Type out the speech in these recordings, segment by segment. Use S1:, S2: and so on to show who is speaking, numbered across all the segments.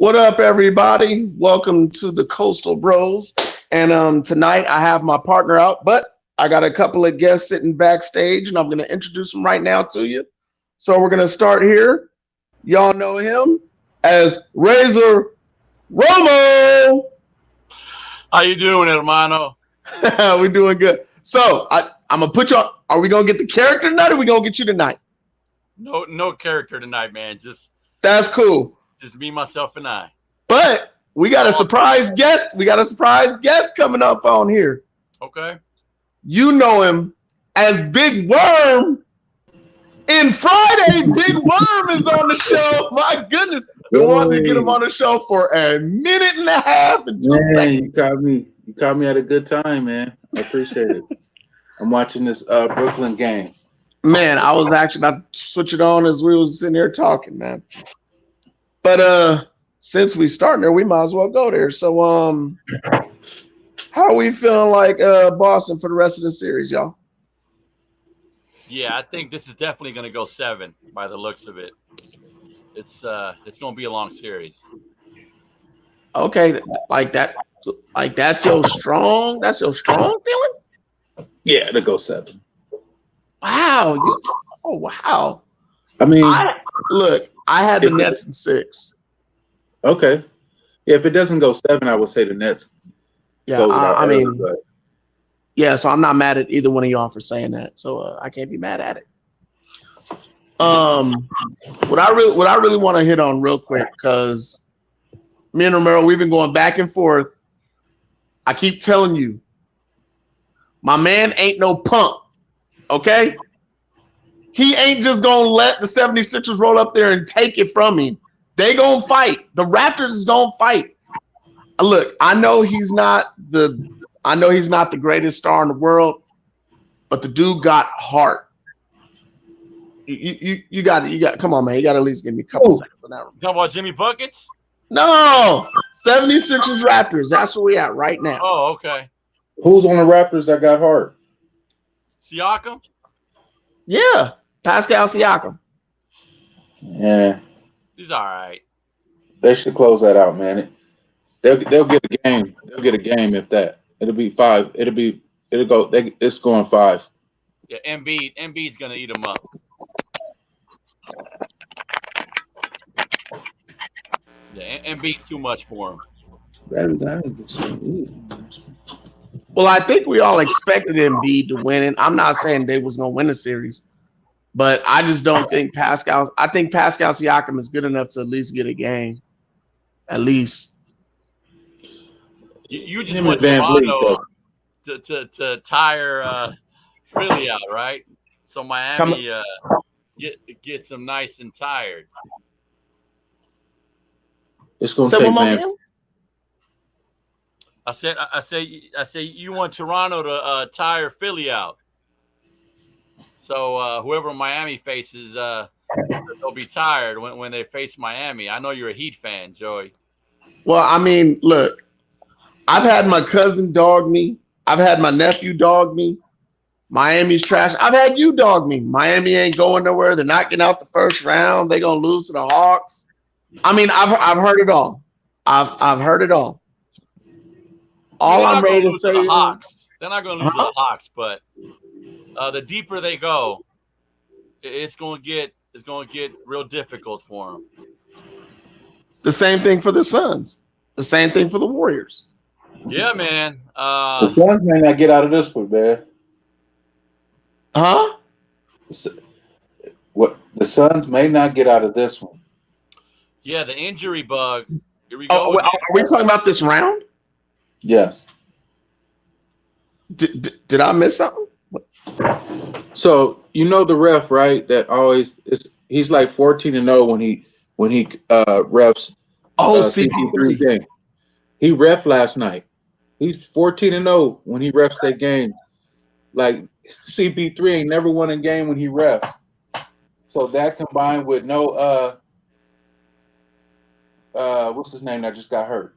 S1: What up, everybody? Welcome to the Coastal Bros. And tonight I have my partner out, but I got a couple of guests sitting backstage, and I'm going to introduce them right now to you. So we're going to start here. Y'all know him as Razor Romo.
S2: How you doing, hermano?
S1: We're doing good. So I'm going to put you on. Are we going to get the character tonight, or are we going to get you tonight?
S2: No character tonight, man.
S1: That's cool.
S2: Just me, myself, and I.
S1: But we got a surprise guest. We got a surprise guest coming up on here.
S2: Okay.
S1: You know him as Big Worm. In Friday, Big Worm is on the show. My goodness. Been wanting to get him on the show for a minute and a half and 2 seconds.
S3: You caught me at a good time, man. I appreciate it. I'm watching this Brooklyn game.
S1: Man, I was actually about to switch it on as we was sitting here talking, man. But since we starting there, we might as well go there. So how are we feeling like Boston for the rest of the series, y'all?
S2: Yeah, I think this is definitely going to go 7 by the looks of it. It's going to be a long series.
S1: Okay, that's your strong feeling?
S3: Yeah, it'll go 7.
S1: Wow. Wow.
S3: I mean,
S1: I had the Nets in 6.
S3: Okay. Yeah, if it doesn't go 7, I would say the Nets.
S1: Yeah, yeah, so I'm not mad at either one of y'all for saying that. So I can't be mad at it. What I really want to hit on real quick, because me and Romero, we've been going back and forth. I keep telling you, my man ain't no punk, okay? He ain't just going to let the 76ers roll up there and take it from him. They going to fight. The Raptors is going to fight. Look, I know he's not the greatest star in the world, but the dude got heart. You got come on, man. You got to at least give me a couple seconds on that one.
S2: Talking about Jimmy Buckets?
S1: No. 76ers Raptors. That's where we at right now.
S2: Oh, okay.
S3: Who's on the Raptors that got heart?
S2: Siakam?
S1: Yeah. Pascal Siakam.
S3: Yeah.
S2: He's all right.
S3: They should close that out, man. They'll get a game. They'll get a game if that. It'll be 5. It's going 5.
S2: Yeah, Embiid's gonna eat him up. Yeah, Embiid's too much for him.
S1: Well, I think we all expected Embiid to win it. I'm not saying they was gonna win the series, but I just don't think Pascal. I think Pascal Siakam is good enough to at least get a game, at least.
S2: You just want Toronto to tire Philly out, right? So Miami gets them nice and tired.
S3: It's going to take, man.
S2: I say you want Toronto to tire Philly out. So whoever Miami faces, they'll be tired when they face Miami. I know you're a Heat fan, Joey.
S1: Well, I mean, look, I've had my cousin dog me. I've had my nephew dog me. Miami's trash. I've had you dog me. Miami ain't going nowhere. They're not getting out the first round. They're gonna lose to the Hawks. I mean, I've heard it all. I've heard it all. All I'm ready to say is
S2: they're not going to lose to the Hawks, but the deeper they go, it's going to get real difficult for them.
S1: The same thing for the Suns. The same thing for the Warriors.
S2: Yeah, man.
S3: The Suns may not get out of this one, man.
S1: Huh?
S3: What the Suns may not get out of this one.
S2: Yeah, the injury bug. Here we go.
S1: Oh, are we talking about this round?
S3: Yes.
S1: Did I miss something?
S3: So you know the ref, right? That always he's like 14-0 when he refs.
S1: CP3
S3: game. He ref last night. He's 14-0 when he refs that game. Like CP3 ain't never won a game when he refs. So that combined with no what's his name that just got hurt?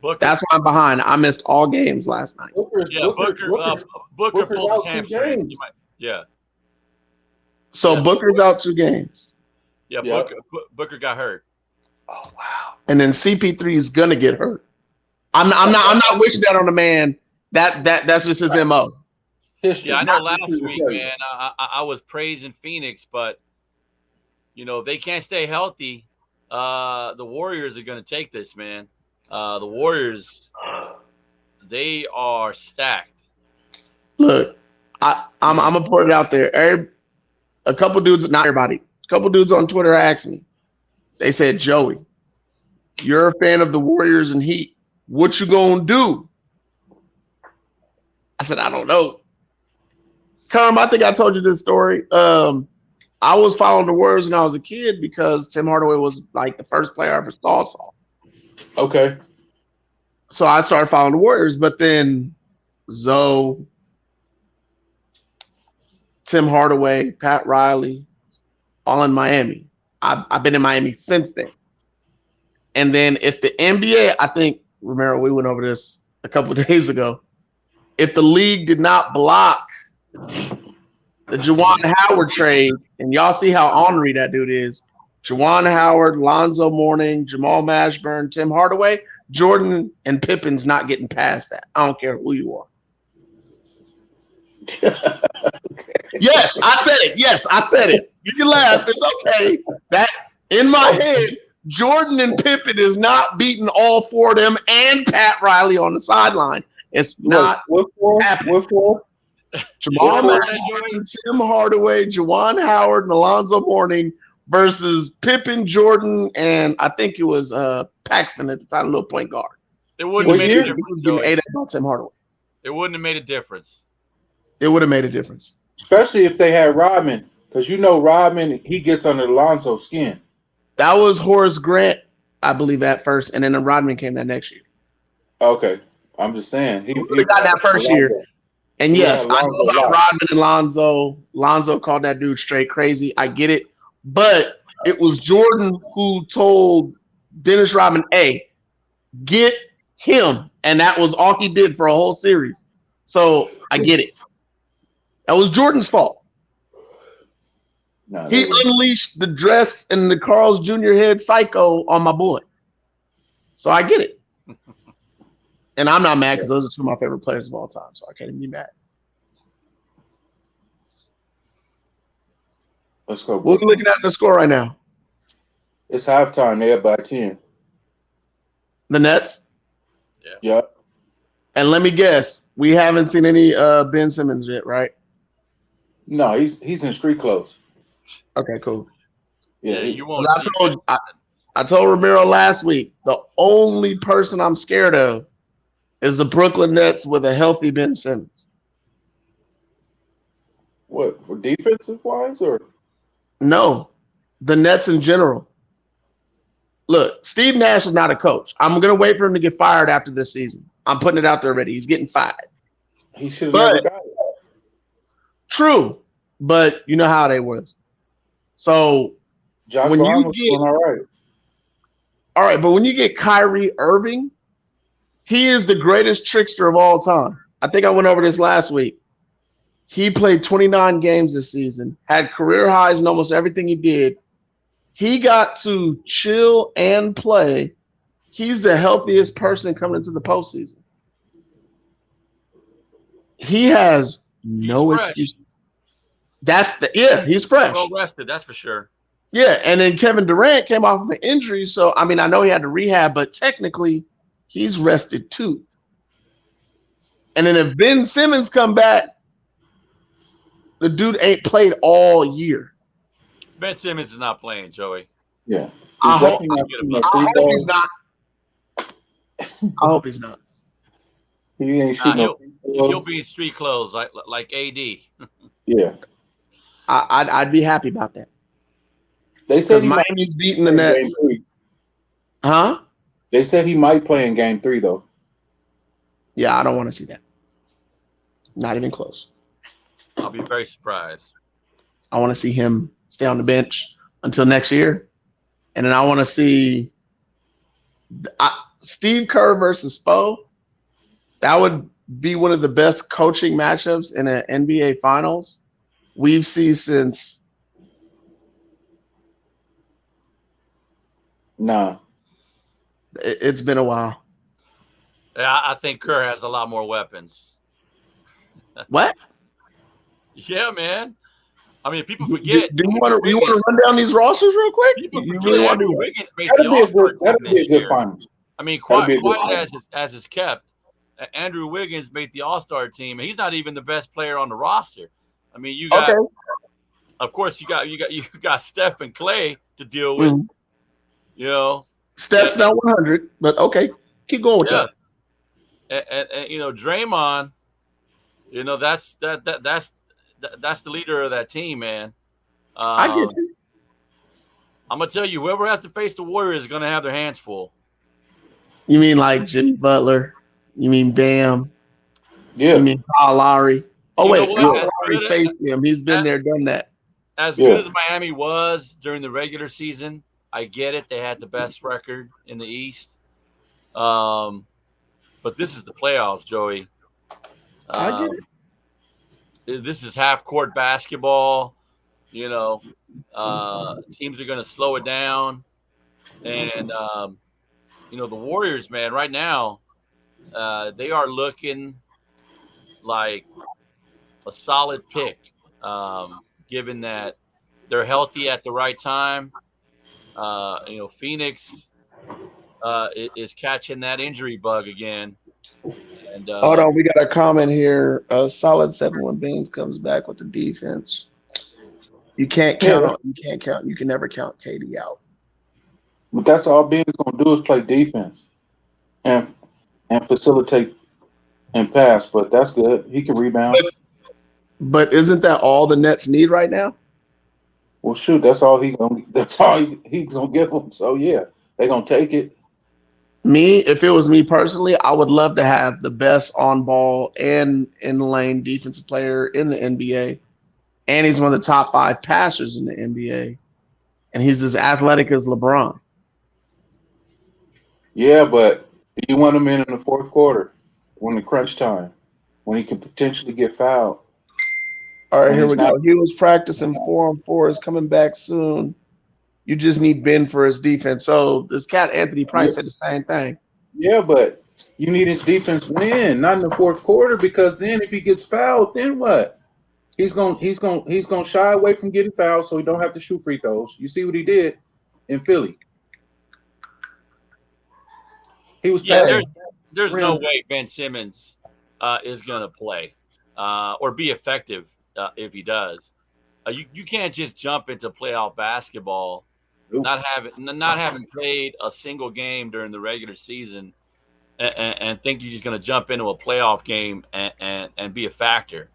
S2: Booker.
S1: That's why I'm behind. I missed all games last night.
S2: Booker pulled his hamstring. Yeah.
S1: So Booker's out 2 games.
S2: Yeah, Booker got hurt.
S1: Oh wow! And then CP3 is gonna get hurt. I'm not wishing that on the man. That's just his MO.
S3: History.
S2: Yeah, I know. Last week, man, I was praising Phoenix, but if they can't stay healthy, the Warriors are going to take this, man. The Warriors, they are stacked.
S1: Look, I'm gonna put it out there. A couple dudes, not everybody, a couple dudes on Twitter asked me. They said, Joey, you're a fan of the Warriors and Heat. What you gonna do? I said, I don't know. Kerm, I think I told you this story. I was following the Warriors when I was a kid because Tim Hardaway was like the first player I ever saw.
S3: Okay.
S1: So I started following the Warriors, but then Zoe, Tim Hardaway, Pat Riley, all in Miami. I've been in Miami since then. And then if the NBA, I think, Romero, we went over this a couple of days ago. If the league did not block the Juwan Howard trade, and y'all see how ornery that dude is. Juwan Howard, Lonzo Mourning, Jamal Mashburn, Tim Hardaway, Jordan, and Pippen's not getting past that. I don't care who you are. Okay. Yes, I said it. Yes, I said it. You can laugh. It's okay. That in my head, Jordan and Pippen is not beating all four of them and Pat Riley on the sideline. It's not happening.
S3: What for?
S1: Jamal Mashburn, Tim Hardaway, Juwan Howard, and Alonzo Mourning versus Pippen, Jordan, and I think it was Paxton at the time, little point guard.
S2: It wouldn't have made a difference.
S1: Tim Hardaway.
S2: It wouldn't have made a difference.
S1: It would have made a difference.
S3: Especially if they had Rodman, because Rodman, he gets under Alonzo's skin.
S1: That was Horace Grant, I believe, at first, and then Rodman came that next year.
S3: Okay. I'm just saying. He
S1: got that first year. And yes, I know about Rodman and Lonzo. Lonzo called that dude straight crazy. I get it. But it was Jordan who told Dennis Rodman, hey, get him. And that was all he did for a whole series. So I get it. That was Jordan's fault. No, he unleashed the dress and the Carl's Jr. head psycho on my boy. So I get it. And I'm not mad because those are two of my favorite players of all time, so I can't even be mad.
S3: Let's go.
S1: We're looking at the score right now.
S3: It's halftime. They're up by 10.
S1: The Nets?
S2: Yeah.
S3: Yep.
S1: And let me guess, we haven't seen any Ben Simmons yet, right?
S3: No, he's in street clothes.
S1: Okay, cool.
S2: Yeah, you won't.
S1: I told Ramiro last week, the only person I'm scared of is the Brooklyn Nets with a healthy Ben Simmons.
S3: What, for defensive wise or?
S1: No, the Nets in general. Look, Steve Nash is not a coach. I'm going to wait for him to get fired after this season. I'm putting it out there already. He's getting fired.
S3: He should have never got it.
S1: True, but you know how they was. So
S3: John
S1: when
S3: Brown
S1: you get all right, but when you get Kyrie Irving, he is the greatest trickster of all time. I think I went over this last week. He played 29 games this season, had career highs in almost everything he did. He got to chill and play. He's the healthiest person coming into the postseason. He has no excuses. He's fresh.
S2: Well rested, that's for sure.
S1: Yeah, and then Kevin Durant came off of an injury, so I mean, I know he had to rehab, but technically, he's rested too. And then if Ben Simmons come back, the dude ain't played all year.
S2: Ben Simmons is not playing, Joey.
S3: Yeah,
S1: I hope he's not. I hope he's not.
S3: He ain't shooting.
S2: He'll be in street clothes like AD.
S3: Yeah,
S1: I'd be happy about that.
S3: They said
S1: Miami's beating the Nets. Huh?
S3: They said he might play in Game 3 though.
S1: Yeah, I don't want to see that. Not even close.
S2: I'll be very surprised.
S1: I want to see him stay on the bench until next year, and then I want to see Steve Kerr versus Spo. That would be one of the best coaching matchups in an NBA Finals we've seen since
S3: Nah.
S1: It's been a while.
S2: Yeah, I think Kerr has a lot more weapons.
S1: What?
S2: Yeah, man. I mean, people
S1: Do
S2: forget.
S1: you want to run down these rosters real quick?
S2: People
S1: You
S2: forget
S1: really want to
S2: Andrew
S1: do that?
S2: Wiggins made the All-Star team
S3: That'll be a
S2: this
S3: good
S2: year.
S3: finals.
S2: I mean,
S3: That'll be
S2: quiet
S3: a good finals.
S2: as is kept. Andrew Wiggins made the All-Star team, and he's not even the best player on the roster. I mean, you got, of course, you got Steph and Clay to deal with.
S1: Mhm.
S2: You know,
S1: Steph's not 100, but okay, keep going with that.
S2: And you know, Draymond, you know, that's the leader of that team, man.
S1: I get you.
S2: I'm gonna tell you, whoever has to face the Warriors is gonna have their hands full.
S1: You mean like Jimmy Butler? You mean Bam?
S3: Yeah.
S1: You mean Kyle Lowry? Oh, wait, Kyle Lowry's
S2: Good
S1: faced him. He's been there, done that.
S2: As good as Miami was during the regular season, I get it. They had the best record in the East. But this is the playoffs, Joey.
S1: I get it.
S2: This is half-court basketball. You know, teams are going to slow it down. And, you know, the Warriors, man, right now, they are looking like a solid pick, given that they're healthy at the right time. You know, Phoenix is catching that injury bug again. And
S1: hold on, we got a comment here. Solid 7-1 Beans comes back with the defense. You can't count on. You can't count. You can never count KD out.
S3: But that's all Bean's gonna do is play defense and facilitate and pass. But that's good. He can rebound.
S1: But isn't that all the Nets need right now?
S3: Well, shoot, that's all he's gonna give them. So yeah, they're gonna take it.
S1: Me, if it was me personally, I would love to have the best on ball and in lane defensive player in the NBA. And he's one of the top 5 passers in the NBA. And he's as athletic as LeBron.
S3: Yeah, but you want him in the fourth quarter when the crunch time, when he could potentially get fouled.
S1: All right, here we go. He was practicing 4-on-4, is coming back soon. You just need Ben for his defense. So this cat Anthony Price said the same thing.
S3: Yeah, but you need his defense win, not in the fourth quarter, because then if he gets fouled, then what? He's gonna shy away from getting fouled, so he don't have to shoot free throws. You see what he did in Philly? He was
S2: there's no way Ben Simmons is gonna play or be effective if he does. You can't just jump into playoff basketball, not having played a single game during the regular season, and think you're just going to jump into a playoff game and be a factor.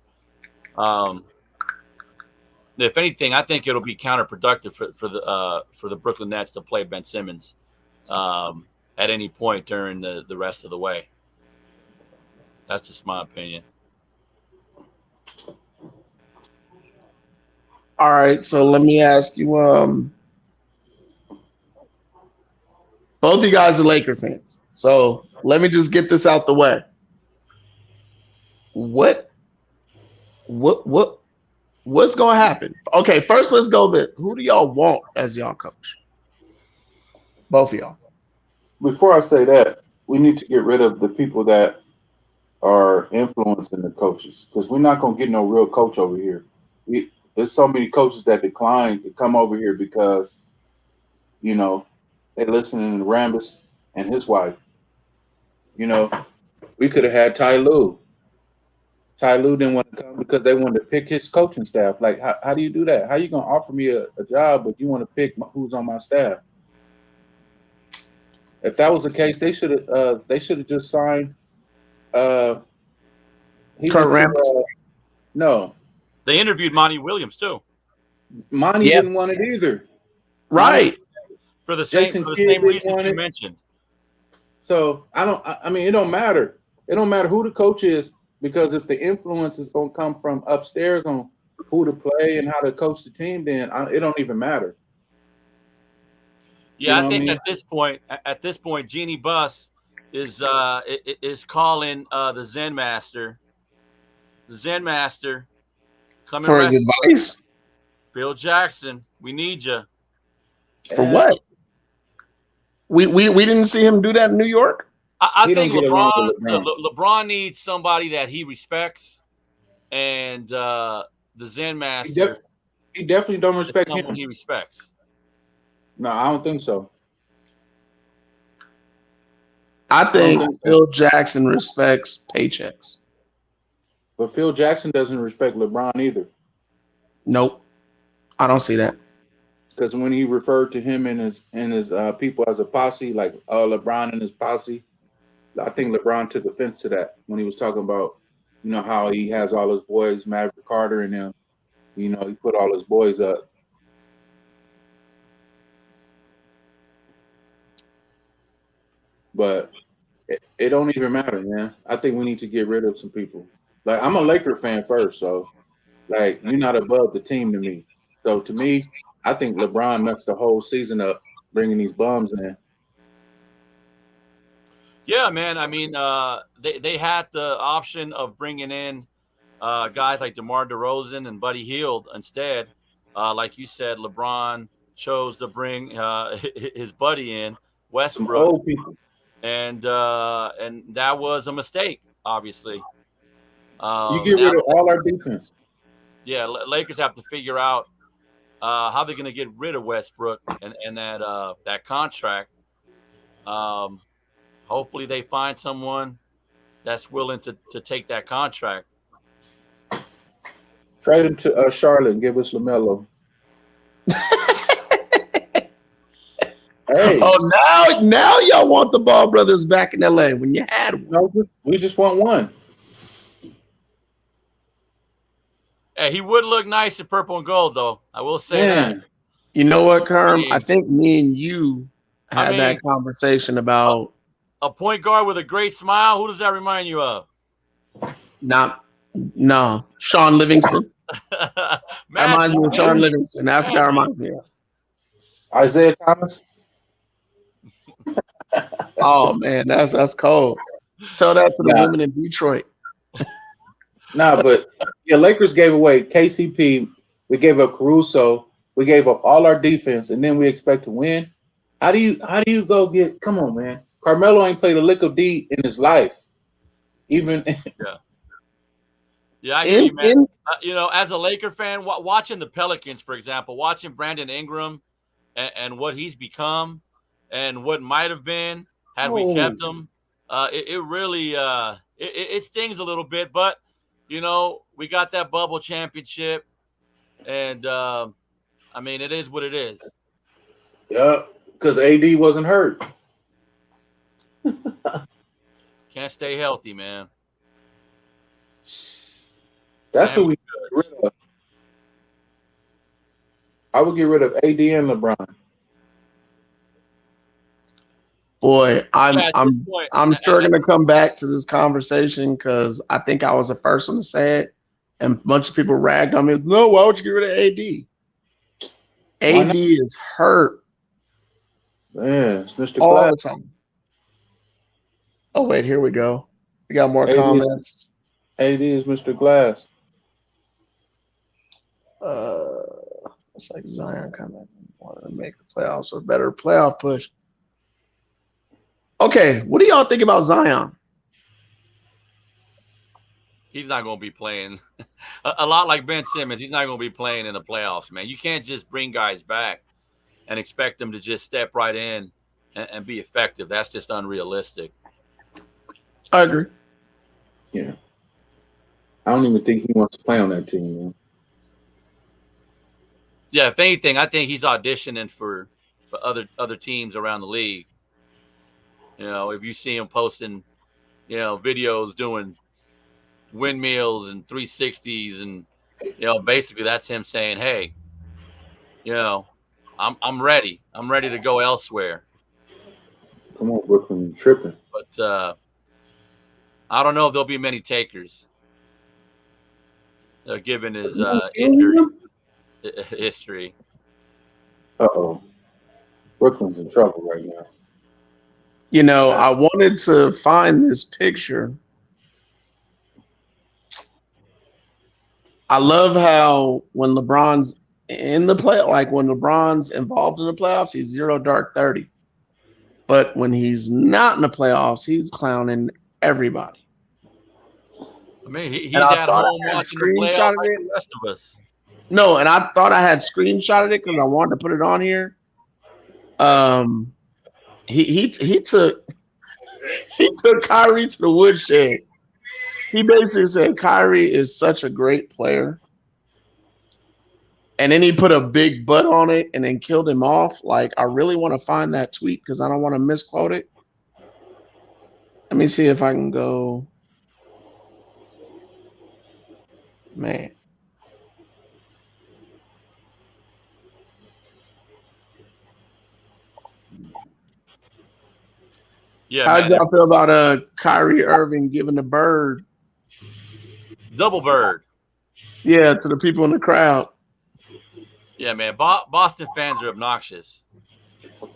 S2: If anything, I think it'll be counterproductive for the Brooklyn Nets to play Ben Simmons at any point during the rest of the way. That's just my opinion.
S1: All right, so let me ask you. Both of you guys are Laker fans, so let me just get this out the way. What's going to happen? Okay, first let's go there. Who do y'all want as y'all coach? Both of y'all.
S3: Before I say that, we need to get rid of the people that are influencing the coaches, because we're not going to get no real coach over here. There's so many coaches that decline to come over here because, you know, they listening to Rambis and his wife. You know, we could have had Ty Lue. Ty Lue didn't want to come because they wanted to pick his coaching staff. Like, how do you do that? How you going to offer me a job, but you want to pick who's on my staff? If that was the case, they should have just signed.
S1: Kurt Rambis.
S3: No.
S2: They interviewed Monty Williams too.
S3: Monty didn't want it either.
S1: Right.
S2: For the same reason you mentioned.
S3: So I mean, it don't matter. It don't matter who the coach is, because if the influence is going to come from upstairs on who to play and how to coach the team, then it don't even matter.
S2: Yeah, you know I think at this point, Jeannie Buss is calling the Zen Master. The Zen Master coming
S1: for his advice.
S2: Phil Jackson, we need you.
S1: For what? We didn't see him do that in New York.
S2: I think LeBron needs somebody that he respects, and the Zen Master.
S3: He definitely don't respect
S2: someone
S3: him.
S2: He respects.
S3: No, I don't think so.
S1: I think Phil Jackson respects paychecks.
S3: But Phil Jackson doesn't respect LeBron either.
S1: Nope. I don't see that.
S3: Because when he referred to him and his people as a posse, like LeBron and his posse, I think LeBron took offense to that when he was talking about, how he has all his boys, Maverick Carter and them. He put all his boys up. But it don't even matter, man. I think we need to get rid of some people. Like, I'm a Laker fan first, so like, you're not above the team to me. So to me, I think LeBron messed the whole season up bringing these bums in.
S2: Yeah, man. I mean, they had the option of bringing in guys like DeMar DeRozan and Buddy Hield instead. Like you said, LeBron chose to bring his buddy in, Westbrook.
S3: Some old people.
S2: And that was a mistake, obviously.
S3: You get rid of all our defense.
S2: Yeah, Lakers have to figure out how they're going to get rid of Westbrook and that contract. Hopefully they find someone that's willing to take that contract.
S3: Trade him to Charlotte and give us LaMelo. Hey.
S1: Oh, now y'all want the Ball brothers back in LA when you had one.
S3: No, we just want one.
S2: Hey, he would look nice in purple and gold, though. I will say that.
S1: You know what, Kerm? I think me and you had that conversation about
S2: a point guard with a great smile. Who does that remind you of?
S1: No, Sean Livingston. That reminds me of Sean Livingston. That's what that reminds me of.
S3: Isaiah Thomas.
S1: Oh man, that's cold. Tell that to the women in Detroit.
S3: But Lakers gave away KCP. We gave up Caruso. We gave up all our defense, and then we expect to win. How do you go get? Come on, man. Carmelo ain't played a lick of D in his life. Even
S2: I hear you, man. As a Laker fan, watching the Pelicans, for example, watching Brandon Ingram and what he's become and what might have been had we kept him, it really it stings a little bit. But we got that bubble championship, and I mean, it is what it is.
S3: Yeah, because AD wasn't hurt.
S2: Can't stay healthy, man.
S3: That's who we get rid of. I would get rid of AD and LeBron.
S1: Boy, I'm sure going to come back to this conversation because I think I was the first one to say it, and a bunch of people ragged on me. No, why would you get rid of AD? AD is hurt.
S3: Man, it's Mr.
S1: All
S3: Glass.
S1: the time. Oh wait, here we go. We got more comments.
S3: AD is Mr. Glass.
S1: It's like Zion kind of wanted to make the playoffs a better playoff push. Okay, what do y'all think about Zion?
S2: He's not going to be playing. A lot like Ben Simmons, he's not going to be playing in the playoffs, man. You can't just bring guys back and expect them to just step right in and be effective. That's just unrealistic.
S1: I agree.
S3: Yeah. I don't even think he wants to play on that team, man.
S2: Yeah, if anything, I think he's auditioning for other teams around the league. If you see him posting, videos doing windmills and 360s, and basically that's him saying, "Hey, I'm ready. I'm ready to go elsewhere."
S3: Come on, Brooklyn, you're tripping.
S2: But I don't know if there'll be many takers, given his injury history.
S3: Uh-oh. Brooklyn's in trouble right now.
S1: I wanted to find this picture. I love how when LeBron's in the play, like when LeBron's involved in the playoffs, he's 0 dark 30. But when he's not in the playoffs, he's clowning everybody.
S2: I mean, he's
S1: And I
S2: at
S1: thought
S2: home
S1: I had
S2: watching the playoffs
S1: screenshotted
S2: like
S1: it.
S2: the rest of us.
S1: No, and I thought I had screenshotted it because I wanted to put it on here. He took Kyrie to the woodshed. He basically said Kyrie is such a great player. And then he put a big butt on it and then killed him off. Like, I really want to find that tweet because I don't want to misquote it. Let me see if I can go. Man.
S2: Yeah,
S1: How
S2: man.
S1: y'all feel about Kyrie Irving giving the bird?
S2: Double bird.
S1: Yeah, to the people in the crowd.
S2: Yeah, man. Boston fans are obnoxious.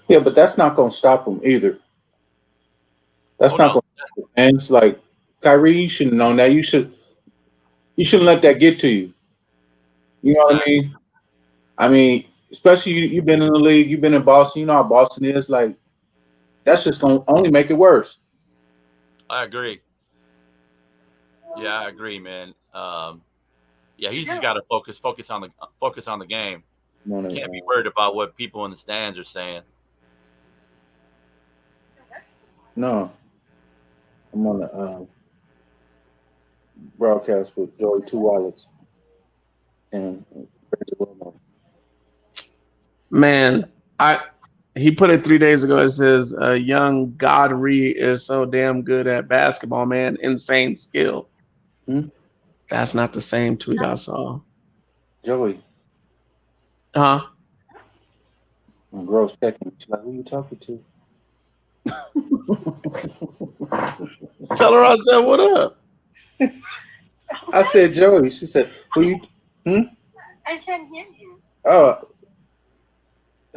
S3: Yeah, but that's not going to stop them either. That's not going to stop them. And it's like, Kyrie, you should have known that. You shouldn't let that get to you. You know what I mean? I mean, especially you've been in the league, you've been in Boston. You know how Boston is. Like, that's just going to only make it worse.
S2: I agree. Yeah, I agree, man. Yeah, he's just got to focus on the game. Can't be worried about what people in the stands are saying.
S3: No, I'm on the broadcast with Joey Two Wallets and
S1: Man, he put it 3 days ago. It says, young Godry is so damn good at basketball, man. Insane skill. That's not the same tweet I saw.
S3: Joey.
S1: Huh?
S3: My girl's checking. She's like, who you talking to?
S1: Tell her I said, what up?
S3: I said, Joey. She said, who you?
S4: I can't hear you.
S3: Oh.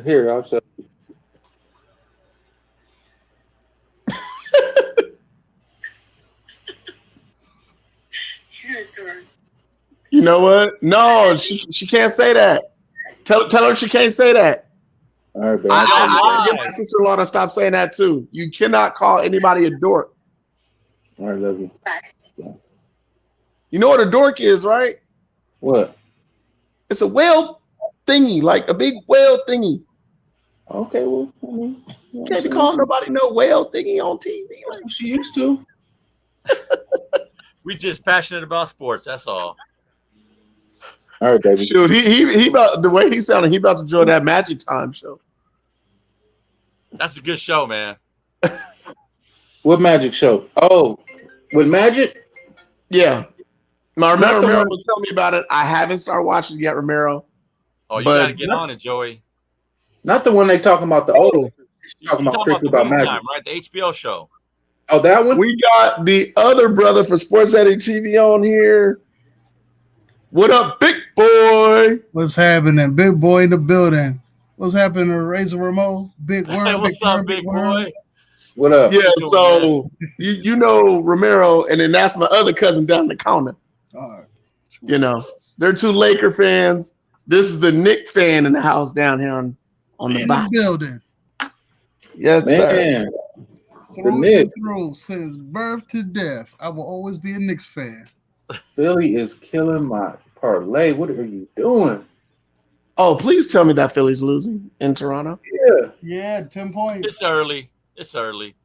S3: Here, I'll show you.
S1: You know what? No, she can't say that. Tell her she can't say that.
S3: All right, baby.
S1: I get my sister-in-law to stop saying that too. You cannot call anybody a dork.
S3: All right, love you.
S1: You know what a dork is, right?
S3: What?
S1: It's a whale thingy, like a big whale thingy.
S3: Okay, well, I mean,
S1: you can't be calling nobody no whale thingy on TV.
S3: Like she used to.
S2: We just passionate about sports. That's all.
S3: All right, baby.
S1: Shoot, he about the way he sounded. He about to join that Magic Time show.
S2: That's a good show, man.
S3: What Magic show? Oh, with Magic?
S1: Yeah. Now, Romero was telling me about it. I haven't started watching it yet, Romero.
S2: Oh, you got to get on it, Joey.
S3: Not the one they talking about the old. Talking about strictly about Magic,
S2: time, right? The HBO show.
S3: Oh, that one.
S1: We got the other brother for Sports Edit TV on here. What up, big boy?
S5: What's happening, big boy in the building? What's happening, Razor Ramon? Big worm.
S2: What's up, big boy?
S3: What up?
S1: Yeah, so you know Romero, and then that's my other cousin down the corner. You know, they're two Laker fans. This is the Knick fan in the house down here on the back.
S5: Building.
S1: Yes,
S5: man. Through since birth to death, I will always be a Knicks fan.
S3: Philly is killing my parlay. What are you doing?
S1: Oh, please tell me that Philly's losing in Toronto.
S5: Yeah, 10 points.
S2: It's early.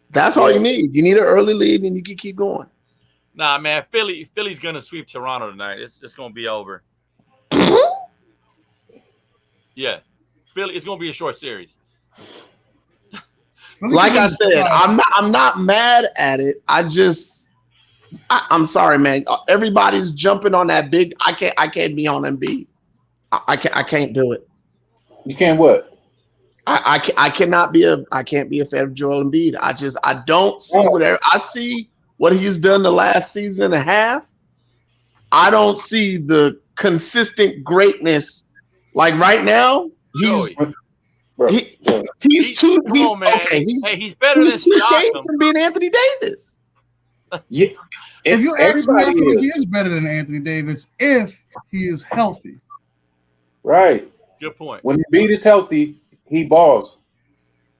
S1: That's all you need. You need an early lead, and you can keep going.
S2: Nah, man, Philly's gonna sweep Toronto tonight. It's gonna be over. Yeah, Philly. It's gonna be a short series.
S1: Like I said, I'm not mad at it. I'm sorry, man. Everybody's jumping on that big. I can't be on Embiid. I can't do it.
S3: You can't what?
S1: I can't be a fan of Joel Embiid. I don't see whatever I see what he's done the last season and a half. I don't see the consistent greatness. Like right now, he's too
S2: better than
S1: shades from being Anthony Davis.
S3: Yeah.
S5: If you ask me, I think he is better than Anthony Davis if he is healthy.
S3: Right.
S2: Good point.
S3: When Embiid is healthy, he balls.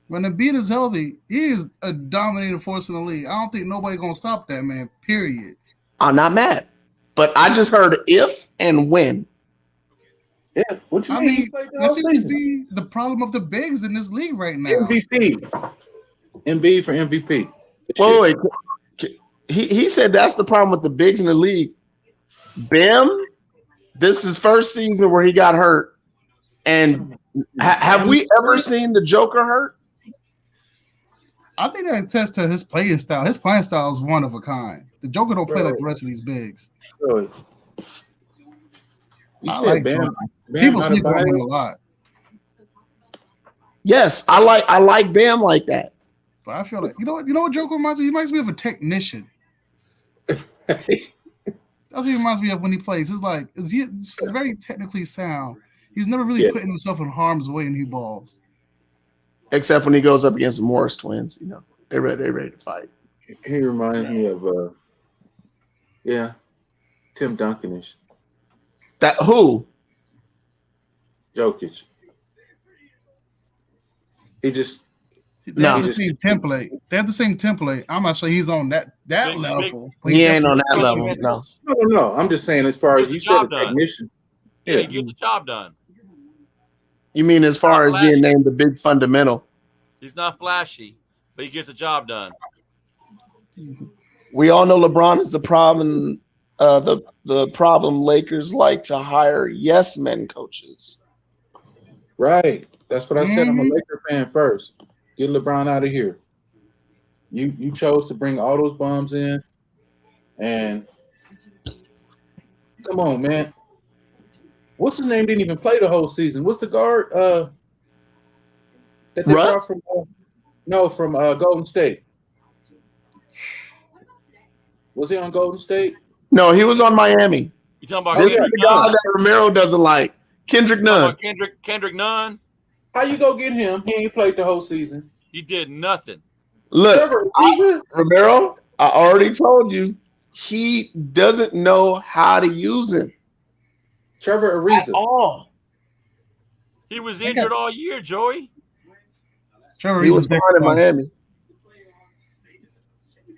S5: When Embiid is healthy, he is a dominating force in the league. I don't think nobody's gonna stop that man. Period.
S1: I'm not mad, but I just heard if and when.
S3: Yeah, what you
S5: I
S3: mean? He
S5: mean,
S3: played the
S5: this
S3: whole
S5: seems to
S3: season.
S5: be the problem of the bigs in this league right now.
S3: MVP. Embiid for MVP.
S1: Wait. He said that's the problem with the bigs in the league. Bam, this is his first season where he got hurt. And have we ever seen the Joker hurt?
S5: I think that attests to his playing style. His playing style is one of a kind. The Joker don't play like the rest of these bigs.
S3: Really?
S5: I like Bam. People sleep on him a lot.
S1: Yes, I like Bam like that.
S5: But I feel like you know what Joker reminds me? He reminds me of a technician. That's what he reminds me of when he plays. It's like it's very technically sound. He's never really putting himself in harm's way when he balls.
S1: Except when he goes up against the Morris twins, they're ready to fight.
S3: He reminds me of Tim Duncanish.
S1: That who?
S3: Jokic. They have
S5: the same template. They have the same template. I'm not sure he's on that level.
S1: He ain't on that level.
S3: No. I'm just saying, as far as you said, a technician.
S2: Yeah, he gets the job done.
S1: You mean as far as being named the big fundamental?
S2: He's not flashy, but he gets the job done.
S1: We all know LeBron is the problem. The problem Lakers like to hire yes men coaches.
S3: Right. That's what I said. I'm a Laker fan first. Get LeBron out of here. You chose to bring all those bums in, and come on, man. What's his name? Didn't even play the whole season. What's the guard? That they brought from Golden State. Was he on Golden State?
S1: No, he was on Miami.
S2: You talking about
S1: the guy that Romero doesn't like? Kendrick Nunn.
S2: Kendrick Nunn.
S3: How you go get him? He ain't played the whole season.
S2: He did nothing.
S1: Look, Romero, I already told you, he doesn't know how to use him.
S3: Trevor Ariza.
S1: At all.
S2: He was injured all year, Joey.
S1: He was fine in Miami.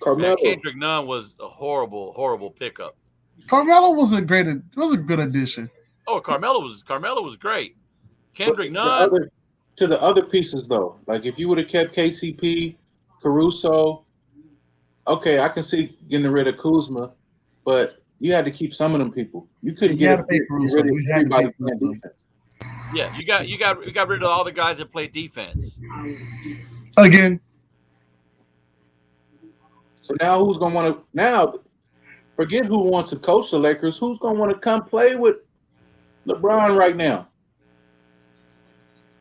S2: Man, Kendrick Nunn was a horrible, horrible pickup.
S5: Carmelo was a good addition.
S2: Oh, Carmelo was great. Kendrick Nunn.
S3: To the other pieces, though, like if you would have kept KCP, Caruso, okay, I can see getting rid of Kuzma, but you had to keep some of them people. You couldn't get rid of everybody playing defense.
S2: Yeah, you got rid of all the guys that play defense.
S5: Again.
S3: So now who's gonna want to forget who wants to coach the Lakers? Who's gonna want to come play with LeBron right now?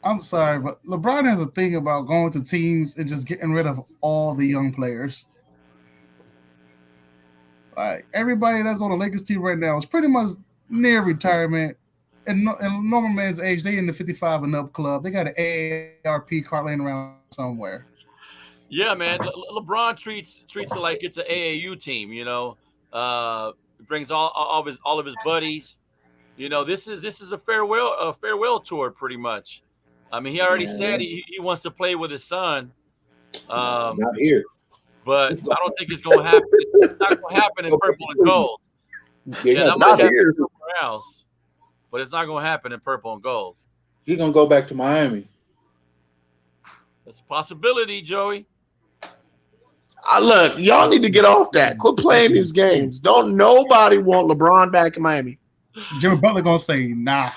S5: I'm sorry, but LeBron has a thing about going to teams and just getting rid of all the young players. Like everybody that's on the Lakers team right now is pretty much near retirement. And normal man's age, they in the 55 and up club. They got an AARP card laying around somewhere.
S2: Yeah, man. LeBron treats it like it's an AAU team. Brings all of his buddies. This is a farewell tour, pretty much. I mean, he already said he wants to play with his son.
S3: Not here.
S2: But I don't think it's going to happen. It's not going to happen in purple and gold. That might happen somewhere else, but it's not going to happen in purple and gold.
S3: He's going to go back to Miami.
S2: That's a possibility, Joey.
S1: Look, y'all need to get off that. Quit playing these games. Don't nobody want LeBron back in Miami.
S5: Jimmy Butler going to say, nah.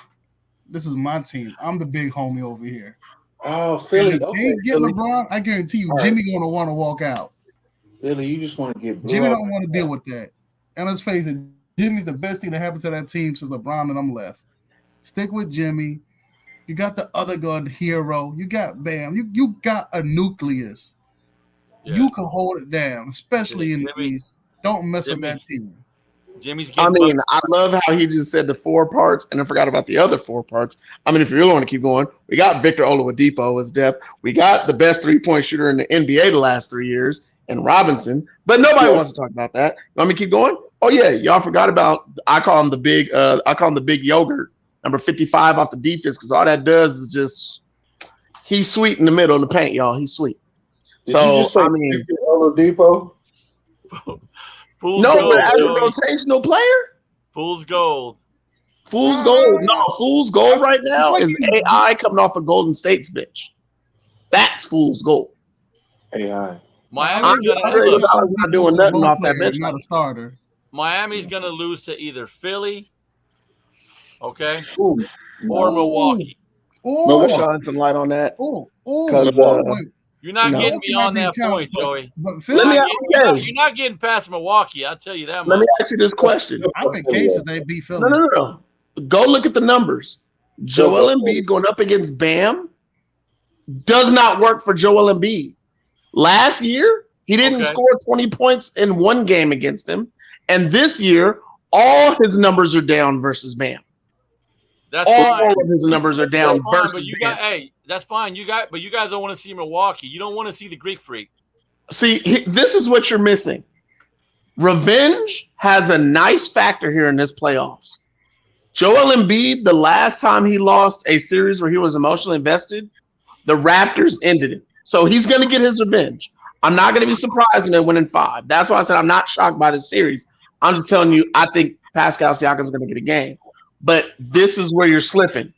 S5: This is my team. I'm the big homie over here.
S3: Oh, Philly.
S5: If they get LeBron, I guarantee you, Jimmy going to want to walk out.
S3: Philly, you just want to get.
S5: Jimmy don't want to deal with that. And let's face it, Jimmy's the best thing that happened to that team since LeBron and them left. Stick with Jimmy. You got the other gun hero. You got Bam. You got a nucleus. Yeah. You can hold it down, especially in the East. Don't mess with that team.
S1: I love how he just said the 4 parts and I forgot about the other 4 parts. I mean, if you really want to keep going, we got Victor Oladipo as depth. We got the best 3-point shooter in the NBA the last 3 years in Robinson, but nobody wants to talk about that. Let me keep going. Oh yeah, y'all forgot about. I call him the big yogurt, number 55 off the defense, because all that does is just He's sweet in the middle of the paint, y'all. He's sweet.
S3: Did you just say Debo?
S2: Fool's
S1: no,
S2: gold,
S1: but as a
S2: Joey.
S1: rotational player,
S2: Fool's gold.
S1: Fool's gold. No, Fool's gold right now is AI coming off of Golden State's bench. That's Fool's gold.
S3: AI.
S2: Miami's
S1: not doing nothing off that bench.
S5: Not a starter.
S2: Miami's gonna lose to either Philly, okay,
S3: Ooh.
S2: or Milwaukee.
S5: Oh,
S1: shine some light on that.
S5: Because
S2: You're not getting beyond that point, Joey.
S5: But
S2: you're not getting past Milwaukee. I'll tell you that much.
S1: Let me ask you this question.
S5: I think cases they beat Philly.
S1: No. Go look at the numbers. Joel Embiid going up against Bam does not work for Joel Embiid. Last year, he didn't score 20 points in one game against him. And this year, all his numbers are down versus Bam.
S2: That's
S1: all
S2: fine.
S1: of his numbers are down versus Bam.
S2: That's fine. But you guys don't want to see Milwaukee. You don't want to see the Greek Freak.
S1: See, this is what you're missing. Revenge has a nice factor here in this playoffs. Joel Embiid, the last time he lost a series where he was emotionally invested, the Raptors ended it. So he's going to get his revenge. I'm not going to be surprised when they win in 5. That's why I said I'm not shocked by the series. I'm just telling you, I think Pascal Siakam is going to get a game. But this is where you're slipping.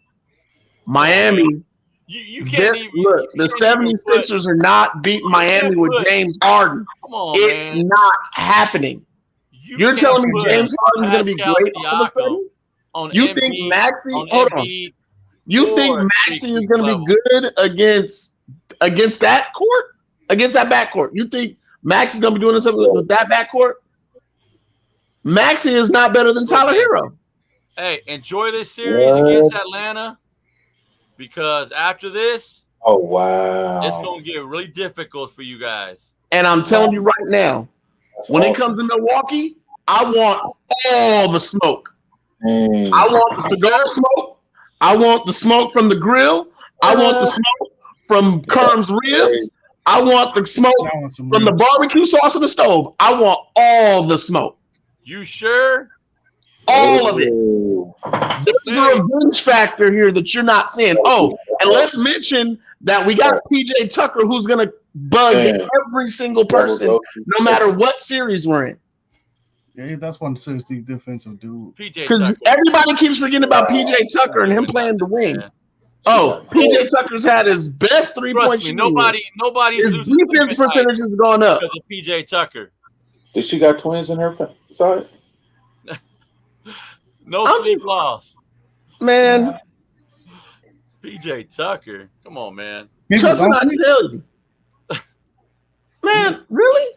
S1: Miami,
S2: you can't
S1: look, the 76ers are not beating Miami with James Harden.
S2: Come on,
S1: it's not happening. You're telling me James Harden's going to be great all of a sudden? You think Maxey? Hold on. You think Maxey is going to be good against that court? Against that backcourt? You think Maxey's going to be doing something with that backcourt? Maxey is not better than Tyler Hero.
S2: Hey, enjoy this series against Atlanta because after this, it's going to get really difficult for you guys.
S1: And I'm telling you right now, when it comes to Milwaukee, I want all the smoke. I want the cigar smoke. I want the smoke from the grill. I want the smoke from Kerm's ribs. I want the smoke from the barbecue sauce on the stove. I want all the smoke.
S2: You sure?
S1: All of it. There's a revenge factor here that you're not seeing. Oh, and let's mention that we got PJ Tucker who's going to bug every single person no matter what series we're in.
S5: Yeah, that's one seriously defensive dude.
S1: Because everybody keeps forgetting about PJ Tucker and him playing the wing. Oh, PJ Tucker's had his best 3-point shooting.
S2: Nobody's
S1: his defense percentage has gone up
S2: because of PJ Tucker.
S3: Did she got twins in her side?
S2: No sleep lost.
S1: Man.
S2: PJ Tucker. Come on, man.
S1: Trust me, I tell you. Man, really?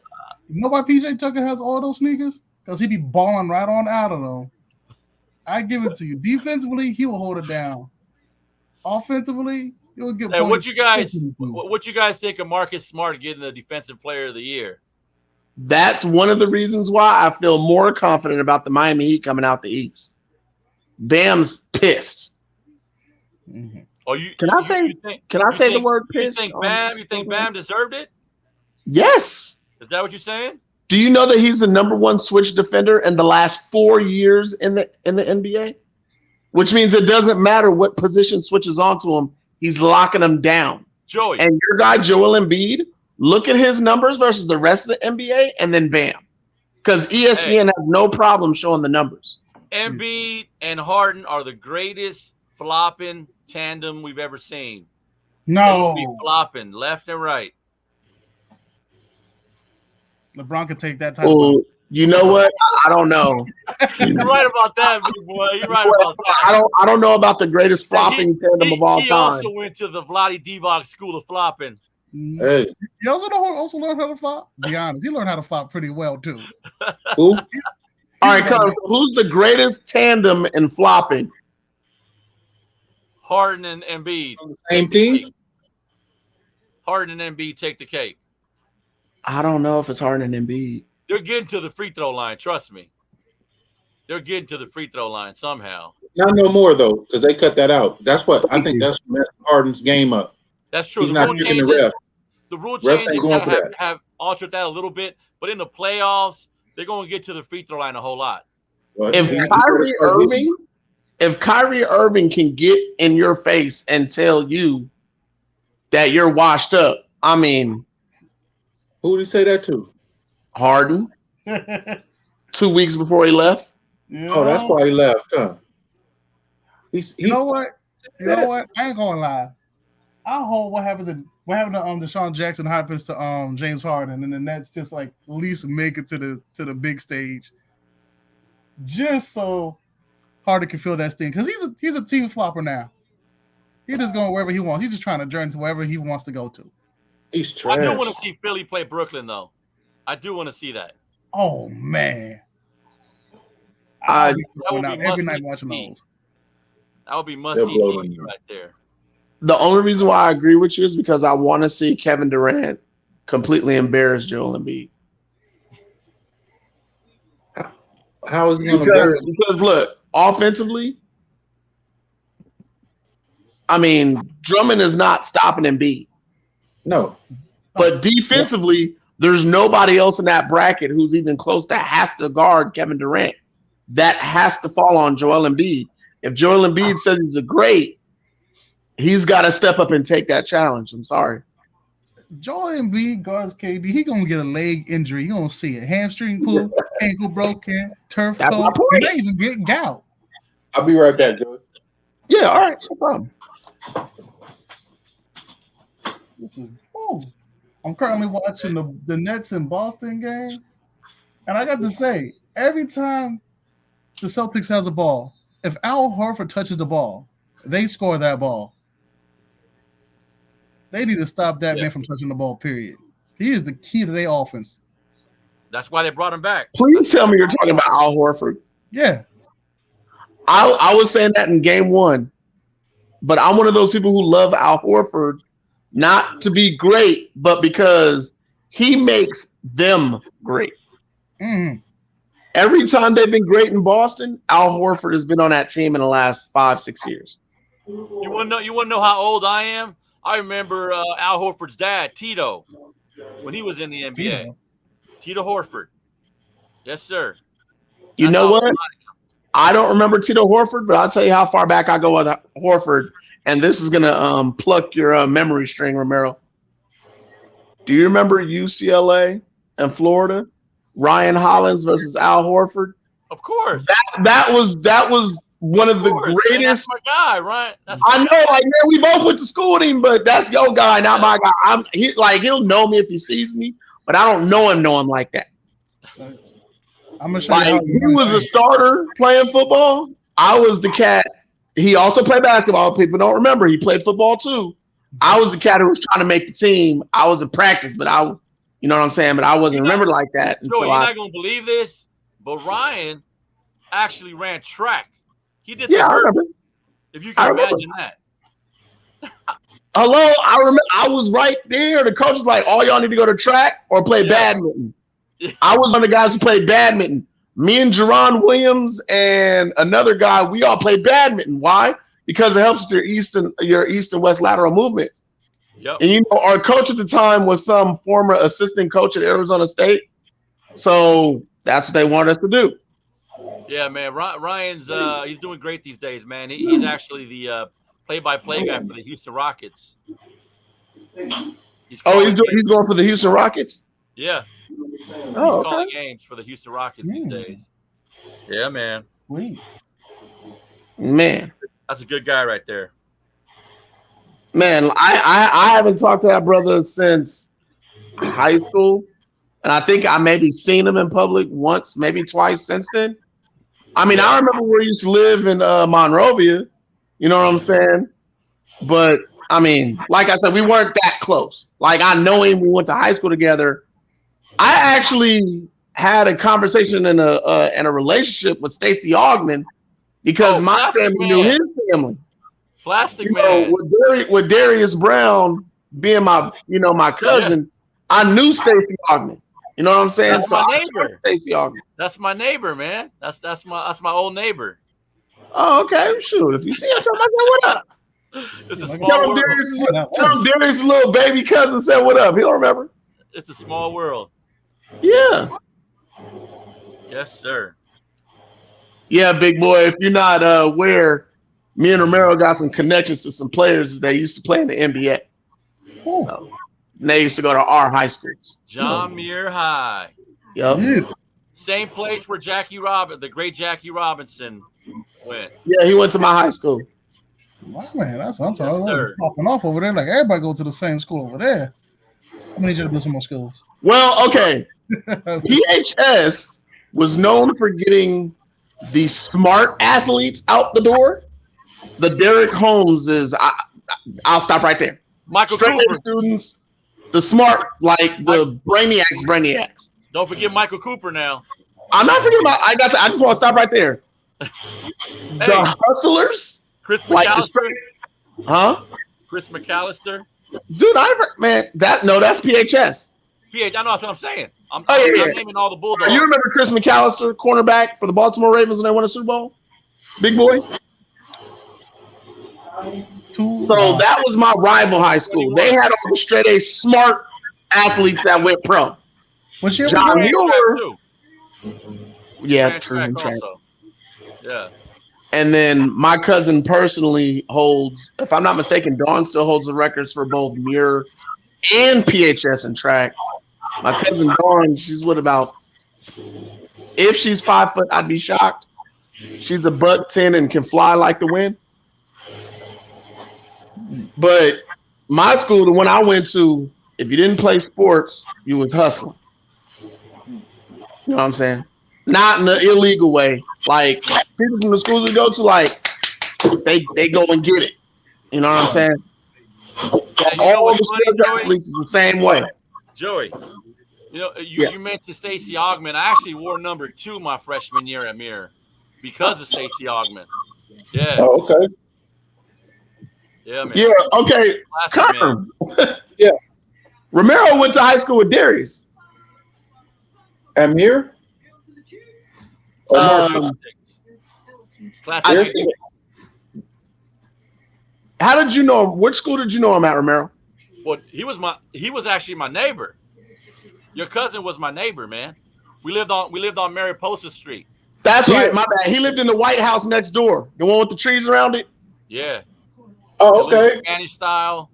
S5: You know why PJ Tucker has all those sneakers? Because he be balling right on out of them. I give it to you. Defensively, he will hold it down. Offensively, he'll get.
S2: Hey, what you guys think of Marcus Smart getting the Defensive Player of the Year?
S1: That's one of the reasons why I feel more confident about the Miami Heat coming out the East. Bam's pissed.
S5: Mm-hmm.
S2: Oh,
S1: Can I say the word pissed?
S2: You think Bam deserved it?
S1: Yes.
S2: Is that what you're saying?
S1: Do you know that he's the number one switch defender in the last 4 years in the NBA? Which means it doesn't matter what position switches onto him, he's locking them down.
S2: Joey.
S1: And your guy Joel Embiid, look at his numbers versus the rest of the NBA, and then bam. Because ESPN has no problem showing the numbers.
S2: Embiid and Harden are the greatest flopping tandem we've ever seen.
S5: No.
S2: They be flopping left and right.
S5: LeBron could take that title.
S1: You know what? I don't know.
S2: You're right about that, big boy. You're right about that.
S1: I don't know about the greatest flopping tandem of all time.
S2: He also went to the Vlade Divac school of flopping.
S3: Hey.
S5: He also learned how to flop? Be honest, he learned how to flop pretty well, too.
S3: Who?
S1: All right, Carlos, who's the greatest tandem in flopping?
S2: Harden and Embiid.
S3: Same team?
S2: Harden and Embiid take the cake.
S1: I don't know if it's Harden and Embiid.
S2: They're getting to the free throw line. Trust me. They're getting to the free throw line somehow.
S3: Not no more, though, because they cut that out. That's what I think that's what messed Harden's game up.
S2: That's true.
S3: He's not kicking the ref.
S2: The rule changes have altered that a little bit, but in the playoffs, they're going to get to the free throw line a whole lot.
S1: If Kyrie Irving can get in your face and tell you that you're washed up. I mean,
S3: Who did he say that to?
S1: Harden 2 weeks before he left.
S3: Oh, that's why he left, huh?
S5: You know what? You know what? I ain't gonna lie. I hope what happened to Deshaun Jackson happens to James Harden, and the Nets just like at least make it to the big stage, just so Harden can feel that sting, because he's a team flopper now. He's just going wherever he wants. He's just trying to journey to wherever he wants to go to.
S3: He's trash.
S2: I do want to see Philly play Brooklyn, though. I do want to see that.
S5: Oh man,
S2: That would be
S5: every night
S2: must-see
S5: watching
S2: TV.
S5: those.
S2: That would be must-see TV right there.
S1: The only reason why I agree with you is because I want to see Kevin Durant completely embarrass Joel Embiid.
S3: How is he going to embarrass?
S1: Because look, offensively, I mean, Drummond is not stopping Embiid.
S3: No.
S1: But defensively, there's nobody else in that bracket who's even close that has to guard Kevin Durant. That has to fall on Joel Embiid. If Joel Embiid says he's a great, he's got to step up and take that challenge. I'm sorry.
S5: Joel Embiid guards KD. He gonna get a leg injury. You gonna see it. Hamstring pull, ankle broken, turf toe. He might even get gout.
S3: I'll be right back, Joey.
S1: Yeah, all right, no problem.
S5: I'm currently watching the Nets and Boston game, and I got to say, every time the Celtics has a ball, if Al Horford touches the ball, they score that ball. They need to stop that man from touching the ball, period. He is the key to their offense.
S2: That's why they brought him back.
S1: Please tell me you're talking about Al Horford.
S5: Yeah.
S1: I was saying that in game one, but I'm one of those people who love Al Horford, not to be great, but because he makes them great.
S5: Mm-hmm.
S1: Every time they've been great in Boston, Al Horford has been on that team in the last 5-6 years.
S2: You want to know how old I am? I remember Al Horford's dad, Tito, when he was in the NBA. Tito Horford. Yes, sir.
S1: You know what? I don't remember Tito Horford, but I'll tell you how far back I go with Horford, and this is going to pluck your memory string, Romero. Do you remember UCLA and Florida? Ryan Hollins versus Al Horford?
S2: Of course.
S1: That was one of the greatest.
S2: Man, that's my guy, right?
S1: I know, like, man, we both went to school with him, but that's your guy, not my guy. He'll know me if he sees me, but I don't know him like that.
S5: I'm gonna show you.
S1: He was a starter playing football. I was the cat. He also played basketball. People don't remember he played football too. I was the cat who was trying to make the team. I was in practice, but you know what I'm saying? But I wasn't remembered like that.
S2: You're not gonna believe this, but Ryan actually ran track. He did.
S1: Yeah, I remember.
S2: If you can imagine that.
S1: Hello, I remember. I was right there. The coach was like, "All y'all need to go to track or play badminton." Yeah. I was one of the guys who played badminton. Me and Jerron Williams and another guy, we all played badminton. Why? Because it helps your east and west lateral movements.
S2: Yep.
S1: And you know, our coach at the time was some former assistant coach at Arizona State, so that's what they wanted us to do.
S2: Yeah, man. Ryan's he's doing great these days, man. He's actually the play-by-play guy for the Houston Rockets.
S1: He's going for the Houston Rockets?
S2: Yeah. He's calling games for the Houston Rockets these days. Yeah, man.
S5: Sweet.
S1: Man.
S2: That's a good guy right there.
S1: Man, I haven't talked to that brother since high school. And I think I maybe seen him in public once, maybe twice since then. I mean, I remember where he used to live in Monrovia. You know what I'm saying? But, I mean, like I said, we weren't that close. Like, I know him. We went to high school together. I actually had a conversation in a relationship with Stacey Augman because my family knew his family.
S2: Plastic Man.
S1: With Darius Brown being my cousin, I knew Stacey Augman. You know what I'm saying?
S2: That's my neighbor.
S1: Stacey Augman.
S2: That's my neighbor, man. That's my old neighbor.
S1: Oh, okay. Shoot, if you see him, tell him what up.
S2: It's a small world.
S1: Tell him Darius' little baby cousin said what up. He'll remember.
S2: It's a small world.
S1: Yeah.
S2: Yes, sir.
S1: Yeah, big boy. If you're not aware, me and Romero got some connections to some players that used to play in the NBA. So, they used to go to our high schools.
S2: John Muir High.
S1: Yep.
S5: Yeah.
S2: Same place where the great Jackie Robinson went.
S1: Yeah, he went to my high school.
S5: Wow, man, that's what I'm
S2: Yes,
S5: talking
S2: sir.
S5: popping off over there. Like everybody go to the same school over there. I'm gonna need you to do some more schools.
S1: Well, okay. PHS was known for getting the smart athletes out the door. The Derrick Holmes is. I'll stop right there.
S2: Michael
S1: Straight A
S2: Cooper.
S1: students, the smart, like the brainiacs.
S2: Don't forget Michael Cooper now.
S1: I'm not forgetting about. I just want to stop right there. The hustlers,
S2: Chris
S1: like
S2: McAllister.
S1: huh?
S2: Chris McAllister.
S1: Dude, that's PHS.
S2: I know that's what I'm saying. I'm
S1: yeah.
S2: naming all the Bulldogs.
S1: You remember Chris McAllister, cornerback for the Baltimore Ravens when they won a Super Bowl? Big boy. So that was my rival high school. They had all the straight A smart athletes that went pro.
S5: What's your
S1: John
S2: Ran
S1: Muir?
S2: track, too.
S1: Yeah,
S2: Ran
S1: true. Track.
S2: also. Yeah.
S1: And then my cousin personally holds, if I'm not mistaken, Dawn still holds the records for both Muir and PHS in track. My cousin Dawn, she's what about, if she's 5 foot, I'd be shocked. She's a $110 and can fly like the wind. But my school, the one I went to, if you didn't play sports, you was hustling. You know what I'm saying? Not in an illegal way. Like people from the schools we go to, like they go and get it. You know what I'm saying? All the sports athletes is the same way.
S2: Joey, you mentioned Stacey Augman. I actually wore number 2 my freshman year at Muir because of Stacey Augman. Yeah.
S3: Oh, okay.
S2: Yeah, man.
S1: Yeah, okay.
S2: Classic, man.
S3: Yeah.
S1: Romero went to high school with Darius.
S3: At Muir?
S2: Classic.
S1: How did you know him? Which school did you know him at, Romero?
S2: Well, he was actually my neighbor. Your cousin was my neighbor, man. We lived on Mariposa Street.
S1: That's right, my bad. He lived in the White House next door. The one with the trees around it?
S2: Yeah.
S3: Oh, okay.
S2: Spanish style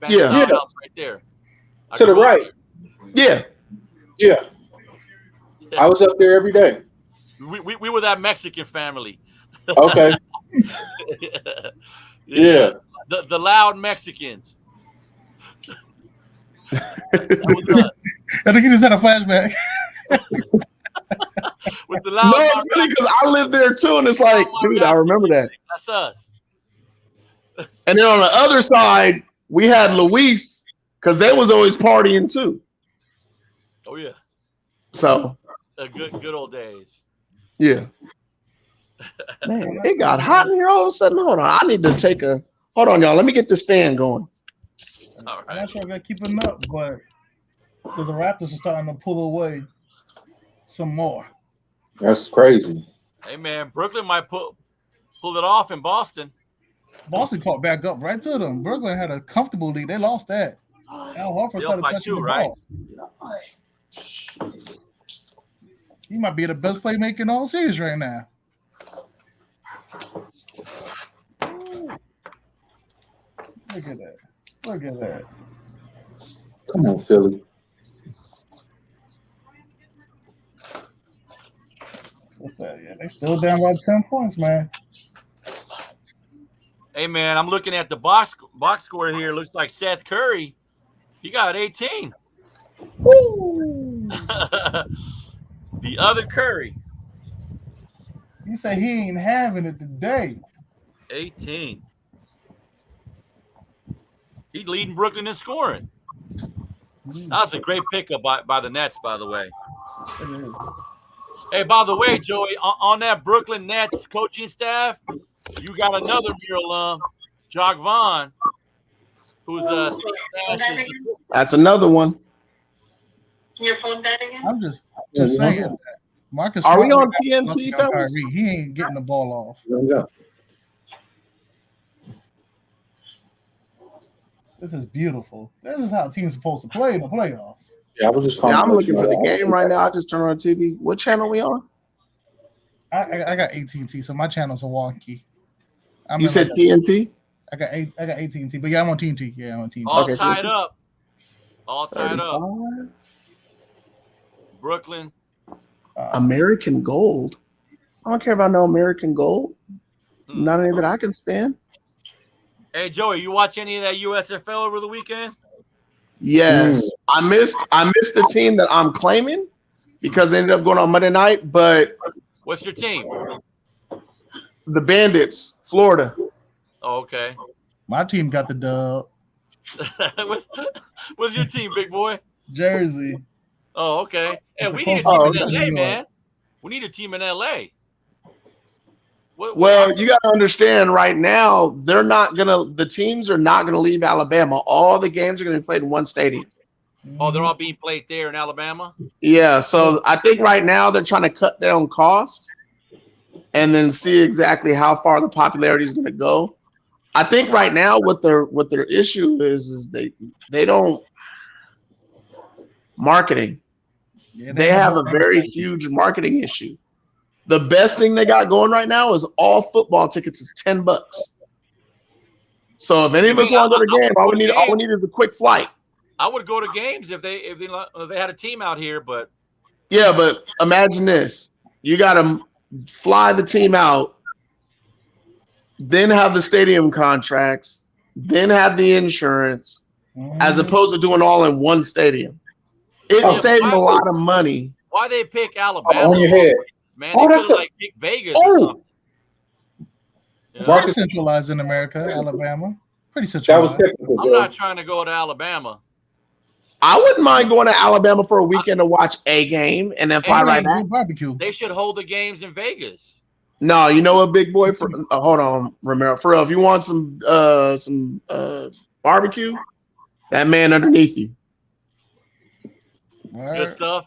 S2: house right there.
S3: To the right.
S1: Yeah.
S3: Yeah. I was up there every day.
S2: We were that Mexican family.
S3: Okay. Yeah.
S2: The loud Mexicans. That was us.
S5: I think he just had a flashback.
S2: With the loud.
S1: No, it's really because I lived there too, and it's like, dude, I remember that.
S2: That's us.
S1: And then on the other side, we had Luis because they was always partying too.
S2: Oh yeah.
S1: So.
S2: Good old days.
S1: Yeah. Man, it got hot in here all of a sudden. Hold on. I need to take a. Hold on, y'all. Let me get this fan going.
S2: All right.
S5: I'm not sure if they're keeping up, but the Raptors are starting to pull away some more.
S3: That's crazy.
S2: Hey, man, Brooklyn might pull it off in Boston.
S5: Boston caught back up right to them. Brooklyn had a comfortable lead. They lost that. Al Horford started touching the ball. He might be the best playmaker in all series right now. Look at that. Look at that.
S3: Come on, Philly.
S5: What's that? Yeah, they still down by 10 points, man.
S2: Hey, man, I'm looking at the box score here. Looks like Seth Curry. He got 18.
S5: Woo!
S2: The other Curry.
S5: He said he ain't having it today.
S2: 18. He's leading Brooklyn in scoring. That was a great pickup by the Nets, by the way. Hey, by the way, Joey, on that Brooklyn Nets coaching staff, you got another Muir alum, Jock Vaughn, who's
S1: That's another one.
S4: Your phone died again?
S5: I'm just saying that. Marcus
S1: Are we
S5: Smart
S1: on TNT, fellas?
S5: Kyrie. He ain't getting the ball off.
S3: Yeah.
S5: This is beautiful. This is how teams supposed to play in the playoffs.
S3: Yeah, I was just.
S1: Yeah, I'm looking for the game right now. I just turned on TV. What channel we on?
S5: I got AT&T, so my channels are wonky.
S1: You said TNT?
S5: I got AT&T, but yeah, I'm on TNT. Yeah, I'm on TNT.
S2: All
S1: Okay,
S2: tied
S1: so-
S2: up. All tied up.
S1: 35?
S2: Brooklyn.
S1: American Gold. I don't care about no American Gold.
S2: Hmm.
S1: Not any that I can stand.
S2: Hey Joey, you watch any of that USFL over the weekend?
S1: Yes, I missed the team that I'm claiming because they ended up going on Monday night. But
S2: What's your team?
S1: the Bandits, Florida.
S2: Oh, okay.
S5: My team got the dub.
S2: what's your team, big boy?
S5: Jersey.
S2: Oh, okay. Hey,
S5: It's
S2: we
S5: a
S2: need a
S5: close
S2: team
S1: one.
S2: in
S5: New
S2: LA,
S5: York.
S2: man. We need a team in LA.
S1: Well, you got to understand right now, the teams are not gonna leave Alabama. All the games are gonna be played in one stadium.
S2: Oh, they're all being played there in Alabama?
S1: Yeah, so I think right now they're trying to cut down cost and then see exactly how far the popularity is gonna go. I think right now what their issue is they don't marketing.
S5: Yeah,
S1: They have
S5: no
S1: a very huge marketing issue. The best thing they got going right now is all football tickets is $10. So if any of us want to go to the game, all we need is a quick flight.
S2: I would go to games if they had a team out here, but
S1: Yeah, but imagine this: you got to fly the team out, then have the stadium contracts, then have the insurance, as opposed to doing all in one stadium. It's saving a lot of money.
S2: Why they pick Alabama?
S3: On your head.
S2: Man, they could have picked Vegas or something.
S5: It's pretty centralized in America, Alabama. Pretty
S3: That was
S5: centralized.
S3: technical.
S2: I'm not trying to go to Alabama.
S1: I wouldn't mind going to Alabama for a weekend to watch a game and then fly right back.
S5: Barbecue.
S2: They should hold the games in Vegas.
S1: No, you know what, big boy? Hold on, Romero. For real, if you want some barbecue, that man underneath you.
S2: Good stuff.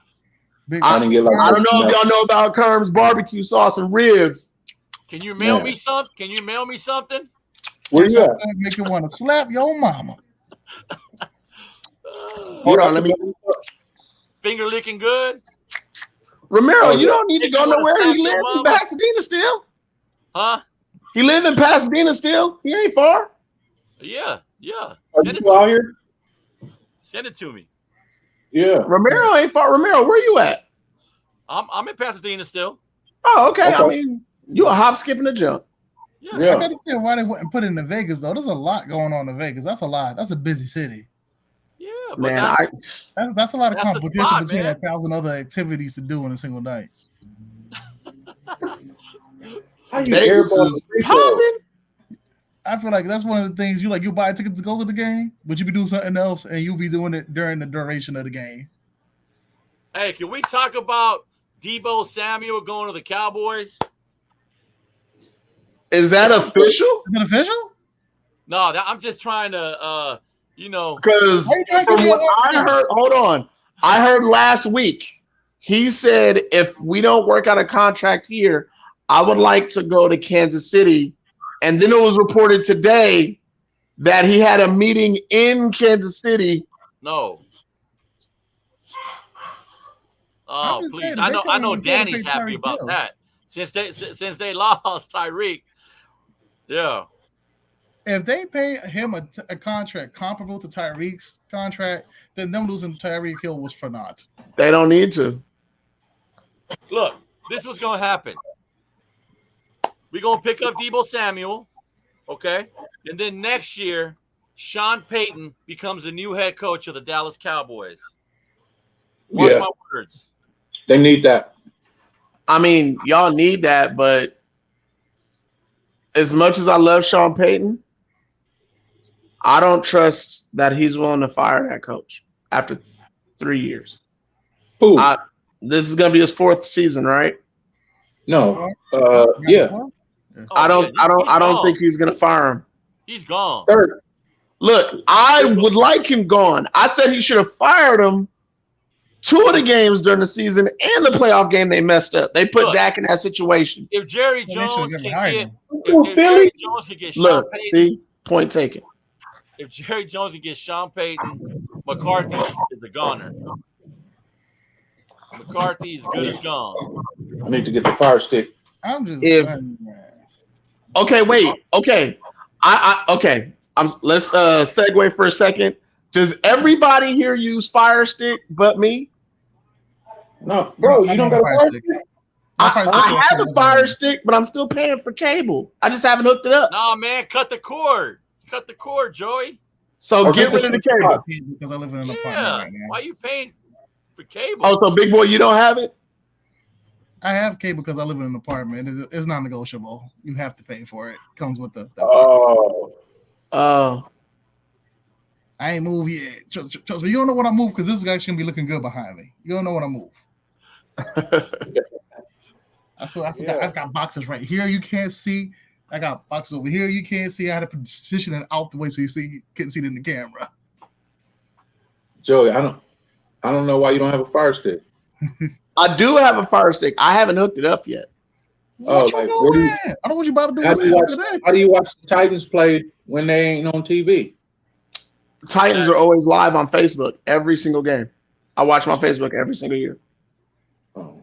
S1: I don't know if y'all know about Kerm's barbecue sauce and ribs.
S2: Can you mail me some? Can you mail me something?
S3: Where you at?
S5: Make you want to slap your mama.
S1: Hold on, let me.
S2: Finger licking good.
S1: Romero, you don't need to go nowhere. He lives in Pasadena still.
S2: Huh?
S1: He lives in Pasadena still. He ain't far.
S2: Yeah.
S3: Are you out here?
S2: Send it to me.
S3: Yeah.
S1: Romero ain't far. Romero, where you at?
S2: I'm in Pasadena still.
S1: Oh, okay. I mean, you a hop, skip, and a jump.
S2: Yeah.
S5: I gotta see why they wouldn't put it in Vegas though. There's a lot going on in Vegas. That's a lot. That's a busy city.
S2: Yeah, but
S1: man,
S5: that's a lot of competition
S2: spot,
S5: between
S2: man.
S5: 1,000 other activities to do in a single night.
S3: How you airball
S1: popping?
S5: I feel like that's one of the things you buy tickets to go to the game, but you be doing something else and you'll be doing it during the duration of the game.
S2: Hey, can we talk about Debo Samuel going to the Cowboys?
S1: Is that official?
S5: Is it official?
S2: No, I'm just trying to,
S1: because from what I heard, hold on, I heard last week he said if we don't work out a contract here, I would like to go to Kansas City, and then it was reported today that he had a meeting in Kansas City.
S2: No. Oh, please! I know Danny's happy about that since they lost Tyreek. Yeah.
S5: If they pay him a contract comparable to Tyreek's contract, then them losing Tyreek Hill was for naught.
S1: They don't need to.
S2: Look, this was going to happen. We're going to pick up Debo Samuel, okay? And then next year, Sean Payton becomes the new head coach of the Dallas Cowboys. Mark my words.
S3: They need that.
S1: I mean, y'all need that, but as much as I love Sean Payton, I don't trust that he's willing to fire that coach after 3 years.
S3: Who?
S1: This is gonna be his 4th season, right?
S3: No. Yeah.
S1: I don't think he's gonna fire him.
S2: He's gone.
S3: Third.
S1: Look, I would like him gone. I said he should have fired him 2 of the games during the season and the playoff game they messed up. They put Dak in that situation.
S2: If Jerry Jones can get
S1: Sean Payton, see, point taken.
S2: If Jerry Jones can get Sean Payton, McCarthy is a goner. McCarthy is good as gone.
S3: I need to get the fire stick.
S5: I'm just
S1: Okay, wait. Okay. Okay. Let's segue for a second. Does everybody here use Fire Stick but me?
S3: No, bro, you don't got a Fire Stick.
S1: I have a Fire Stick, but I'm still paying for cable. I just haven't hooked it up.
S2: Nah, man, cut the cord. Cut the cord, Joey.
S1: So get rid of the cable.
S5: Because I live in an apartment right now.
S2: Why are you paying for cable?
S1: Oh, so big boy, you don't have it?
S5: I have cable because I live in an apartment. It's not negotiable. You have to pay for it. Comes with the
S1: Oh.
S5: I ain't moved yet. Trust me, you don't know what I move because this is actually gonna be looking good behind me. You don't know what I move. I got boxes right here you can't see. I got boxes over here you can't see. I had to position it out the way so you can't see it in the camera.
S3: Joey, I don't know why you don't have a Fire Stick.
S1: I do have a Fire Stick. I haven't hooked it up yet.
S5: What you doing? I don't know what you about to do.
S3: How do you watch the Titans play when they ain't on TV?
S1: Titans are always live on Facebook every single game. I watch my Facebook every single year.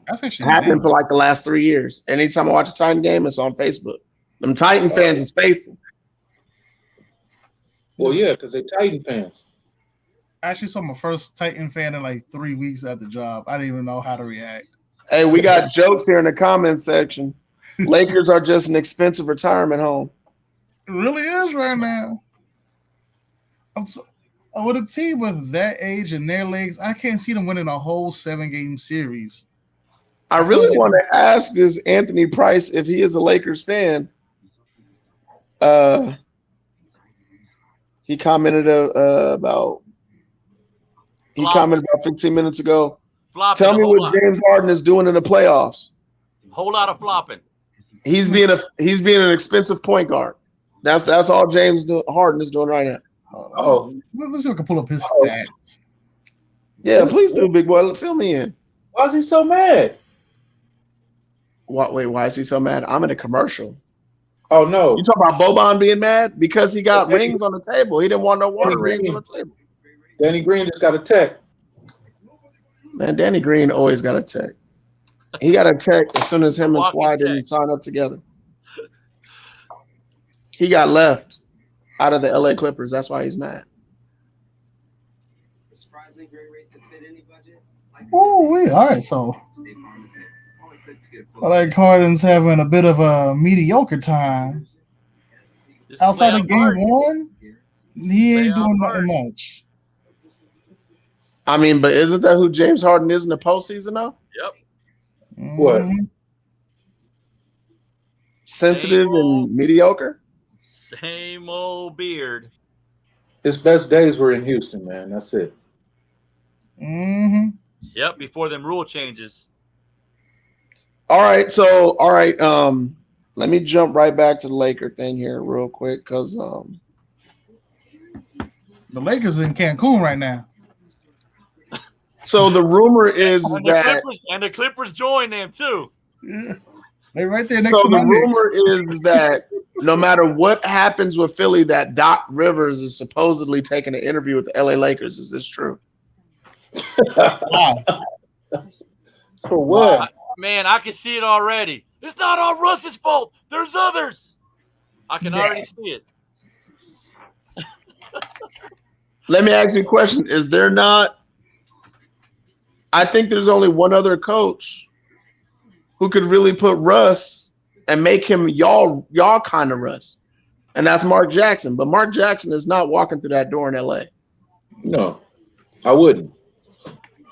S5: That's actually
S1: happened for like the last 3 years. Anytime I watch a Titan game, it's on Facebook. Them Titan fans is faithful.
S3: Well, yeah, because they're Titan fans.
S5: I actually saw my first Titan fan in like 3 weeks at the job. I didn't even know how to react.
S1: Hey, we got jokes here in the comment section. Lakers are just an expensive retirement home.
S5: It really is right now. With a team with that age and their legs, I can't see them winning a whole 7-game series.
S1: I really want to ask this Anthony Price if he is a Lakers fan. He commented about 15 minutes ago. Tell me what James Harden is doing in the playoffs.
S2: Whole lot of flopping.
S1: He's being an expensive point guard. That's all James Harden is doing right now.
S5: Let's see if I can pull up his stats.
S1: Yeah, please do, big boy. Fill me in.
S3: Why is he so mad?
S1: Wait, why is he so mad? I'm in a commercial.
S3: Oh, no.
S1: You talking about Boban being mad? Because he got rings on the table. He didn't want no water rings on the table.
S3: Danny Green just got a tech.
S1: Man, Danny Green always got a tech. He got a tech as soon as him and Kawhi didn't sign up together. He got left out of the LA Clippers. That's why he's mad.
S5: Oh, all right. So I like Harden's having a bit of a mediocre time. Outside of game one, he ain't doing nothing much.
S1: I mean, but isn't that who James Harden is in the postseason though?
S2: Yep.
S3: What?
S1: Sensitive and mediocre?
S2: Same old beard.
S3: His best days were in Houston, man. That's it.
S5: Mm-hmm.
S2: Yep, before them rule changes.
S1: All right. Let me jump right back to the Laker thing here real quick because
S5: the Lakers in Cancun right now.
S1: So the rumor is
S2: the Clippers join them too.
S5: Yeah. They're right there next to
S1: the
S5: my
S1: rumor is that no matter what happens with Philly, that Doc Rivers is supposedly taking an interview with the LA Lakers. Is this true?
S5: Wow.
S3: For what?
S2: Man, I can see it already. It's not all Russ's fault. There's others. I can already see it.
S1: Let me ask you a question. Is there not? I think there's only one other coach who could really put Russ and make him y'all kind of Russ. And that's Mark Jackson. But Mark Jackson is not walking through that door in LA.
S3: No, I wouldn't.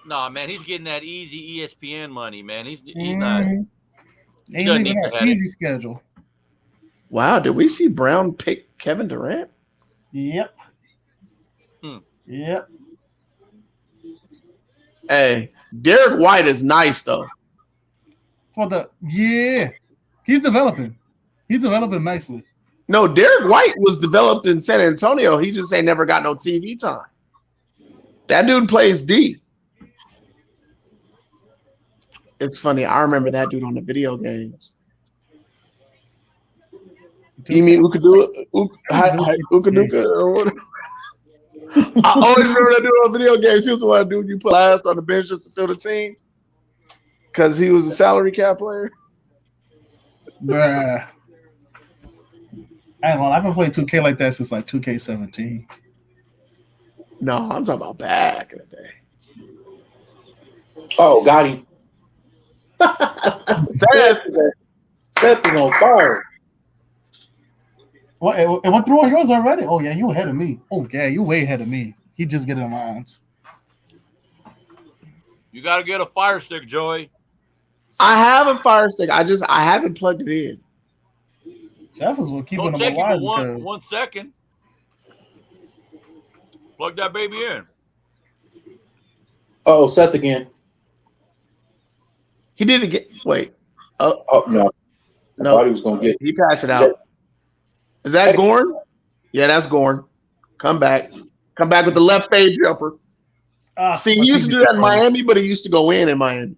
S2: No, man, he's getting that easy ESPN money, man. He's not.
S5: He doesn't need an easy schedule.
S1: Wow, did we see Brown pick Kevin Durant?
S5: Yep. Yep.
S1: Hey, Derek White is nice though.
S5: He's developing. He's developing nicely.
S1: No, Derek White was developed in San Antonio. He just ain't never got no TV time. That dude plays D. It's funny. I remember that dude on the video games. You mean who could do it? Who could do it? I always remember that dude on video games. He was the one dude you put last on the bench just to fill the team because he was a salary cap player.
S5: Bruh. I've been playing 2K like that since like 2K17.
S1: No, I'm talking about back in the day.
S3: Oh, got him.
S1: Seth,
S3: Seth is on fire.
S5: Well, it went through on yours already. Oh yeah, you ahead of me. Oh yeah, you way ahead of me. He just getting lines.
S2: You got to get a Fire Stick, Joey.
S1: I have a Fire Stick. I haven't plugged it in.
S5: Seth is what keeping
S2: Don't
S5: him
S2: take
S5: alive.
S2: it for 1 second. Plug that baby in.
S3: Oh, Seth again.
S1: He didn't get. Wait.
S3: Oh no. I thought he was gonna get.
S1: He passed it out. Is that Gorn? Yeah, that's Gorn. Come back. Come back with the left fade jumper. See, he used to do that in Miami, but he used to go in Miami.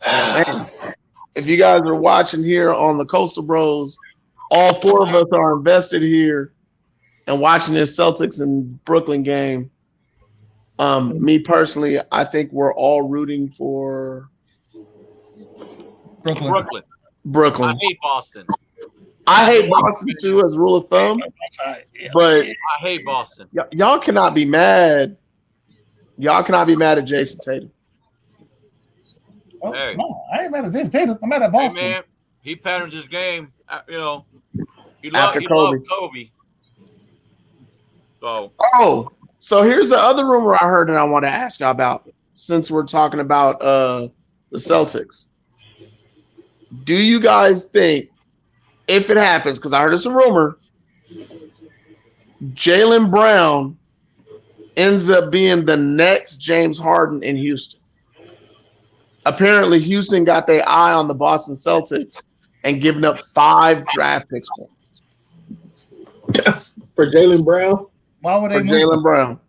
S1: Man, if you guys are watching here on the Coastal Bros, all four of us are invested here and watching this Celtics and Brooklyn game. Me personally, I think we're all rooting for
S5: Brooklyn.
S2: I hate Boston.
S1: I hate Boston too, as rule of thumb. But
S2: I hate Boston.
S1: Y'all cannot be mad. Y'all cannot be mad at Jason Tatum.
S5: Oh, hey. No, I ain't mad at Jason Tatum. I'm mad at Boston.
S2: Hey man, he patterned his game. He
S1: After Kobe.
S2: loved Kobe.
S1: So here's the other rumor I heard that I want to ask y'all about. Since we're talking about the Celtics, do you guys think, if it happens, because I heard it's a rumor, Jaylen Brown ends up being the next James Harden in Houston? Apparently, Houston got their eye on the Boston Celtics and giving up 5 draft picks
S3: for Jaylen Brown.
S5: Why would they
S1: for Jaylen Brown?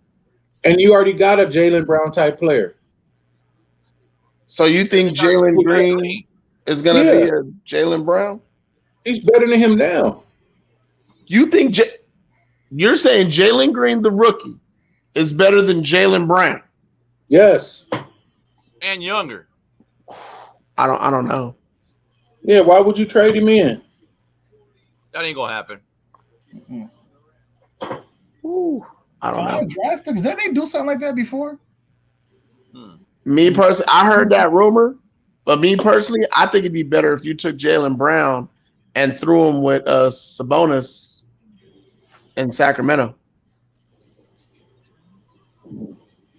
S3: And you already got a Jaylen Brown type player.
S1: So you think Jalen Green is going to be a Jaylen Brown?
S3: He's better than him now.
S1: You think you're saying Jalen Green, the rookie, is better than Jaylen Brown?
S3: Yes.
S2: And younger.
S1: I don't know.
S3: Yeah, why would you trade him in?
S2: That ain't gonna happen.
S1: Ooh, I don't know.
S5: Draft picks? Didn't they do something like that before?
S1: Me personally, I heard that rumor, but me personally, I think it'd be better if you took Jaylen Brown and threw him with Sabonis in Sacramento.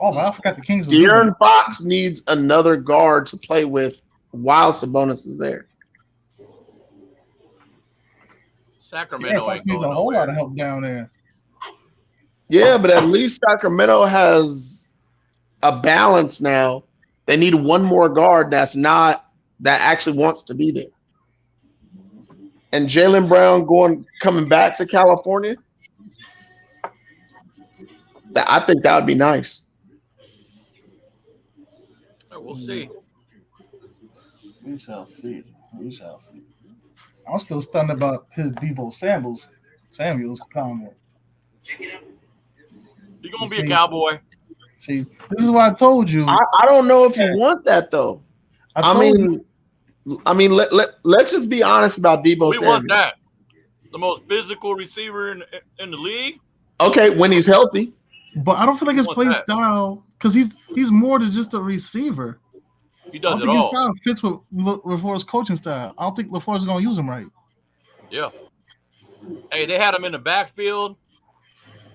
S5: Oh, man, I forgot the Kings.
S1: De'Aaron Fox needs another guard to play with while Sabonis is there.
S2: Sacramento
S5: Fox needs a whole lot of help down there.
S1: Yeah, but at least Sacramento has a balance now. They need one more guard that actually wants to be there. And Jaylen Brown coming back to California, I think that would be nice.
S2: We'll see.
S5: We shall see. I'm still stunned about his Debo Samuels comment.
S2: You're gonna be a Cowboy.
S5: See, this is why I told you.
S1: I don't know if you want that though. I mean, let's just be honest about Debo Samuels.
S2: We want that. The most physical receiver in the league.
S1: Okay, when he's healthy.
S5: But I don't feel like his play style, because he's more than just a receiver.
S2: He does it all.
S5: His style fits with LaFleur's coaching style. I don't think LaFleur's going to use him right.
S2: Yeah. Hey, they had him in the backfield.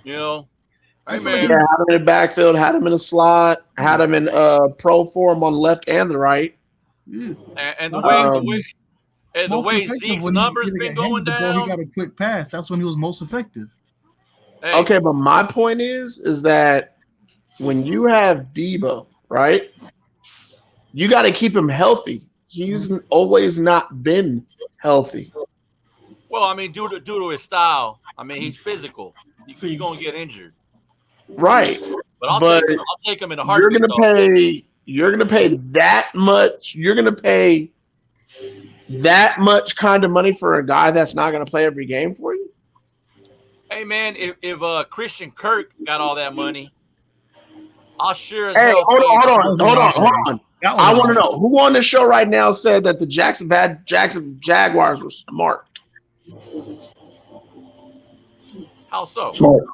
S2: Hey, man.
S1: Yeah, had him in the backfield, had him in the slot, had him in pro form on the left and the right.
S5: Yeah.
S2: And the way Zeke's numbers been going down.
S5: He got a quick pass. That's when he was most effective.
S1: Hey. Okay, but my point is that when you have Debo, right, you got to keep him healthy. He's always not been healthy.
S2: Well, I mean, due to his style, I mean, he's physical. You're going to get injured.
S1: Right.
S2: But I'll take him in a heartbeat.
S1: You're gonna pay that much. You're gonna pay that much kind of money for a guy that's not gonna play every game for you.
S2: Hey man, if Christian Kirk got all that money, I'll sure.
S1: Hey, hold on. I want to know who on the show right now said that the Jackson Jaguars were smart.
S2: How so?
S3: Smart.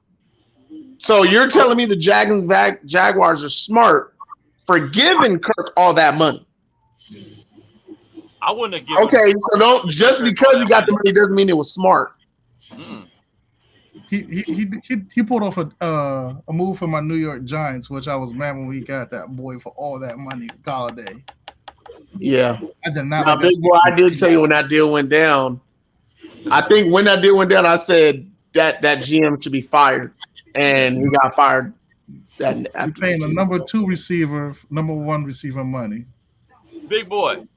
S1: So you're telling me the Jaguars are smart for giving Kirk all that money?
S2: I wouldn't have given.
S1: Okay, so don't just because he got the money doesn't mean it was smart.
S2: Mm.
S5: He pulled off a move for my New York Giants, which I was mad when we got that boy for all that money, Galladay.
S1: Yeah.
S5: I did not.
S1: Now, big boy, I did tell you when that deal went down. I think when that deal went down, I said that GM should be fired, and he got fired.
S5: You're paying the number 2 receiver, number 1 receiver money.
S2: Big boy,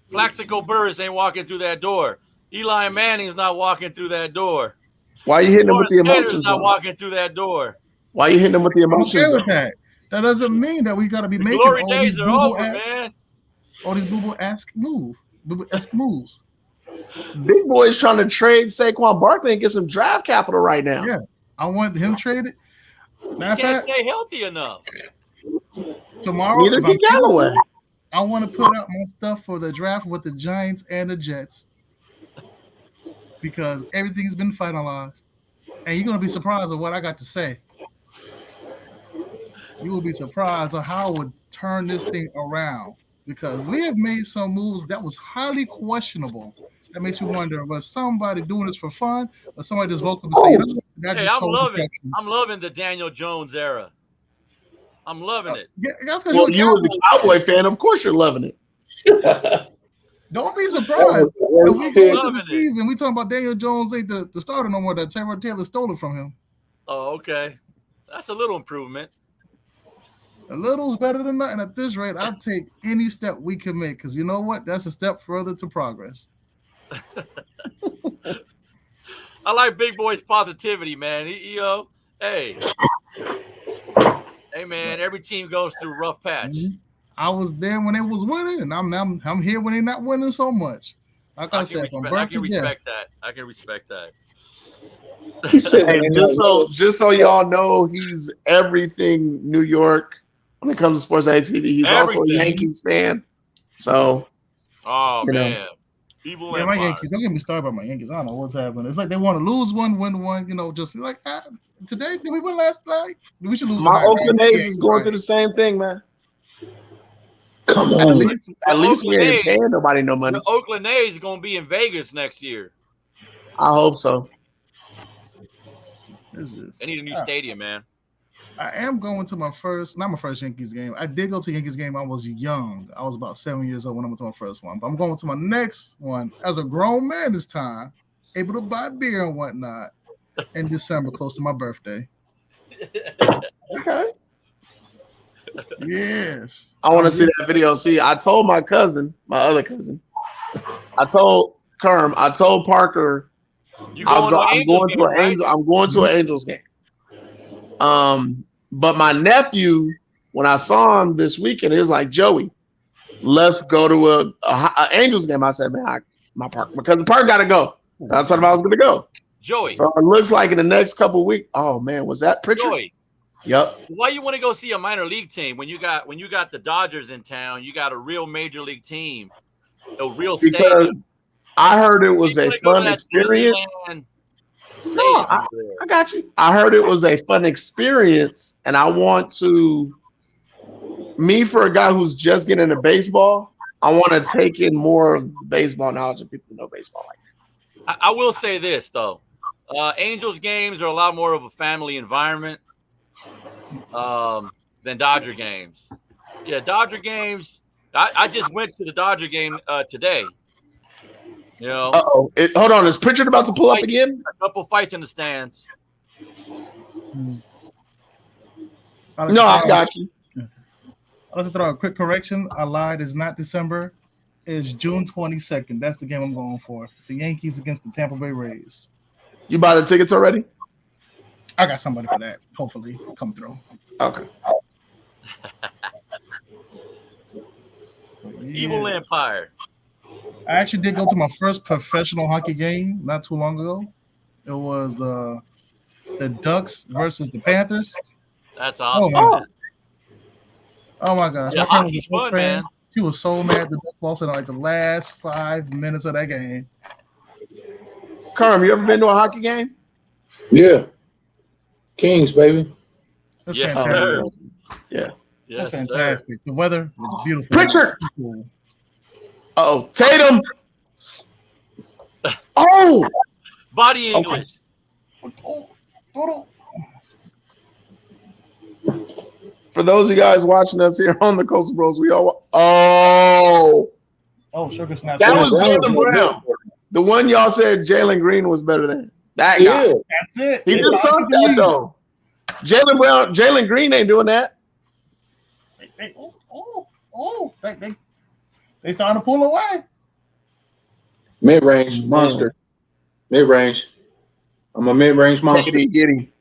S2: Plaxico Burress ain't walking through that door. Eli Manning's not walking through that door.
S1: Why are you hitting him with the emotions?
S2: Not walking through that door.
S1: Why are you hitting him with the emotions?
S5: I'm okay with that. That doesn't mean that we got to be making
S2: glory
S5: all
S2: days
S5: these
S2: are over, man.
S5: All these boo-boo-esque moves.
S1: Big boy's trying to trade Saquon Barkley and get some draft capital right now.
S5: Yeah, I want him traded.
S2: He can't stay healthy enough.
S5: Tomorrow,
S1: neither can Galloway.
S5: I want to put out my stuff for the draft with the Giants and the Jets because everything's been finalized, and you're gonna be surprised at what I got to say. You will be surprised at how I would turn this thing around because we have made some moves that was highly questionable. That makes you wonder, was somebody doing this for fun or somebody just woke up and say, you know what?
S2: Hey, I'm loving the Daniel Jones era. I'm loving it.
S5: Yeah, that's
S1: well, you as a Cowboy fan, of course you're loving it.
S5: Don't be surprised. If we go into the season, we talking about Daniel Jones ain't the starter no more. That Tyrod Taylor stole it from him.
S2: Oh, okay. That's a little improvement.
S5: A little's better than nothing. At this rate, I'll take any step we can make because you know what? That's a step further to progress.
S2: I like Big Boy's positivity, man. Hey, man. Every team goes through a rough patch.
S5: I was there when they was winning, and I'm here when they're not winning so much. Like I said,
S2: I can respect that. I can respect that.
S1: Hey, just so y'all know, he's everything New York when it comes to sports TV. He's also a Yankees fan. So,
S2: man. Evil
S5: my Yankees. Don't get me started about my Yankees. I don't know what's happening. It's like they want to lose one, win one. You know, just like today. Did we win last night? We should lose.
S1: My Oakland A's is going through the same thing, man.
S3: Come on.
S1: At least we ain't paying nobody no money.
S2: The Oakland A's are going to be in Vegas next year.
S1: I hope so.
S2: They need a new stadium, man.
S5: I am going to not my first Yankees game. I did go to a Yankees game. I was young. I was about 7 years old when I went to my first one. But I'm going to my next one as a grown man this time, able to buy beer and whatnot in December, close to my birthday.
S1: Okay.
S5: Yes.
S1: I want to see that video. See, I told my other cousin, I told Kerm, I told Parker, I'm going to an Angels game. But my nephew, when I saw him this weekend, he was like, Joey, let's go to a Angels game. I said, man, my cousin Parker got to go. I told him I was going to go.
S2: Joey.
S1: So it looks like in the next couple of weeks. Oh man, was that Pritchard?
S2: Joey.
S1: Yep.
S2: Why you want to go see a minor league team when you got the Dodgers in town? You got a real major league team, a real stadium.
S1: Because I heard it was a fun experience. No, I got you. I heard it was a fun experience, and I want to. Me, for a guy who's just getting into baseball, I want to take in more of the baseball knowledge of people who know baseball like that.
S2: I will say this though, Angels games are a lot more of a family environment than Dodger games. Yeah, Dodger games. I just went to the Dodger game today. You know.
S1: Hold on. Is Pritchard about to pull up again?
S2: A couple fights in the stands.
S1: No, I got you.
S5: Let's throw a quick correction. I lied. It's not December. It's June 22nd. That's the game I'm going for. The Yankees against the Tampa Bay Rays.
S1: You buy the tickets already?
S5: I got somebody for that. Hopefully, come through.
S1: Okay.
S2: Evil Empire.
S5: I actually did go to my first professional hockey game not too long ago. It was the Ducks versus the Panthers.
S2: That's awesome.
S5: Oh my gosh.
S2: Yeah, hockey's fun, man.
S5: She was so mad the Ducks lost in like the last 5 minutes of that game.
S1: Carm, you ever been to a hockey game?
S3: Yeah. Kings, baby.
S5: That's
S2: Yes,
S5: fantastic.
S2: sir.
S1: Yeah.
S2: Yes,
S5: That's
S2: sir.
S5: fantastic. The weather was beautiful.
S1: Pritchard! Uh-oh. Tatum! Oh!
S2: Body English.
S1: For those of you guys watching us here on the Coastal Bros, we all oh,
S5: Sugar Snap.
S1: that was Jaylen Brown. The one y'all said Jalen Green was better than. That guy.
S3: Yeah.
S5: That's it.
S1: He just sucked that though. Jalen Green ain't doing that.
S5: They starting to pull away.
S3: Mid-range monster. Mid-range. I'm a mid-range monster.
S1: KD, get him.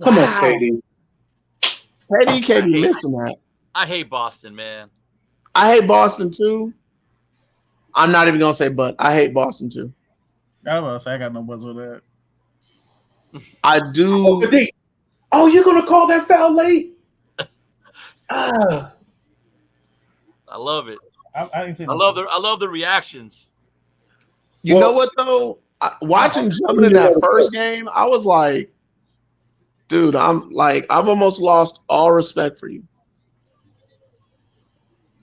S3: Come on, KD.
S1: KD missing that.
S2: I hate Boston, man.
S1: I hate Boston too. I'm not even gonna say but. I hate Boston too.
S5: I was say I got no buzz with that.
S1: I do.
S3: Oh, you're gonna call that foul late? Ah.
S2: I love it.
S5: I didn't see
S2: I love the reactions.
S1: You know what though? Watching Drummond in that first game, I was like, dude, I've almost lost all respect for you.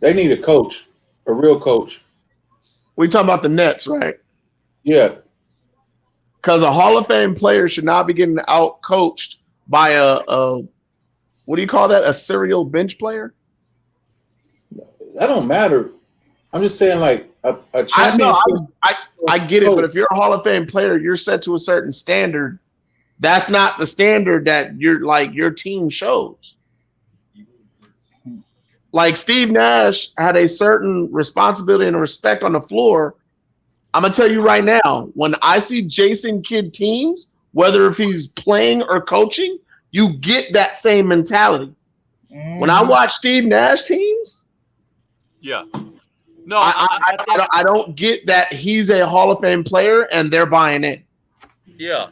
S3: They need a coach, a real coach.
S1: We talking about the Nets, right?
S3: Yeah.
S1: Because a Hall of Fame player should not be getting out coached by a what do you call that? A serial bench player?
S3: That don't matter. I'm just saying, like a championship.
S1: I get it, but if you're a Hall of Fame player, you're set to a certain standard. That's not the standard that your team shows. Like Steve Nash had a certain responsibility and respect on the floor. I'm gonna tell you right now, when I see Jason Kidd teams, whether if he's playing or coaching, you get that same mentality. When I watch Steve Nash teams,
S2: yeah. No,
S1: I don't get that he's a Hall of Fame player and they're buying in.
S2: Yeah,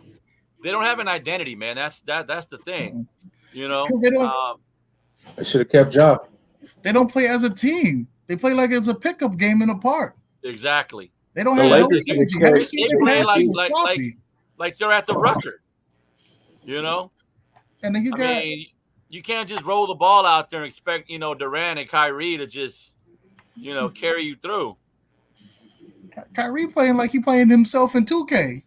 S2: they don't have an identity, man. That's the thing. You know,
S5: because they don't.
S3: I should have kept Ja.
S5: They don't play as a team. They play like it's a pickup game in a park.
S2: Exactly.
S5: They don't have no synergy. Have you seen
S2: They
S5: their
S2: play
S5: passes?
S2: like they're at the Rucker. You know,
S5: and then
S2: I mean, you can't just roll the ball out there and expect Durant and Kyrie to just carry you through.
S5: Kyrie playing like he playing himself in 2K.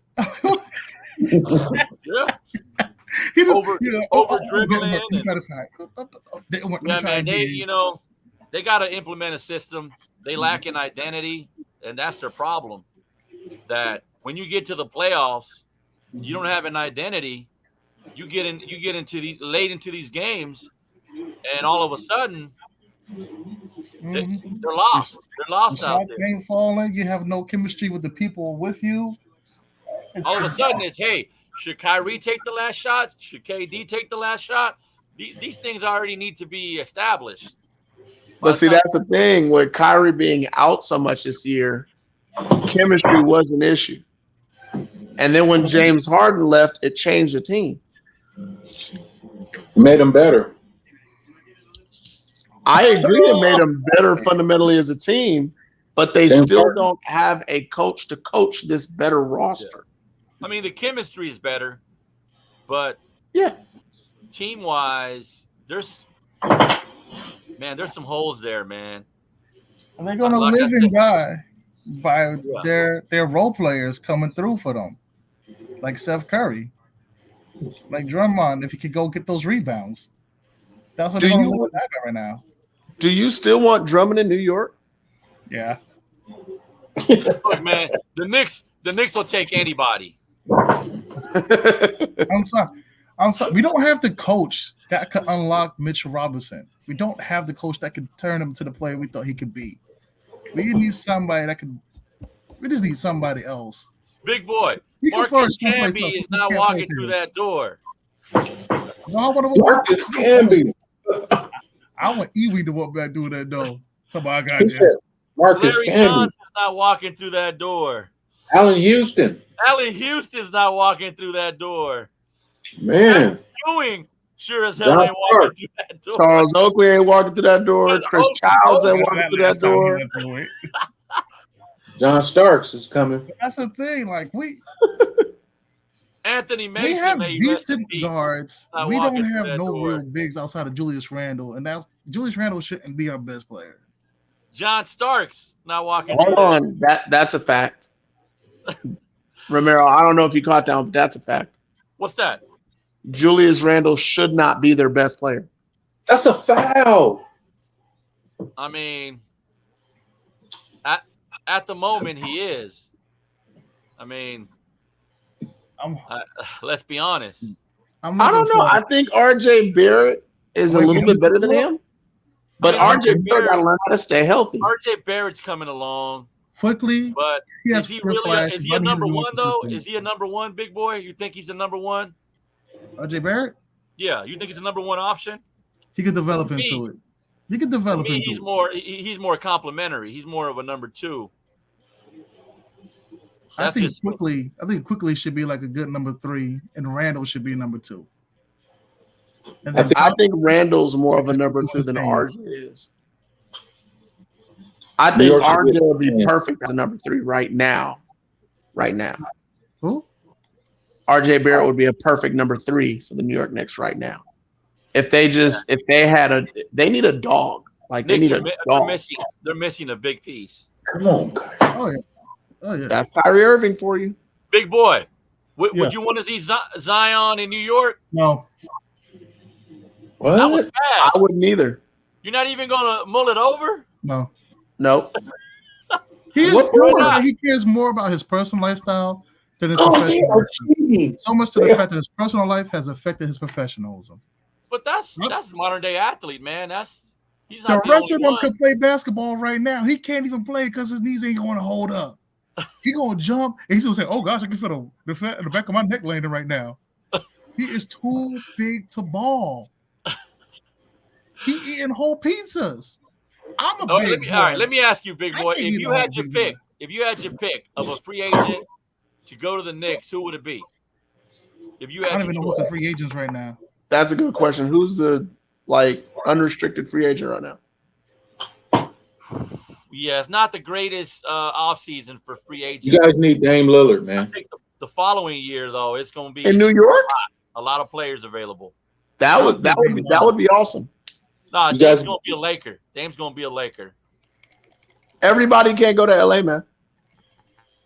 S2: Yeah. Over dribbling. They got to implement a system. They lack an identity, and that's their problem. That when you get to the playoffs, you don't have an identity. You get into late into these games, and all of a sudden, they're lost. They're lost out there.
S5: Shots ain't falling. You have no chemistry with the people with you.
S2: All of a sudden, it's hey. Should Kyrie take the last shot? Should KD take the last shot? These things already need to be established.
S1: But see, that's the thing with Kyrie being out so much this year, chemistry was an issue. And then when James Harden left, it changed the team.
S3: Made them better.
S1: I agree it made them better fundamentally as a team, but they still don't have a coach to coach this better roster.
S2: I mean, the chemistry is better, but team-wise, there's some holes there, man.
S5: And they're gonna live and die by their role players coming through for them, like Steph Curry, like Drummond. If he could go get those rebounds, that's what they're gonna live and die by right now.
S1: Do you still want Drummond in New York?
S5: Yeah.
S2: Look, man, the Knicks will take anybody.
S5: I'm sorry. We don't have the coach that could unlock Mitchell Robinson. We don't have the coach that could turn him to the player we thought he could be. We need somebody that could. We just need somebody else.
S2: Big boy, Marcus Camby is not walking through that door.
S3: Marcus Camby.
S5: I want Ewing to walk back through that door. Somebody got this.
S2: Larry Johnson's not walking through that door.
S3: Allen Houston's
S2: not walking through that door.
S3: Man.
S2: Ewing Sure as hell ain't walking through that door.
S1: Charles Oakley ain't walking through that door. Chris Childs ain't walking through that door.
S3: John Starks is coming.
S5: That's the thing. Like
S2: Anthony Mason.
S5: We have
S2: may
S5: decent guards. We don't have no
S2: door.
S5: real bigs outside of Julius Randle, and that's Julius Randle shouldn't be our best player.
S2: John Starks not walking.
S1: Hold on, that's a fact. Romero, I don't know if you caught that, but that's a fact.
S2: What's that?
S1: Julius Randle should not be their best player.
S3: That's a foul.
S2: I mean, at the moment he is. I mean, let's be honest.
S1: I don't know. I think R.J. Barrett is a little bit better than him. But R.J. Barrett got to learn how to stay healthy.
S2: R.J. Barrett's coming along
S5: quickly,
S2: but is he really? Is he a number one though? Is he a number one, big boy? You think he's a number one?
S5: R.J. Barrett?
S2: Yeah, you think he's a number one option?
S5: He could develop into it. He could develop into it.
S2: He's more complimentary. He's more of a number two.
S5: I think quickly should be like a good number 3, and Randall should be number 2.
S1: I think Randall's more of a number 2 than RJ is. I think RJ would be perfect as a number 3 right now.
S5: Who?
S1: RJ Barrett would be a perfect number 3 for the New York Knicks right now. They need a dog. Like they need a dog.
S2: They're missing a big piece.
S3: Come on,
S5: Kyrie. Oh yeah.
S1: That's Kyrie Irving for you.
S2: Big boy. Would you want to see Zion in New York?
S5: No.
S3: What?
S2: That was fast.
S1: I wouldn't either.
S2: You're not even gonna mull it over?
S5: No.
S1: Nope.
S5: He cares more about his personal lifestyle than his professional. So much to the fact that his personal life has affected his professionalism.
S2: But that's modern day athlete, man. He's
S5: the
S2: not
S5: rest of them could play basketball right now. He can't even play because his knees ain't going to hold up. He gonna jump and he's gonna say, "Oh gosh, I can feel the back of my neck landing right now." He is too big to ball. He eating whole pizzas. I'm a big boy.
S2: All right, let me ask you, big boy. If you had your pick of a free agent to go to the Knicks, who would it be? If you had
S5: I don't even know what's the free agents right now.
S1: That's a good question. Who's the unrestricted free agent right now?
S2: Yeah, it's not the greatest offseason for free agents.
S3: You guys need Dame Lillard, man.
S2: I think the following year, though, it's going to be
S1: in New York.
S2: A lot of players available.
S1: That would be awesome.
S2: Nah, Dame's going to be a Laker. Dame's going to be a Laker.
S1: Everybody can't go to LA, man.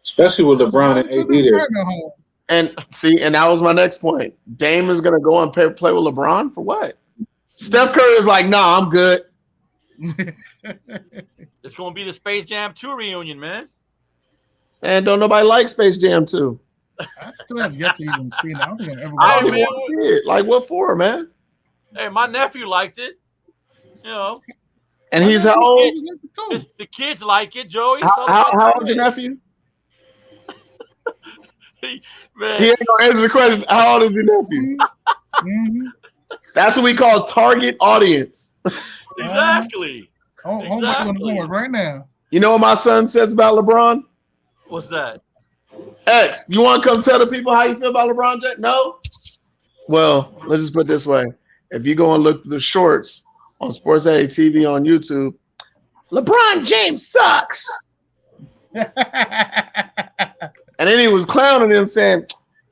S3: Especially with LeBron and AD there.
S1: And that was my next point. Dame is going to go and play with LeBron for what? Steph Curry is like, nah, I'm good.
S2: It's going to be the Space Jam 2 reunion, man.
S1: And don't nobody like Space Jam 2.
S5: I still have yet to even see it. I don't think I've ever
S1: I don't want to see it. Like, what for, man?
S2: Hey, my nephew liked it. You know.
S1: And he's how old?
S2: The kids like it, Joey.
S1: How old is your nephew?
S2: Man.
S1: He ain't gonna answer the question. How old is your nephew? That's what we call target audience.
S2: Exactly.
S5: Homework right now.
S1: You know what my son says about LeBron?
S2: What's that?
S1: X, you want to come tell the people how you feel about LeBron James? No? Well, let's just put it this way. If you go and look through the shorts on Sports Attic TV on YouTube, LeBron James sucks. And then he was clowning him saying,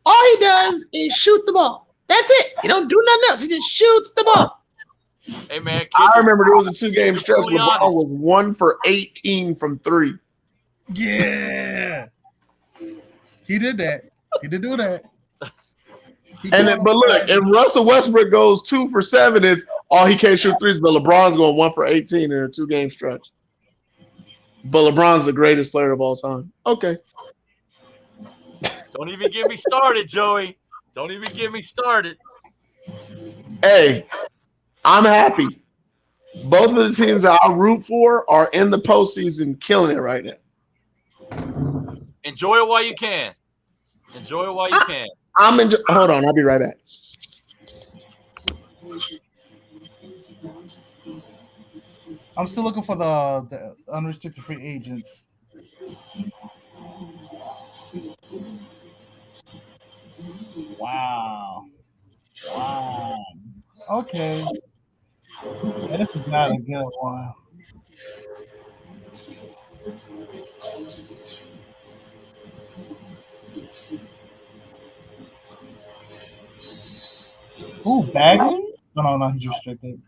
S1: all he does is shoot the ball. That's it. He don't do nothing else. He just shoots the ball.
S2: Hey, man.
S1: I remember there was a 2-game stretch. LeBron was 1 for 18 from 3.
S5: Yeah. He did that. He did do that.
S1: But look, if Russell Westbrook goes 2 for 7, it's he can't shoot threes, but LeBron's going 1 for 18 in a 2-game stretch. But LeBron's the greatest player of all time. Okay.
S2: Don't even get me started, Joey. Don't even get me started.
S1: Hey, I'm happy. Both of the teams I root for are in the postseason killing it right now.
S2: Enjoy it while you can. Enjoy it while you can.
S1: Hold on, I'll be right back.
S5: I'm still looking for the unrestricted free agents. Wow. Okay. Yeah, this is not a good one. Ooh, Bagley? No, he's restricted.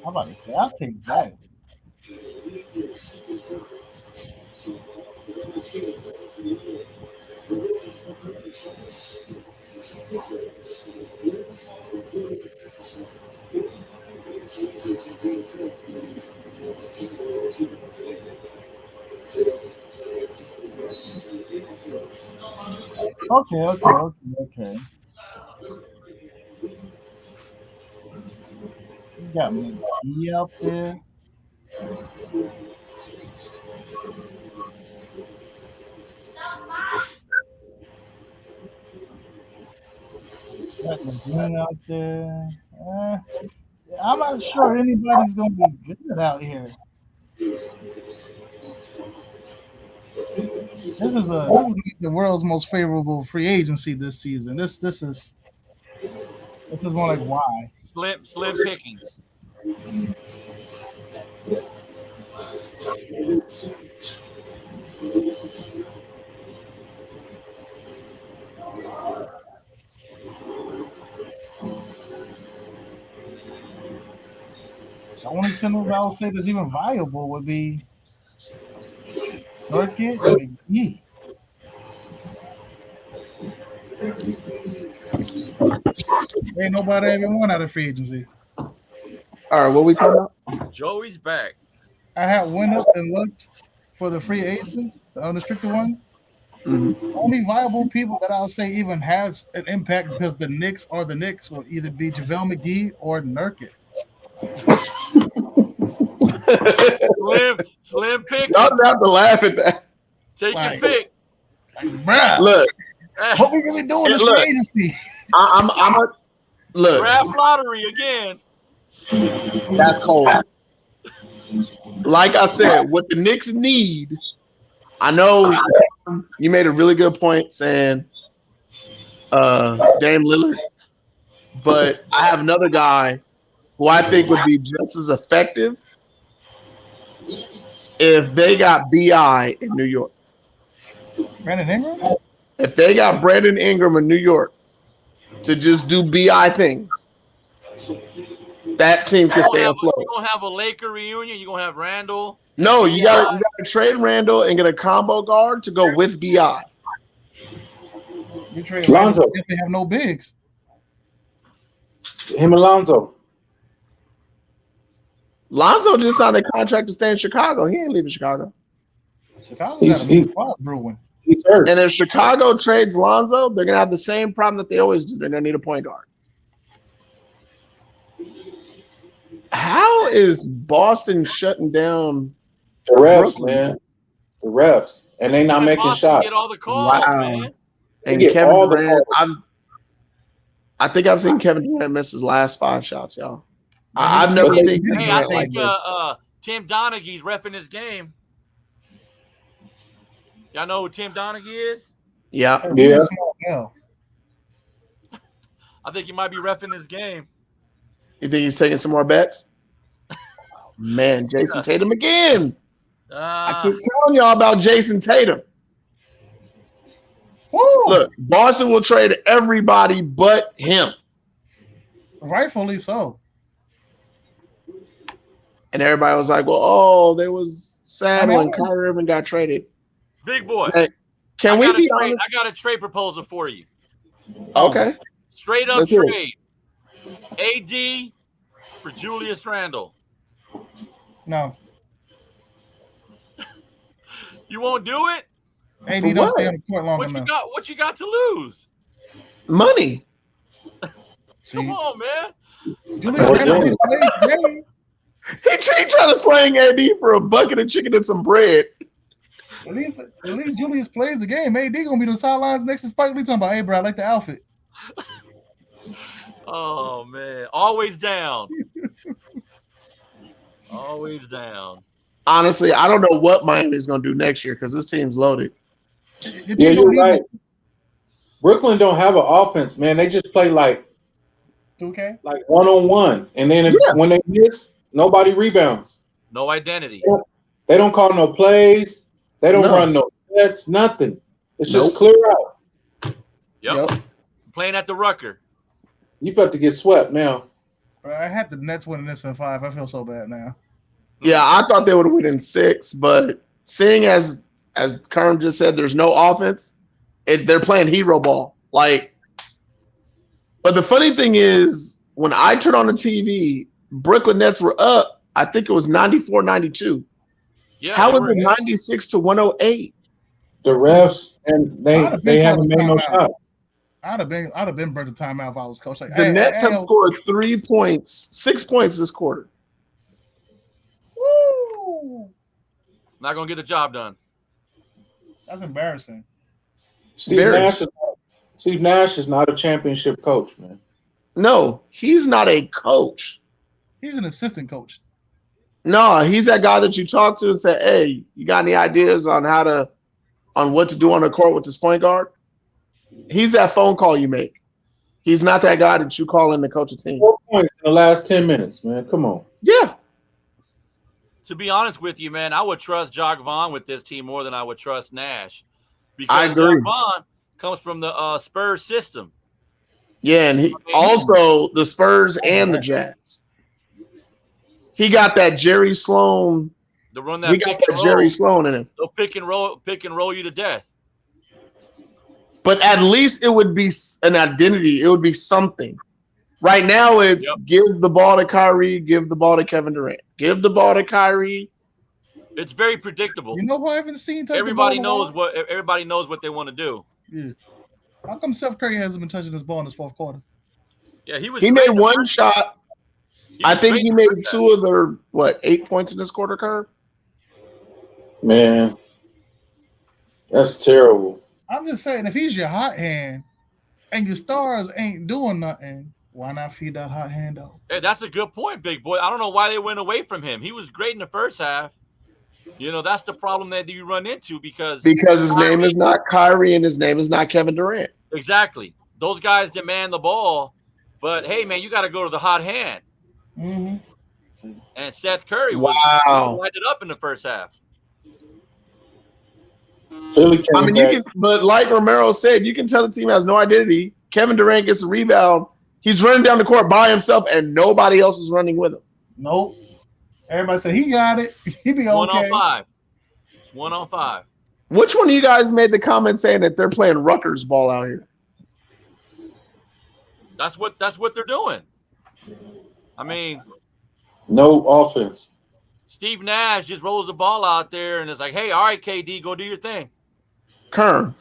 S5: I'm about to say, I'll take Bagley. Okay. You got McGee out there. Got McGee out there. I'm not sure anybody's gonna be good out here. This is the world's most favorable free agency this season. This is more like why.
S2: Slim pickings.
S5: The only centers I would say that's even viable would be Nurkic and McGee. There ain't nobody ever won out of free agency.
S1: All right, what we talking about?
S2: Joey's back.
S5: I had went up and looked for the free agents, the unrestricted ones.
S1: Mm-hmm.
S5: Only viable people that I'll say even has an impact because the Knicks will either be JaVale McGee or Nurkic.
S2: Slim pick.
S1: Y'all don't have to laugh at that.
S2: Take your pick.
S5: Bruh,
S1: Look,
S5: what we really doing in this free agency?
S1: I'm a look.
S2: Draft lottery again.
S1: That's cold. Like I said, what the Knicks need, I know you made a really good point saying Dame Lillard, but I have another guy who I think would be just as effective if they got BI in New York.
S5: Brandon Ingram?
S1: If they got Brandon Ingram in New York to just do BI things, that team can stay afloat.
S2: You're going to have a Laker reunion? You're going to have Randall?
S1: No, you got to trade Randall and get a combo guard to go with BI.
S5: You trade Lonzo if they have no bigs.
S3: Him and Lonzo.
S1: Lonzo just signed a contract to stay in Chicago. He ain't leaving Chicago.
S5: Chicago's brewing.
S3: He's hurt.
S1: And if Chicago trades Lonzo, they're going to have the same problem that they always do. They're going to need a point guard. How is Boston shutting down
S3: the refs,
S1: Brooklyn?
S3: Man? The refs. And they not making shots.
S2: Get all the calls, man.
S1: And Kevin Durant, I think I've seen Kevin Durant miss his last 5 shots, y'all. I've never seen Kevin Durant like this.
S2: Tim Donaghy's reffing his game. Y'all know who Tim Donaghy is?
S1: Yeah.
S2: I think he might be reffing his game.
S1: You think he's taking some more bets? Man, Jason Tatum again. I keep telling y'all about Jason Tatum.
S5: Woo.
S1: Look, Boston will trade everybody but him.
S5: Rightfully so.
S1: And everybody was like, well, they was sad when Kyrie Irving got traded.
S2: Big boy.
S1: Hey, can we be honest?
S2: I got a trade proposal for you.
S1: Okay.
S2: Straight up trade. AD for Julius Randle.
S5: No.
S2: You won't do it?
S5: AD don't stay on the court long enough.
S2: What you got to lose?
S1: Money.
S2: Come on, man.
S5: Julius Randle
S1: He trying to slang AD for a bucket of chicken and some bread.
S5: At least Julius plays the game. AD gonna be the sidelines next to Spike Lee talking about, hey, bro, I like the outfit.
S2: Oh man, always down. Always down.
S1: Honestly, I don't know what Miami's gonna do next year because this team's loaded.
S3: Yeah, you're right. Brooklyn don't have an offense, man. They just play like
S5: 2K?
S3: Like one-on-one. And then when they miss, nobody rebounds.
S2: No identity.
S3: They don't call no plays. They don't run no sets, nothing. It's just clear out.
S2: Yep. Playing at the Rucker.
S3: You about to get swept now.
S5: Bro, I had the Nets winning this in 5. I feel so bad now.
S1: Yeah, I thought they would have won in 6, but seeing as Kerm just said, there's no offense. They're playing hero ball. Like, but the funny thing is, when I turned on the TV, Brooklyn Nets were up. I think it was 94-92.
S2: Yeah.
S1: How is it 96 to 108?
S3: The refs and they haven't made no shot.
S5: I'd have been burnt the timeout if I was coach. Like,
S1: the Nets have scored 3 points, 6 points this quarter.
S5: Woo!
S2: Not gonna get the job done.
S5: That's embarrassing.
S3: Steve Nash is not a championship coach, man.
S1: No, he's not a coach.
S5: He's an assistant coach.
S1: No, he's that guy that you talk to and say, "Hey, you got any ideas on what to do on the court with this point guard?" He's that phone call you make. He's not that guy that you call in to coach a team.
S3: 4 points in the last 10 minutes, man. Come on.
S1: Yeah.
S2: To be honest with you, man, I would trust Jacques Vaughn with this team more than I would trust Nash. Because
S1: I agree.
S2: Jacques Vaughn comes from the Spurs system.
S1: Yeah, and he also the Spurs and the Jazz. He got that Jerry Sloan. He got that Jerry Sloan in him.
S2: They'll pick and roll you to death.
S1: But at least it would be an identity. It would be something. Right now, it's give the ball to Kyrie, give the ball to Kevin Durant. Give the ball to Kyrie.
S2: It's very predictable.
S5: You know who I haven't seen touch
S2: everybody
S5: the ball?
S2: Everybody knows what they want to do.
S5: Yeah. How come Steph Curry hasn't been touching this ball in this fourth quarter?
S2: Yeah, he
S1: made one shot. I think he made 2 of their 8 points in this quarter, Curve?
S3: Man, that's terrible.
S5: I'm just saying, if he's your hot hand and your stars ain't doing nothing, why not feed that hot hand out?
S2: Hey, that's a good point, big boy. I don't know why they went away from him. He was great in the first half. You know, that's the problem that you run into because
S1: his name is not Kyrie and his name is not Kevin Durant.
S2: Exactly. Those guys demand the ball, but hey, man, you got to go to the hot hand.
S5: Mm-hmm.
S2: And Seth Curry lighted up in the first half.
S3: Philly
S1: but like Romero said, you can tell the team has no identity. Kevin Durant gets a rebound. He's running down the court by himself, and nobody else is running with him.
S5: Nope. Everybody said he got it. He be okay.
S2: 1-on-5. It's 1-on-5.
S1: Which one of you guys made the comment saying that they're playing Rutgers ball out here?
S2: That's what they're doing. I mean,
S3: no offense.
S2: Steve Nash just rolls the ball out there and it's like, hey, all right, KD, go do your thing.
S1: Kern,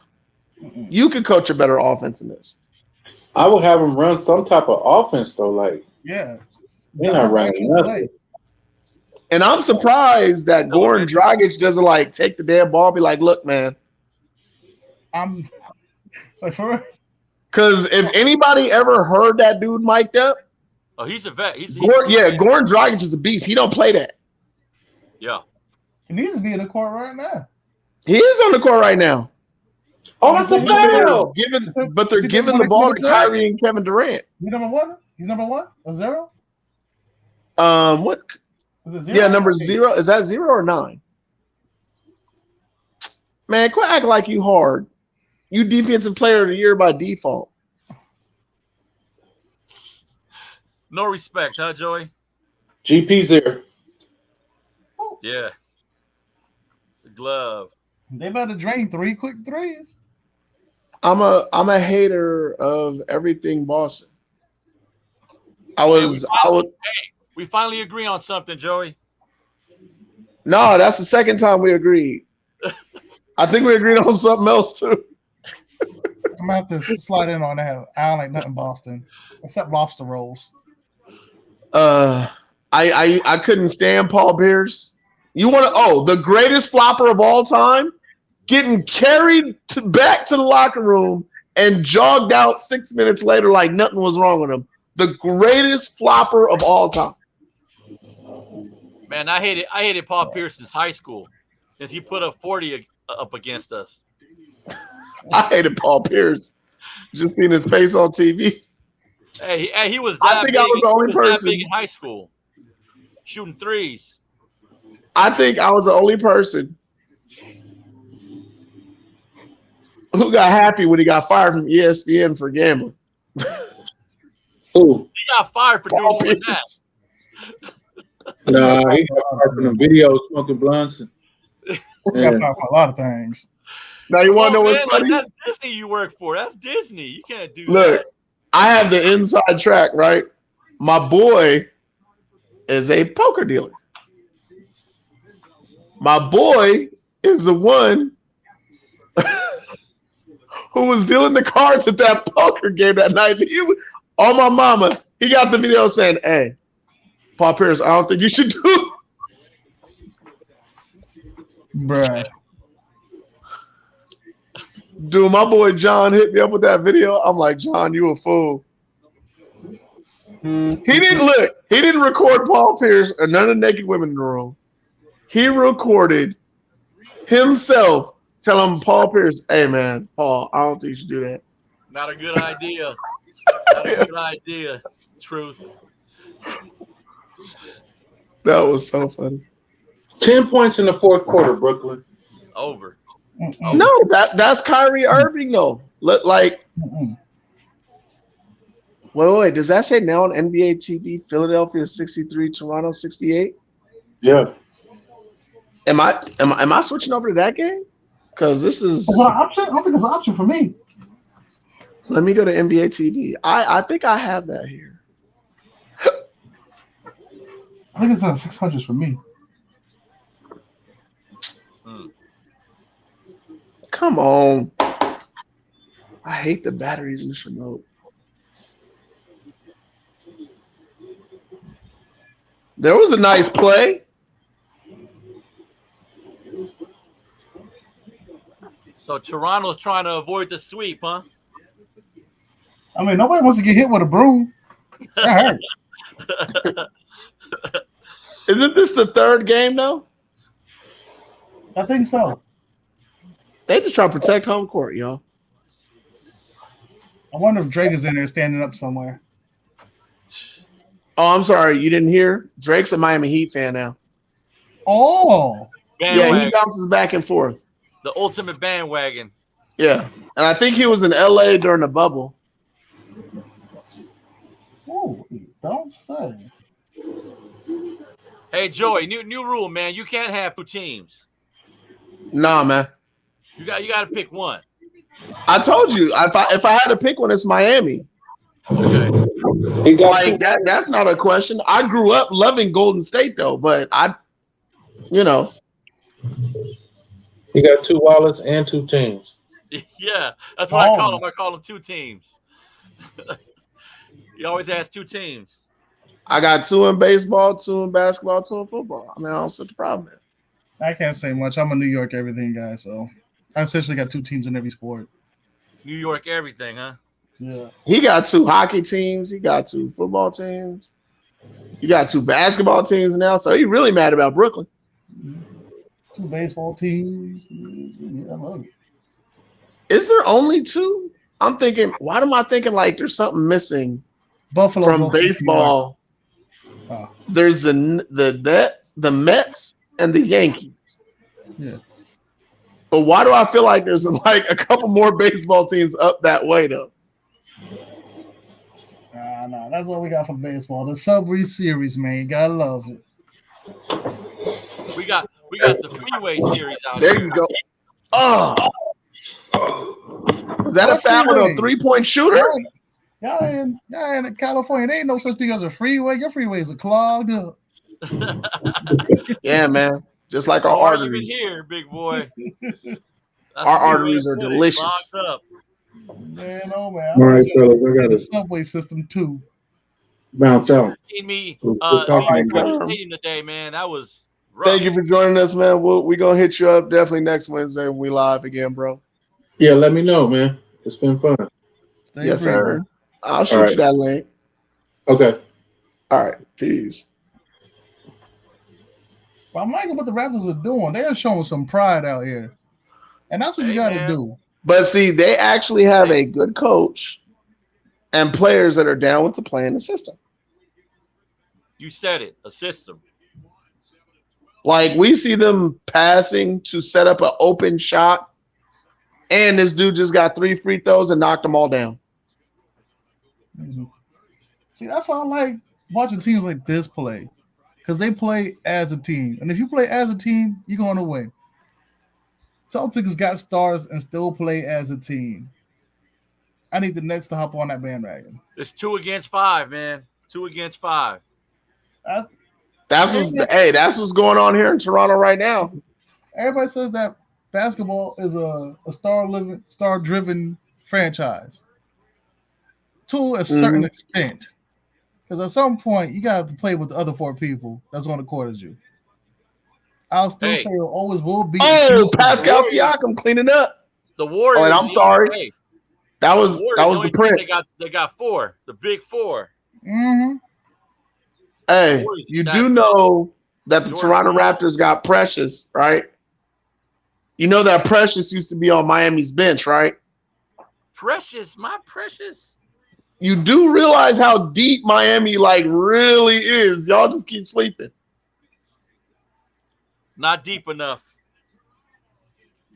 S1: you could coach a better offense than this.
S3: I would have him run some type of offense, though. Like,
S5: yeah.
S3: They're not running nothing.
S1: And I'm surprised that Goran Dragic doesn't, take the damn ball and be like, look, man.
S5: I'm for
S1: because if anybody ever heard that dude mic'd up,
S2: oh, he's a vet.
S1: Goran Dragic is a beast. He don't play that.
S2: Yeah.
S5: He needs to be in the court right now.
S1: He is on the court right now.
S3: Oh, that's a foul.
S1: But they're giving the ball to Kyrie and Kevin Durant.
S5: He's number 1? He's number 1 or 0?
S1: What?
S5: Is it 0?
S1: Yeah, number 0. Is that 0 or 9? Man, quit acting like you hard. You defensive player of the year by default.
S2: No respect, huh, Joey?
S3: GP's there.
S2: Yeah. The glove.
S5: They better drain 3 quick threes.
S1: I'm a hater of everything Boston.
S2: We finally agree on something, Joey.
S1: No, that's the second time we agreed. I think we agreed on something else too.
S5: I'm gonna have to slide in on that. I don't like nothing Boston except lobster rolls.
S1: I couldn't stand Paul Pierce. You want to? The greatest flopper of all time, getting carried back to the locker room and jogged out 6 minutes later like nothing was wrong with him. The greatest flopper of all time.
S2: Man, I hated Paul Pierce since high school, since he put a 40 up against us.
S1: I hated Paul Pierce. Just seeing his face on TV.
S2: Hey, he was
S1: I
S2: that
S1: think
S2: big.
S1: I was the only
S2: He was that
S1: person.
S2: big in high school, shooting threes.
S1: I think I was the only person who got happy when he got fired from ESPN for gambling.
S3: Who?
S2: He got fired for doing
S1: Paul
S2: more than that.
S1: Pierce.
S3: Nah, he got fired from the video smoking blunts.
S5: He got fired for a lot of things.
S1: Now you
S2: Come
S1: want to
S2: on,
S1: know what's
S2: man,
S1: funny?
S2: like, that's Disney you work for. That's Disney. You can't do
S1: Look,
S2: that.
S1: I have the inside track, right? My boy is a poker dealer. My boy is the one who was dealing the cards at that poker game that night. On my mama, he got the video saying, "Hey, Paul Pierce, I don't think you should do it."
S5: Bruh.
S1: Dude, my boy John hit me up with that video. I'm like, John, you a fool. He didn't record Paul Pierce or none of the naked women in the room. He recorded himself telling Paul Pierce, "Hey man, Paul, I don't think you should do that."
S2: Not a good idea. Not a good idea. Truth.
S1: That was so funny.
S3: 10 points in the fourth quarter, Brooklyn.
S2: Over.
S1: No, that's Kyrie Irving though. Like, wait, does that say now on NBA TV? Philadelphia 63, Toronto 68.
S3: Yeah.
S1: Am I switching over to that game? Because this is.
S5: Is that an option? I don't think it's an option for me.
S1: Let me go to NBA TV. I think I have that here.
S5: I think it's on 600s for me.
S1: Come on. I hate the batteries in this remote. There was a nice play.
S2: So Toronto's trying to avoid the sweep, huh?
S5: I mean, nobody wants to get hit with a broom. That hurt.
S1: Isn't this the third game though?
S5: I think so.
S1: They just try to protect home court, y'all.
S5: I wonder if Drake is in there standing up somewhere.
S1: Oh, I'm sorry, you didn't hear? Drake's a Miami Heat fan now.
S5: Oh.
S1: Yeah, he bounces back and forth.
S2: The ultimate bandwagon.
S1: Yeah, and I think he was in LA during the bubble.
S5: Oh, don't say.
S2: Hey Joey, new rule, man. You can't have two teams.
S1: Nah, man.
S2: You got to pick one.
S1: I told you, if I had to pick one, it's Miami.
S2: Okay.
S3: He got
S1: Like that's not a question. I grew up loving Golden State though, but
S3: he got two wallets and two teams.
S2: Yeah, that's what I call them. I call them two teams. He always has two teams.
S1: I got two in baseball, two in basketball, two in football. I mean, I don't see the problem.
S5: I can't say much. I'm a New York everything guy, so I essentially got two teams in every sport.
S2: New York everything, huh?
S5: Yeah.
S1: He got two hockey teams. He got two football teams. He got two basketball teams now. So he really mad about Brooklyn.
S5: Two baseball teams. Yeah, I love it.
S1: Is there only two? I'm thinking, why am I thinking like there's something missing
S5: Buffalo
S1: from baseball?
S5: Oh.
S1: There's the Mets and the Yankees.
S5: Yeah.
S1: But why do I feel like there's like a couple more baseball teams up that way though?
S5: Nah, that's all we got for baseball. The Subway Series, man. You gotta love it.
S2: We got the Freeway Series out
S1: There
S2: here.
S1: you go. Oh. Was that a foul on a 3-point shooter?
S5: Y'all in California, there ain't no such thing as a freeway. Your freeways are clogged up.
S1: Yeah, man. Just like our
S2: Or even
S1: arteries.
S2: here, big boy.
S1: Our arteries are delicious.
S2: Clogged up.
S5: Man, oh man.
S3: All right, fellas, I got
S5: The
S3: to
S5: subway system too.
S3: bounce out.
S2: Seen me
S1: right,
S2: stadium today, man. That was rough.
S1: Thank you for joining us, man. We're going to hit you up definitely next Wednesday when we live again, bro.
S3: Yeah, let me know, man. It's been fun.
S5: Stay
S1: Yes,
S5: breathing.
S1: sir. I'll shoot you that link.
S3: Okay.
S1: All right. Peace.
S5: But I'm liking what the Raptors are doing. They're showing some pride out here. And that's what you got to do.
S1: But see, they actually have a good coach and players that are down with to play in the system.
S2: You said it, a system.
S1: Like, we see them passing to set up an open shot, and this dude just got 3 free throws and knocked them all down.
S5: Mm-hmm. See, that's why I like watching teams like this play, because they play as a team. And if you play as a team, you're going to win. Celtics got stars and still play as a team. I need the Nets to hop on that bandwagon.
S2: It's 2 against 5, man. 2 against 5.
S1: That's what's going on here in Toronto right now.
S5: Everybody says that basketball is a star-driven franchise to a certain extent. Because at some point, you got to play with the other 4 people that's on the court as you. I'll still say it always will be.
S1: Oh, Pascal Siakam cleaning up.
S2: The Warriors.
S1: Oh, and I'm sorry. That was the Prince.
S2: They got 4, the big 4.
S5: Mm-hmm.
S1: Hey, you do know that the Toronto Raptors got Precious, right? You know that Precious used to be on Miami's bench, right?
S2: Precious, my Precious.
S1: You do realize how deep Miami really is. Y'all just keep sleeping.
S2: Not deep enough.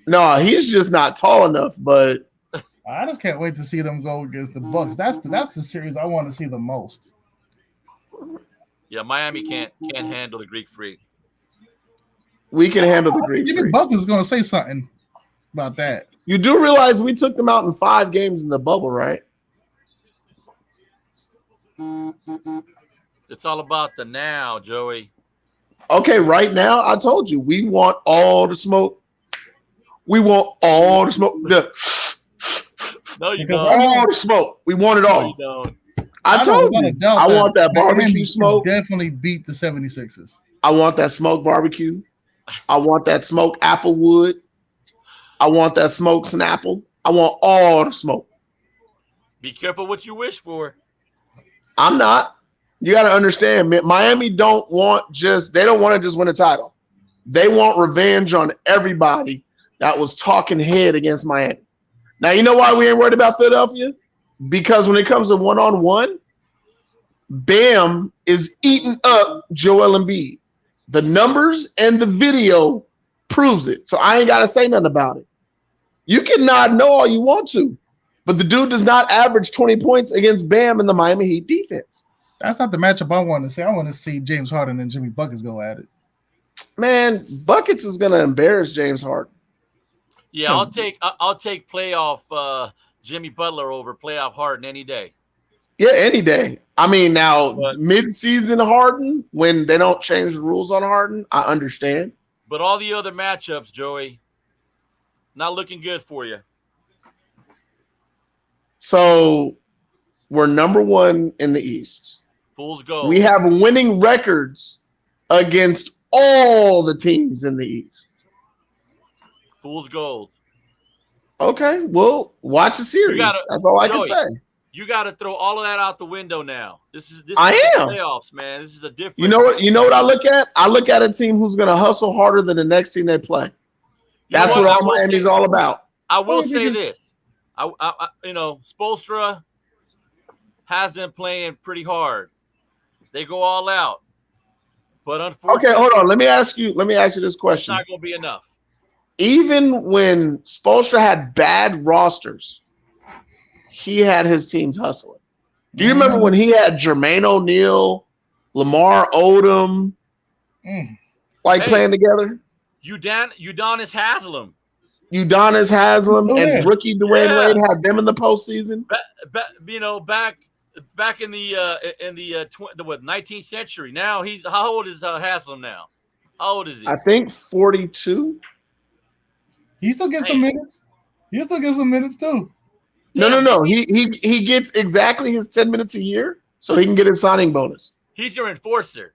S1: No, he's just not tall enough, but
S5: I just can't wait to see them go against the Bucks. That's the series I want to see the most.
S2: Yeah, Miami can't handle the Greek Freak.
S1: We can handle the Greek Freak.
S5: Bucks is going to say something about that.
S1: You do realize we took them out in 5 games in the bubble, right?
S2: It's all about the now, Joey.
S1: Okay, right now, I told you, we want all the smoke. We want all the smoke.
S2: No, you don't.
S1: All the smoke. We want it all.
S2: No, you don't.
S1: I told you, I want that barbecue smoke.
S5: Definitely beat the 76ers.
S1: I want that smoke barbecue. I want that smoke Applewood. I want that smoke Snapple. I want all the smoke.
S2: Be careful what you wish for.
S1: I'm not. You got to understand, Miami don't want to just win a title. They want revenge on everybody that was talking head against Miami. Now, you know why we ain't worried about Philadelphia? Because when it comes to one-on-one, Bam is eating up Joel Embiid. The numbers and the video proves it. So I ain't got to say nothing about it. You can nod no all you want to, but the dude does not average 20 points against Bam in the Miami Heat defense.
S5: That's not the matchup I want to see. I want to see James Harden and Jimmy Buckets go at it.
S1: Man, Buckets is going to embarrass James Harden.
S2: Yeah, I'll take playoff Jimmy Butler over playoff Harden any day.
S1: Yeah, any day. I mean, now mid-season Harden, when they don't change the rules on Harden, I understand.
S2: But all the other matchups, Joey, not looking good for you.
S1: So we're number 1 in the East.
S2: Fool's gold.
S1: We have winning records against all the teams in the East.
S2: Fool's gold.
S1: Okay, well, watch the series. That's all I can say.
S2: You got to throw all of that out the window now. This is playoffs, man. This is a different.
S1: You know what I look at? I look at a team who's going to hustle harder than the next team they play. That's what all Miami's all about.
S2: I will say this. Spoelstra has them playing pretty hard. They go all out. But unfortunately,
S1: okay, hold on. Let me ask you this question.
S2: It's not going to be enough.
S1: Even when Spoelstra had bad rosters, he had his teams hustling. Do you remember when he had Jermaine O'Neal, Lamar Odom, playing together?
S2: Udonis Haslem.
S1: Udonis Haslem and rookie Dwayne Wade had them in the postseason.
S2: Back in the 19th century. Now how old is Haslem now? How old is he?
S1: I think 42.
S5: He still gets some minutes. He still gets some minutes too.
S1: No. He gets exactly his 10 minutes a year, so he can get his signing bonus.
S2: He's your enforcer.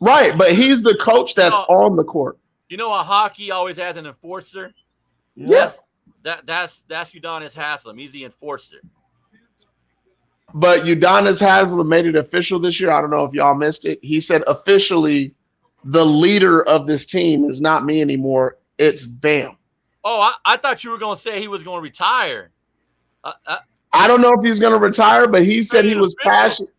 S1: Right, but he's the coach that's on the court.
S2: You know how hockey always has an enforcer?
S1: Yes.
S2: That's Udonis Haslem. He's the enforcer.
S1: But Udonis Haslem made it official this year. I don't know if y'all missed it. He said officially the leader of this team is not me anymore. It's Bam.
S2: Oh, I thought you were going to say he was going to retire.
S1: I don't know if he's going to retire, but he said he was passionate.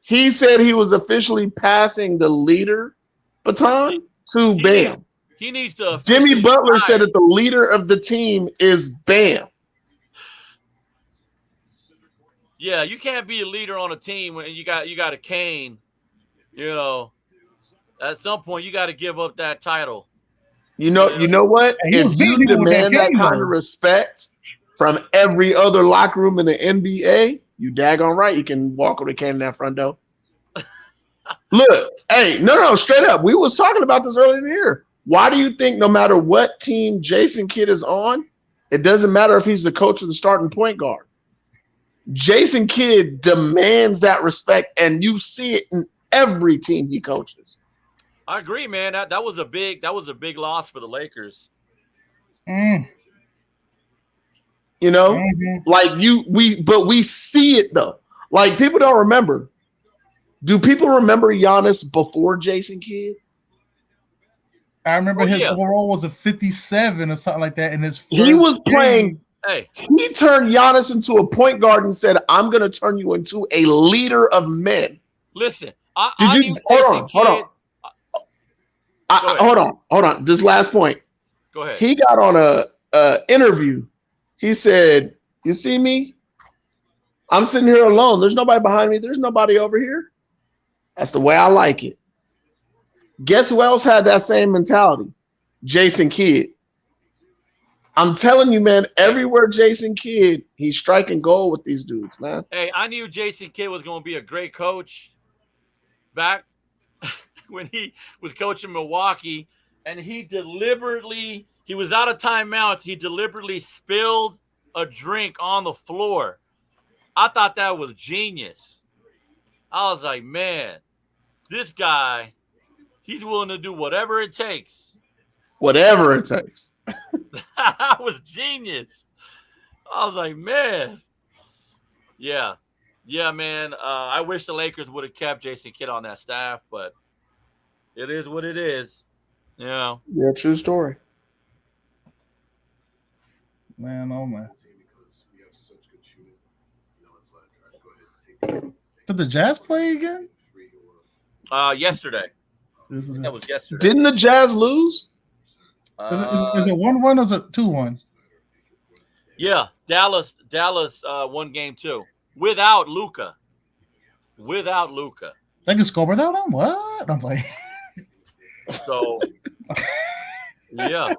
S1: He said he was officially passing the leader baton to Bam.
S2: He needs to.
S1: Jimmy Butler said that the leader of the team is Bam.
S2: Yeah, you can't be a leader on a team when you got a Kane. You know, at some point you got to give up that title.
S1: You know what? If you demand that kind of respect from every other locker room in the NBA, you daggone right you can walk with a cane in that front door. Look, hey, no, straight up. We was talking about this earlier in the year. Why do you think no matter what team Jason Kidd is on, it doesn't matter if he's the coach or the starting point guard? Jason Kidd demands that respect, and you see it in every team he coaches.
S2: I agree, man. That was a big loss for the Lakers.
S1: You know, but we see it though. Like people don't remember. Do people remember Giannis before Jason Kidd?
S5: I remember his overall was a 57 or something like that. In his first
S1: he was playing.
S2: Hey,
S1: he turned Giannis into a point guard and said, "I'm going to turn you into a leader of men."
S2: Listen,
S1: hold on. This last point.
S2: Go ahead.
S1: He got on a interview. He said, "You see me? I'm sitting here alone. There's nobody behind me. There's nobody over here. That's the way I like it." Guess who else had that same mentality? Jason Kidd. I'm telling you, man, everywhere Jason Kidd, he's striking gold with these dudes, man.
S2: Hey, I knew Jason Kidd was going to be a great coach back when he was coaching Milwaukee, and he was out of timeouts. He deliberately spilled a drink on the floor. I thought that was genius. I was like, man, this guy, he's willing to do whatever it takes.
S1: Whatever it takes.
S2: That was genius. I was like, man. Yeah, man. I wish the Lakers would have kept Jason Kidd on that staff, but it is what it is. You know.
S1: Yeah, true story.
S5: Man, oh man. Did the Jazz play again?
S2: Yesterday. That was yesterday.
S1: Didn't the Jazz lose?
S5: Is it 1-1 or is it 2-1?
S2: Yeah, Dallas won game 2 without Luka.
S5: They can score without him? What? I'm like,
S2: so yeah.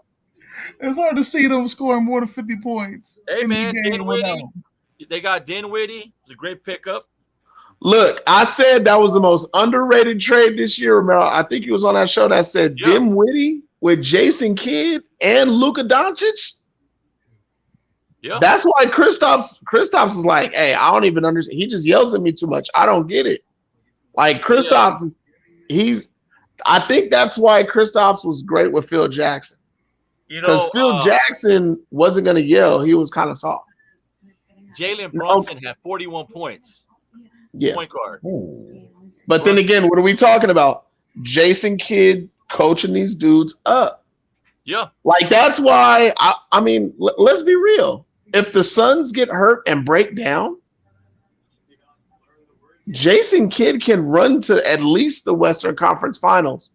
S5: It's hard to see them scoring more than 50 points.
S2: Hey man, Dinwiddie. They got Dinwiddie. It's a great pickup.
S1: Look, I said that was the most underrated trade this year, Romero. I think he was on that show that said Dinwiddie with Jason Kidd and Luka Doncic.
S2: Yeah.
S1: That's why Kristaps is like, hey, I don't even understand. He just yells at me too much. I don't get it. Like Kristaps I think that's why Kristaps was great with Phil Jackson. Because Phil Jackson wasn't going to yell. He was kind of soft.
S2: Jalen Brunson had 41 points.
S1: Yeah.
S2: Point guard.
S1: But then again, what are we talking about? Jason Kidd coaching these dudes up.
S2: Yeah.
S1: Like, that's why, I mean, let's be real. If the Suns get hurt and break down, Jason Kidd can run to at least the Western Conference Finals.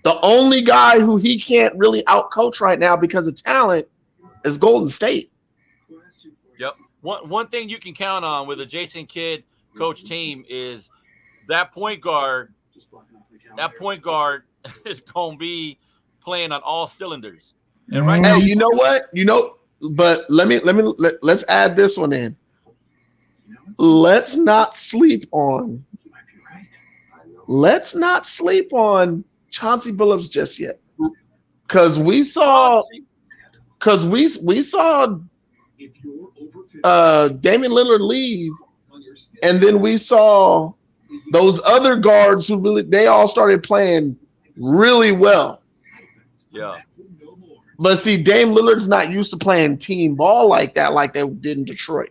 S1: The only guy who he can't really outcoach right now because of talent is Golden State.
S2: Yep. One thing you can count on with a Jason Kidd coach team is that point guard. That point guard is going to be playing on all cylinders. And right now,
S1: you know what? But let's add this one in. Let's not sleep on Chauncey Billups just yet. Because we saw Damian Lillard leave, and then we saw those other guards who they all started playing really well.
S2: Yeah.
S1: But see, Dame Lillard's not used to playing team ball like that, like they did in Detroit.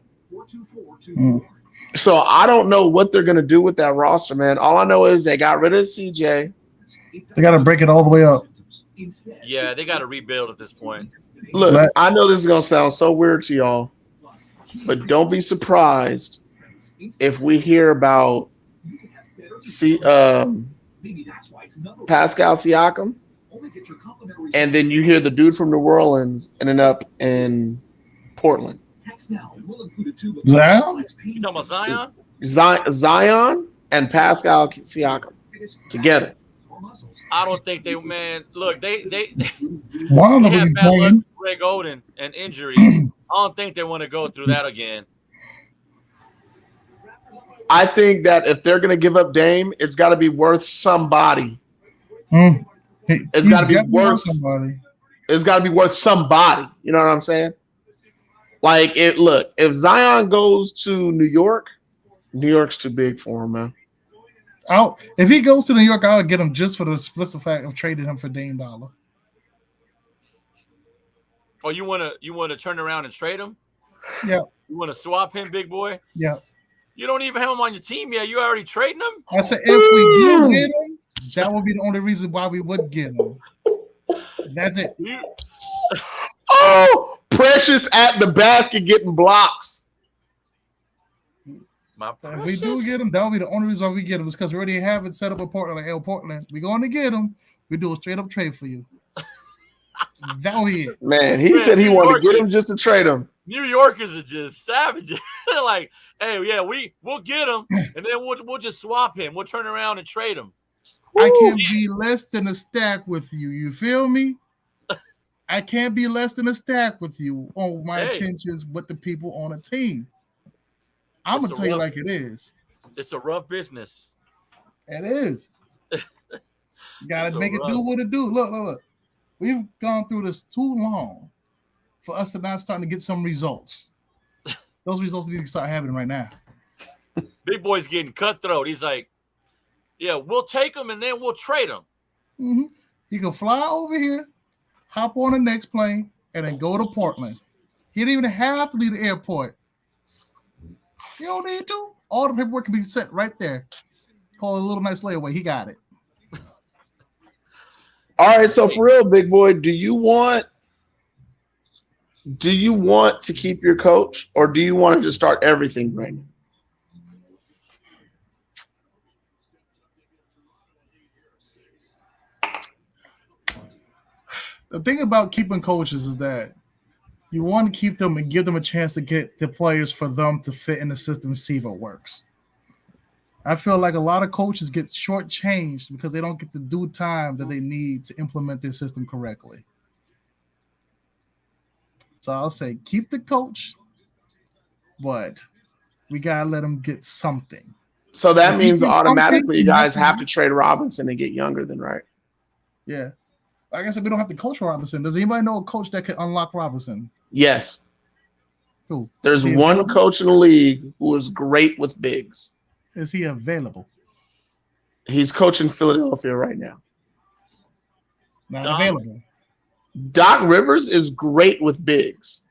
S1: So I don't know what they're going to do with that roster, man. All I know is they got rid of CJ.
S5: They got to break it all the way up.
S2: Yeah, they got to rebuild at this point.
S1: Look, I know this is going to sound so weird to y'all. But don't be surprised if we hear about Pascal Siakam, and then you hear the dude from New Orleans ending up in Portland.
S5: Zion?
S2: You talking about Zion?
S1: Zion and Pascal Siakam together.
S2: I don't think they, man. Look, they
S5: One of them
S2: have
S5: will be
S2: bad luck
S5: playing.
S2: with Greg Oden and injuries. I don't think they want to go through that again.
S1: I think that if they're going to give up Dame, it's got to be worth somebody. It's got to be worth
S5: somebody.
S1: It's got to be worth somebody. You know what I'm saying? Like, look, if Zion goes to New York, New York's too big for him, man.
S5: If he goes to New York, I'll get him just for the explicit fact of trading him for Dame Dollar.
S2: Oh, you want to turn around and trade him?
S5: Yeah.
S2: You want to swap him, big boy?
S5: Yeah.
S2: You don't even have him on your team yet. You already trading him?
S5: I said if we do get him, that would be the only reason why we would get him. That's it.
S1: Oh, Precious at the basket getting blocks.
S5: If we do get him, that would be the only reason why we get him is because we already have it set up in Portland. Like, Portland, we're going to get him. We do a straight up trade for you. That would be it.
S1: Man, he said he wanted to get him just to trade him.
S2: New Yorkers are just savages. They're like, hey, yeah, we'll get him, and then we'll just swap him. We'll turn around and trade him.
S5: I can't be less than a stack with you. You feel me? I can't be less than a stack with you on my intentions with the people on a team. I'm going to tell you like it is.
S2: It's a rough business.
S5: It is. You got to make it do what it do. Look. We've gone through this too long for us to not starting to get some results. Those results need to start happening right now.
S2: Big boy's getting cutthroat. He's like, yeah, we'll take him and then we'll trade him.
S5: Mm-hmm. He can fly over here, hop on the next plane, and then go to Portland. He didn't even have to leave the airport. You don't need to. All the paperwork can be set right there. Call it a little nice layaway. He got it.
S1: All right, so for real, big boy, do you want to keep your coach, or do you want to just start everything right now?
S5: The thing about keeping coaches is that you want to keep them and give them a chance to get the players for them to fit in the system and see if it works. I feel like a lot of coaches get shortchanged because they don't get the due time that they need to implement their system correctly. So I'll say keep the coach, but we got to let them get something.
S1: So that means automatically you guys have to trade Robinson and get younger then, right?
S5: Yeah. Like I said, we don't have to coach Robinson. Does anybody know a coach that can unlock Robinson?
S1: Yes.
S5: Who?
S1: There's one coach in the league who is great with bigs.
S5: Is he available?
S1: He's coaching Philadelphia right now.
S5: Not available.
S1: Doc Rivers is great with bigs.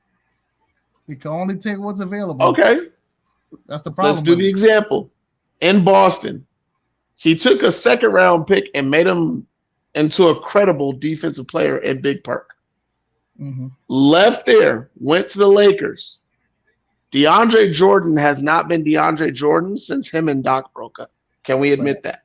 S5: He can only take what's available.
S1: Okay.
S5: That's the problem.
S1: Let's do the example. In Boston, he took a second-round pick and made him into a credible defensive player at Big Perk.
S5: Mm-hmm.
S1: Left there, went to the Lakers. DeAndre Jordan has not been DeAndre Jordan since him and Doc broke up. Can we admit that?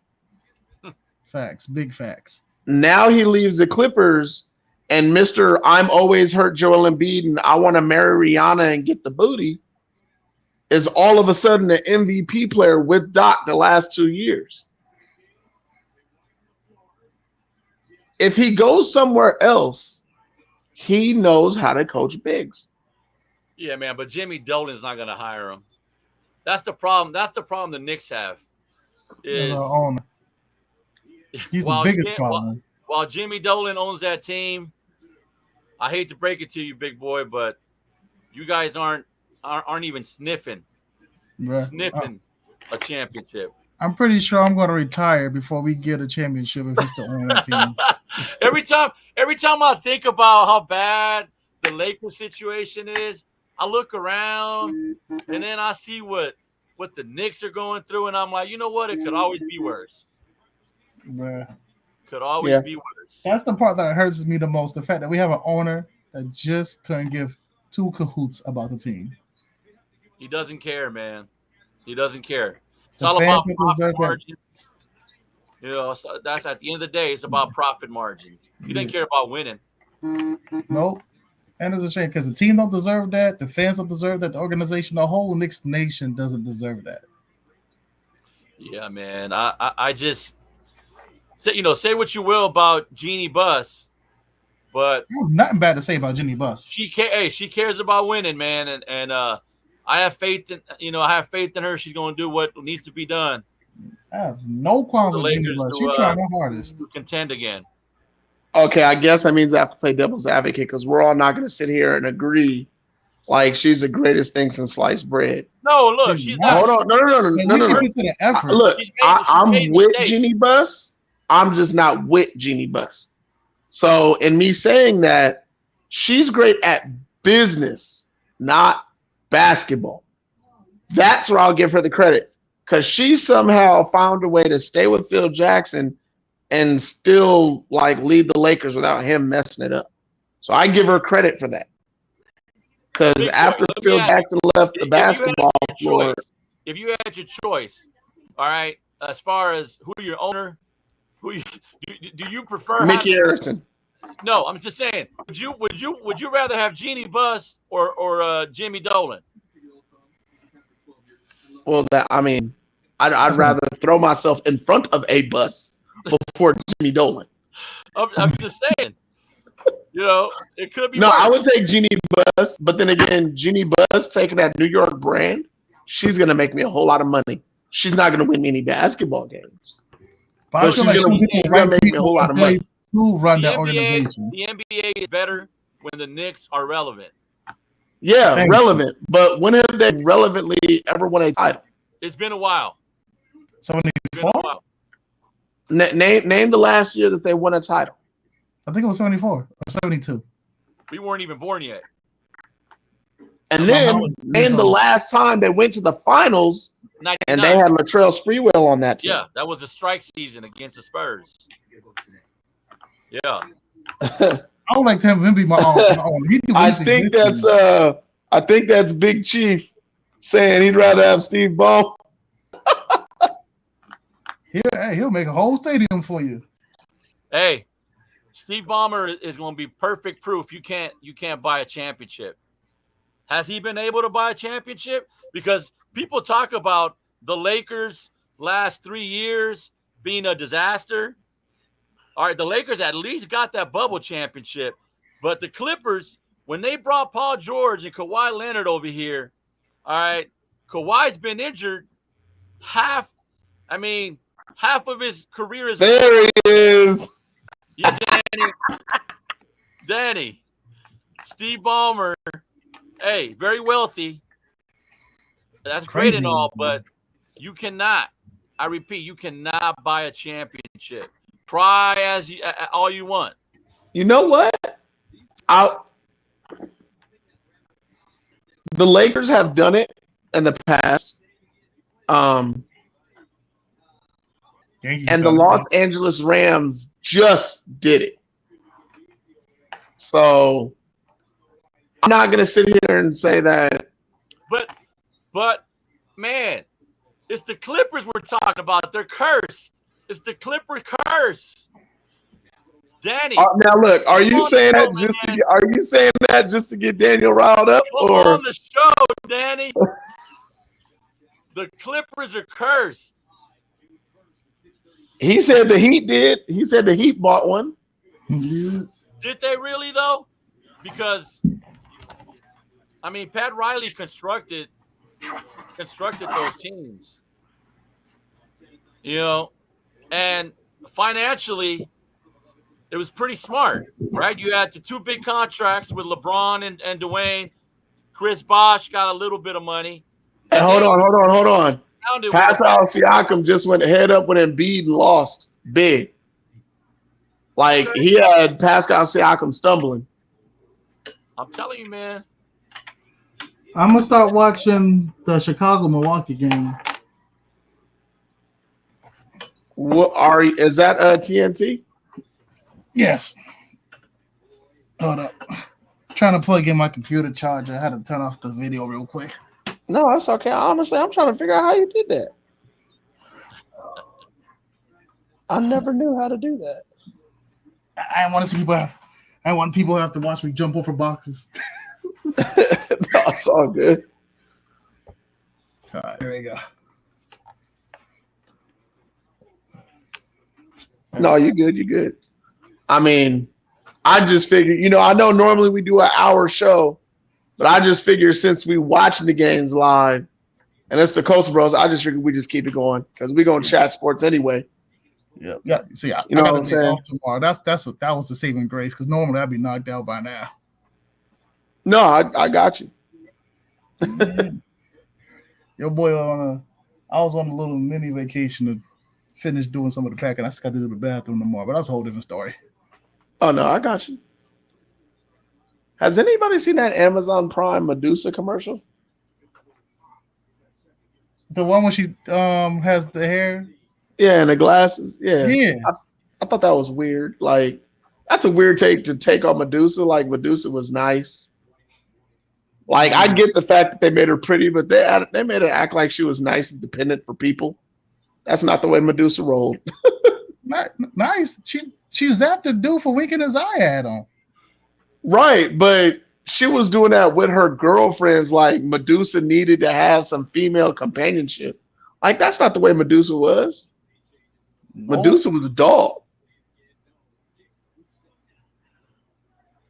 S5: Facts. Big facts.
S1: Now he leaves the Clippers, and Mr. I'm always hurt Joel Embiid and I want to marry Rihanna and get the booty is all of a sudden an MVP player with Doc the last 2 years. If he goes somewhere else, he knows how to coach bigs.
S2: Yeah, man, but Jimmy Dolan's not going to hire him. That's the problem. That's the problem the Knicks have. Is
S5: he's the biggest problem.
S2: While Jimmy Dolan owns that team, I hate to break it to you, big boy, but you guys aren't even sniffing a championship.
S5: I'm pretty sure I'm going to retire before we get a championship if he's still on that team.
S2: Every time I think about how bad the Lakers situation is, I look around and then I see what the Knicks are going through, and I'm like, you know what? It could always be worse.
S5: Bruh.
S2: Could always be worse.
S5: That's the part that hurts me the most. The fact that we have an owner that just couldn't give two cahoots about the team.
S2: He doesn't care, man. He doesn't care. It's
S5: The
S2: all
S5: fans
S2: about
S5: that
S2: profit
S5: deserve that.
S2: margins. You know, so that's at the end of the day, it's about profit margins. He didn't care about winning.
S5: Nope. And it's a shame because the team don't deserve that. The fans don't deserve that. The organization, the whole Knicks nation doesn't deserve that.
S2: Yeah, man. I just say what you will about Jeannie Buss, but
S5: Nothing bad to say about Jenny Buss.
S2: she cares about winning, man, and I have faith in her. She's going to do what needs to be done.
S5: I have no qualms
S2: The
S5: with Jenny
S2: Lakers
S5: Buss.
S2: to,
S5: She's trying her hardest.
S2: to contend again.
S1: Okay, I guess that means I have to play devil's advocate because we're all not going to sit here and agree like she's the greatest thing since sliced bread.
S2: No, look, she's not.
S1: Hold on, no.
S5: Put in the effort.
S1: Look, I'm
S2: made
S1: with
S2: mistakes.
S1: Jeannie Buss. I'm just not with Jeannie Buss. So, in me saying that, she's great at business, not basketball. That's where I'll give her the credit because she somehow found a way to stay with Phil Jackson and still like lead the Lakers without him messing it up. So I give her credit for that. Because after Phil Jackson left the basketball floor,
S2: if you had your choice, all right, as far as who your owner, do you prefer
S1: Mickey Harrison.
S2: No, I'm just saying. Would you rather have Jeannie Buss or Jimmy Dolan?
S1: Well, I'd rather throw myself in front of a bus before Jimmy Dolan.
S2: I'm just saying. You know, it could be.
S1: No,
S2: worse.
S1: I would take Jeannie Buss, but then again, Jeannie Buss taking that New York brand, she's gonna make me a whole lot of money. She's not gonna win me any basketball games, but she's gonna make me a whole lot of money.
S5: Who run that organization?
S2: The NBA is better when the Knicks are relevant.
S1: Yeah, relevant. But when have they relevantly ever won a title?
S2: It's been a while.
S5: 74?
S1: Name the last year that they won a title.
S5: I think it was 74 or 72.
S2: We weren't even born yet.
S1: And then name the last time they went to the finals
S2: 99.
S1: and they had Latrell Sprewell on that team.
S2: Yeah, that was a strike season against the Spurs. Yeah.
S5: I would like to have him be my own.
S1: I think that's Big Chief saying he'd rather have Steve Ball.
S5: He'll make a whole stadium for you.
S2: Hey, Steve Ballmer is going to be perfect proof you can't buy a championship. Has he been able to buy a championship? Because people talk about the Lakers last 3 years being a disaster. All right, the Lakers at least got that bubble championship, but the Clippers, when they brought Paul George and Kawhi Leonard over here, all right, Kawhi's been injured half of his career is
S1: there. He is.
S2: Yeah, Danny, Steve Ballmer, hey, very wealthy. That's great and all, but you cannot. I repeat, you cannot buy a championship. Try all you want.
S1: You know what? The Lakers have done it in the past. And the Los Angeles Rams just did it. So I'm not going to sit here and say that.
S2: But man, it's the Clippers we're talking about. They're cursed. It's the Clipper curse. Danny.
S1: Now look, are you saying that just to get Daniel riled up?
S2: Come on the show, Danny. The Clippers are cursed.
S1: He said the Heat did. He said the Heat bought one.
S2: Did they really though? Because Pat Riley constructed those teams. You know, and financially, it was pretty smart, right? You had the two big contracts with LeBron and Dwayne. Chris Bosh got a little bit of money.
S1: Hey, hold on. Pascal Siakam just went head up with Embiid and lost big. Like, he had Pascal Siakam stumbling.
S2: I'm telling you, man.
S5: I'm going to start watching the Chicago-Milwaukee game.
S1: Is that TNT?
S5: Yes. Hold up. I'm trying to plug in my computer charger. I had to turn off the video real quick.
S1: No, that's okay. Honestly, I'm trying to figure out how you did that. I never knew how to do that.
S5: I want to see people. I want people to have to watch me jump over boxes.
S1: No, it's all good.
S5: All right, there we go.
S1: No, you good. You good. I mean, I just figured, I know normally we do an hour show, but I just figured since we watching the games live, and it's the Coastal Bros, I just figured we just keep it going because we're gonna chat sports anyway.
S5: Yeah. See, I
S1: know
S5: got
S1: what I'm
S5: the day
S1: saying?
S5: off tomorrow. That was the saving grace because normally I'd be knocked out by now.
S1: No, I got you.
S5: Your boy I was on a little mini vacation to finish doing some of the packing. I just got to do the bathroom tomorrow, but that's a whole different story.
S1: Oh no, I got you. Has anybody seen that Amazon Prime Medusa commercial?
S5: The one where she has the hair.
S1: Yeah, and the glasses. Yeah.
S5: Yeah.
S1: I thought that was weird. Like, that's a weird take to take on Medusa. Like, Medusa was nice. Like, I get the fact that they made her pretty, but they made her act like she was nice and dependent for people. That's not the way Medusa rolled.
S5: Nice. She zapped a dude for winking his eye at him.
S1: Right, but she was doing that with her girlfriends. Like, Medusa needed to have some female companionship. Like, that's not the way Medusa was.
S5: No.
S1: Medusa was a dog.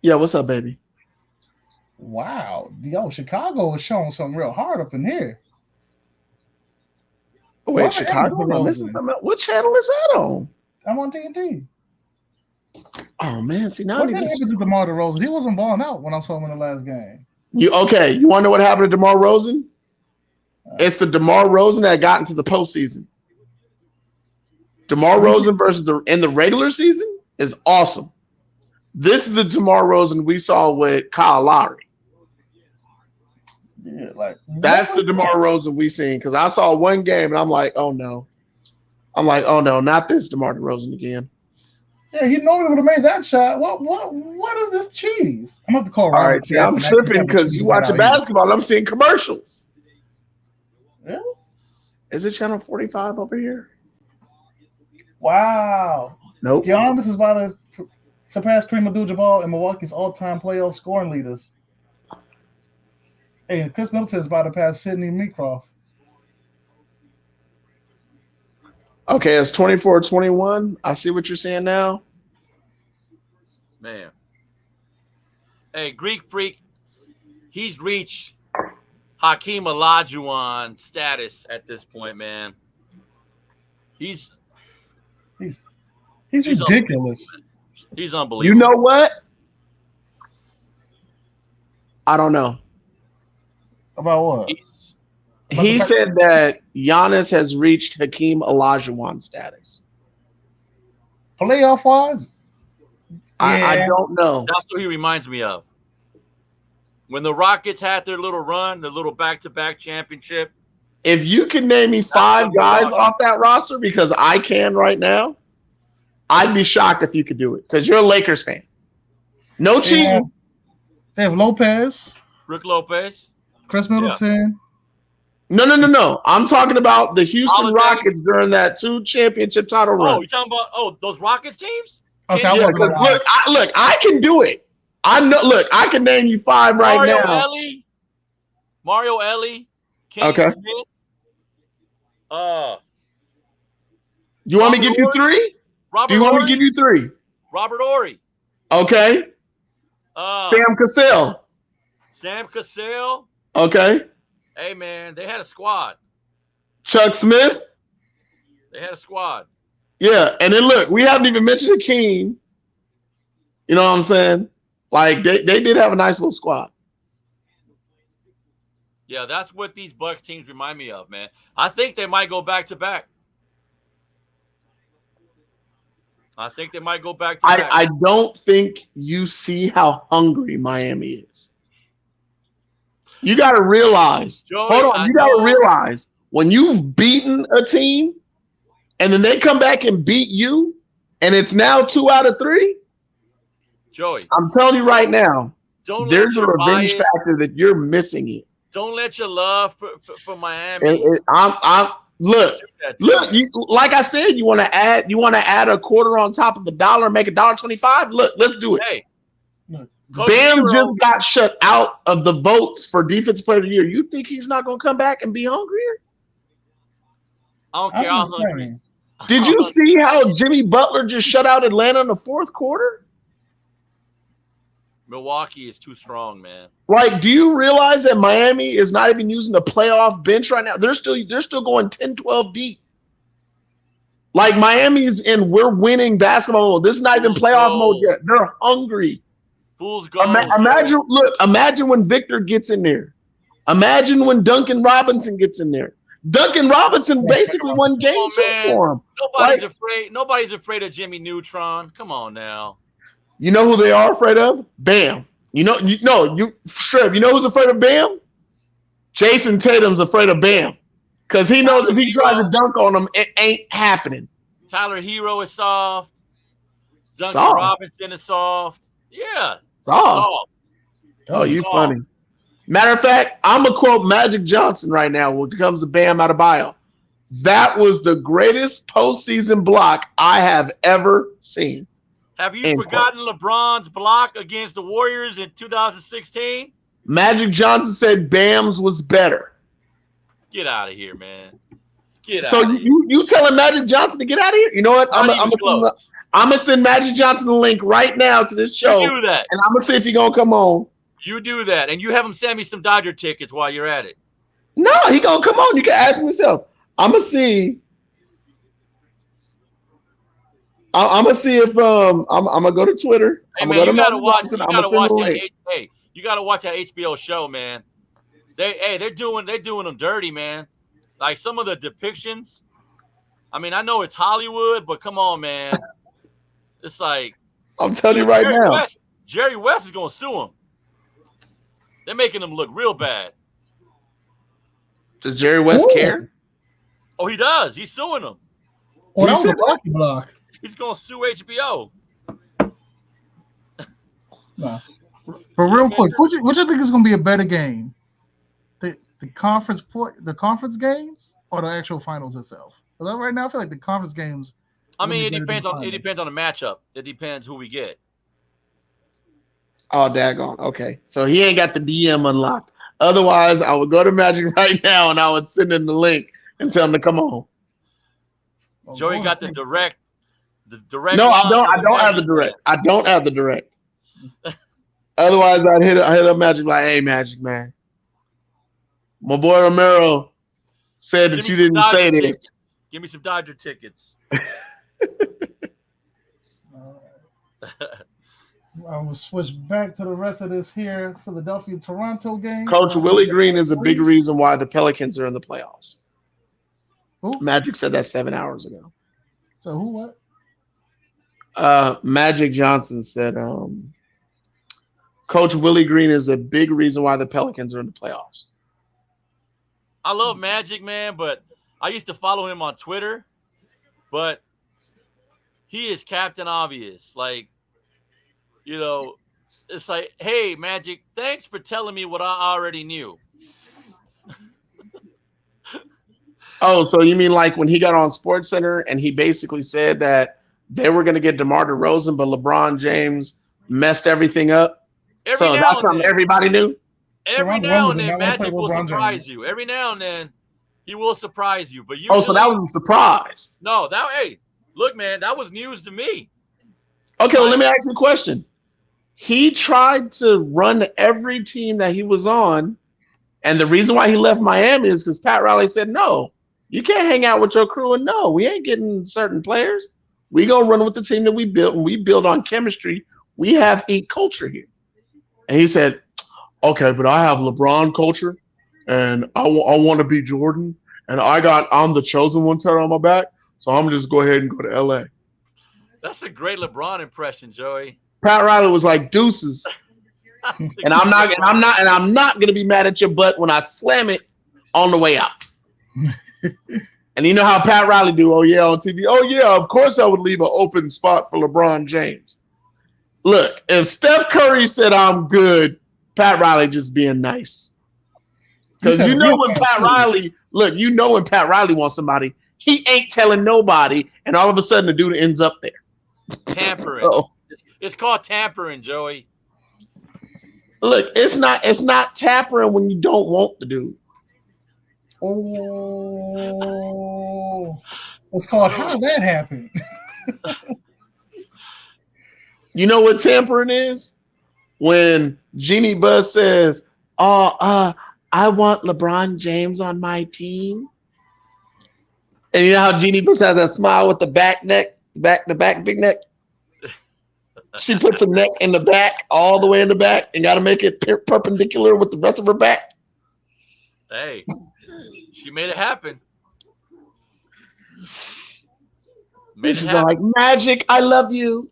S1: Yeah, what's up, baby?
S5: Wow. Yo, Chicago is showing something real hard up in here.
S1: Oh, wait,
S5: What
S1: Chicago?
S5: happened to
S1: Am I missing something? What channel is that on?
S5: I'm on TNT.
S1: Oh man, see now
S5: What
S1: I need
S5: happened to DeMar DeRozan? He wasn't balling out when I saw him in the last game.
S1: You want to know what happened to DeMar DeRozan? It's the DeMar DeRozan that got into the postseason. DeMar DeRozan versus in the regular season is awesome. This is the DeMar DeRozan we saw with Kyle Lowry.
S5: Yeah,
S1: That's the DeMar DeRozan we seen because I saw one game and I'm like, oh no, not this DeMar DeRozan again.
S5: Yeah, he normally would have made that shot. What is this cheese? I'm gonna have to call
S1: All
S5: Robert.
S1: right, see, I'm tripping because you watching basketball and I'm seeing commercials.
S5: Really?
S1: Is it channel 45 over here?
S5: Wow.
S1: Nope.
S5: Giannis is about to surpass Kareem Abdul-Jabbar and Milwaukee's all-time playoff scoring leaders. Hey, Chris Middleton is about to pass Sidney Meecroft.
S1: Okay, it's 24-21. I see what you're saying now.
S2: Man. Hey, Greek Freak, he's reached Hakeem Olajuwon status at this point, man. He's
S5: ridiculous.
S2: He's unbelievable.
S1: You know what? I don't know.
S5: About what?
S1: He said that Giannis has reached Hakeem Olajuwon status.
S5: Playoff wise?
S1: I don't know.
S2: That's what he reminds me of. When the Rockets had their little run, the little back-to-back championship.
S1: If you can name me 5 guys off that roster, because I can right now, I'd be shocked if you could do it because you're a Lakers fan. No cheating.
S5: They have Lopez.
S2: Brook Lopez.
S5: Chris Middleton.
S1: Yeah. No. I'm talking about the Houston Rockets during that 2 championship title run.
S2: Oh, you're talking about those Rockets teams?
S5: Oh, so
S1: look, I can do it. I can name you 5 right now.
S2: Mario Ellie. Kenny Smith.
S1: You want me to give you 3? Do you want me to give you 3?
S2: Robert Horry.
S1: Okay. Sam Cassell. Okay.
S2: Hey, man, they had a squad.
S1: Chuck Smith.
S2: They had a squad.
S1: Yeah, and then look, we haven't even mentioned Hakeem. You know what I'm saying? Like, they did have a nice little squad.
S2: Yeah, that's what these Bucks teams remind me of, man. I think they might go back-to-back.
S1: I don't think you see how hungry Miami is. You got to realize, realize when you've beaten a team and then they come back and beat you and it's now 2 out of 3.
S2: Joey,
S1: I'm telling you right now, there's a revenge factor that you're missing it.
S2: Don't let your love for Miami.
S1: Look. You, like I said, you want to add a quarter on top of $1, make $1.25. Look, let's do it.
S2: Hey,
S1: Bam just got shut out of the votes for Defensive Player of the Year. You think he's not going to come back and be hungrier?
S2: I don't care how hungry.
S1: Did you see how Jimmy Butler just shut out Atlanta in the fourth quarter?
S2: Milwaukee is too strong, man.
S1: Like, do you realize that Miami is not even using the playoff bench right now? They're still going 10-12 deep. Like, Miami's in we're winning basketball mode. This is not even playoff mode yet. They're hungry.
S2: Fools go.
S1: Imagine when Victor gets in there. Imagine when Duncan Robinson gets in there. Duncan Robinson basically won game 2 for him.
S2: Nobody's afraid of Jimmy Neutron. Come on now.
S1: You know who they are afraid of? Bam. You know who's afraid of Bam? Jason Tatum's afraid of Bam. Because he knows if he tries to dunk on him, it ain't happening.
S2: Tyler Hero is soft. Duncan Robinson is soft. Yeah.
S1: Soft. Oh, you funny. Matter of fact, I'm going to quote Magic Johnson right now when it comes to Bam Adebayo. That was the greatest postseason block I have ever seen.
S2: Have you forgotten LeBron's block against the Warriors in 2016?
S1: Magic Johnson said Bam's was better.
S2: Get out of here, man. Get out.
S1: So you telling Magic Johnson to get out of here? You know what? I'm gonna send Magic Johnson a link right now to this show.
S2: You do that,
S1: and I'm gonna see if he's gonna come on.
S2: You do that, and you have him send me some Dodger tickets while you're at it.
S1: No, he gonna come on. You can ask him yourself. I'm gonna see. I'm gonna see if I'm gonna go to Twitter.
S2: Hey man, you gotta watch that HBO show, man. They're doing them dirty, man. Like some of the depictions. I mean, I know it's Hollywood, but come on, man. It's like
S1: I'm telling you right now.
S2: Jerry West is gonna sue him. They're making him look real bad.
S1: Does Jerry West care?
S2: Oh, he does. He's suing them.
S5: Oh, that was a blocky block.
S2: He's gonna sue HBO.
S5: No. But real quick, what you think is gonna be a better game? The conference games or the actual finals itself? Because right now I feel like the conference games.
S2: I mean, it depends on the matchup. It depends who we get.
S1: Oh, daggone. Okay. So he ain't got the DM unlocked. Otherwise, I would go to Magic right now and I would send him the link and tell him to come on.
S2: Joey got the direct.
S1: No, I don't have the direct. I don't have the direct. Otherwise, I'd hit up Magic like, hey, Magic, man. My boy Romero said that you didn't say this.
S2: Give me some Dodger tickets.
S5: I will switch back to the rest of this here Philadelphia-Toronto game.
S1: Coach Willie Green is a big reason why the Pelicans are in the playoffs.
S5: Who?
S1: Magic said that 7 hours ago.
S5: So who what?
S1: Magic Johnson said Coach Willie Green is a big reason why the Pelicans are in the playoffs.
S2: I love Magic, man, but I used to follow him on Twitter, but he is Captain Obvious. Like, you know, it's like, hey, Magic, thanks for telling me what I already knew.
S1: Oh, so you mean like when he got on SportsCenter and he basically said that they were going to get DeMar DeRozan, but LeBron James messed everything up? So that's something everybody knew?
S2: Every now and then, Magic will surprise you. Every now and then, he will surprise you. But usually,
S1: so that was a surprise.
S2: No, hey, look, man, that was news to me.
S1: Okay, well, let me ask you a question. He tried to run every team that he was on, and the reason why he left Miami is because Pat Riley said, no, you can't hang out with your crew, and no, we ain't getting certain players. We gonna run with the team that we built, and we build on chemistry. We have heat culture here. And he said, okay, but I have LeBron culture, and I want to be Jordan, and I'm the chosen one tatted on my back, so I'm just go ahead and go to LA.
S2: That's a great LeBron impression, Joey.
S1: Pat Riley was like, deuces. and I'm not gonna be mad at your butt when I slam it on the way out. And you know how Pat Riley do, oh yeah, on TV. Oh yeah, of course I would leave an open spot for LeBron James. Look, if Steph Curry said I'm good, Pat Riley just being nice. Because you know when Pat Riley, look, you know when Pat Riley wants somebody, he ain't telling nobody, and all of a sudden the dude ends up there.
S2: Tampering. It's called tampering, Joey.
S1: Look, it's not tampering when you don't want the dude.
S5: Oh, it's called how did that happen?
S1: You know what tampering is? When Jeannie Buss says, I want LeBron James on my team. And you know how Jeannie Buss has that smile with the back neck, the back big neck? She puts a neck in the back, all the way in the back, and got to make it perpendicular with the rest of her back.
S2: Hey, she made it happen.
S1: She's like, Magic, I love you.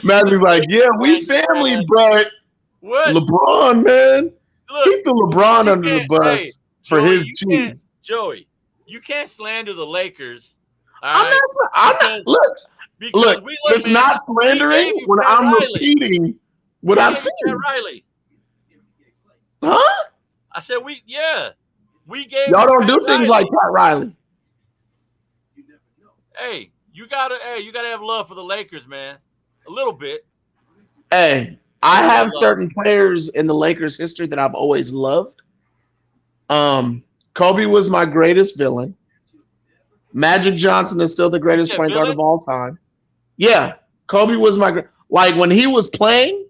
S1: Magic's like, yeah, we family, but what? LeBron, man. Look, he threw LeBron under the bus for his team.
S2: Joey, you can't slander the Lakers.
S1: I'm not. Look. It's not slandering when I'm repeating what I've seen.
S2: Riley.
S1: Huh?
S2: I said we gave.
S1: Y'all don't do things like Pat Riley.
S2: Hey, you gotta have love for the Lakers, man. A little bit.
S1: Hey, I have certain players in the Lakers history that I've always loved. Kobe was my greatest villain. Magic Johnson is still the greatest point guard of all time. Yeah, Kobe was like when he was playing,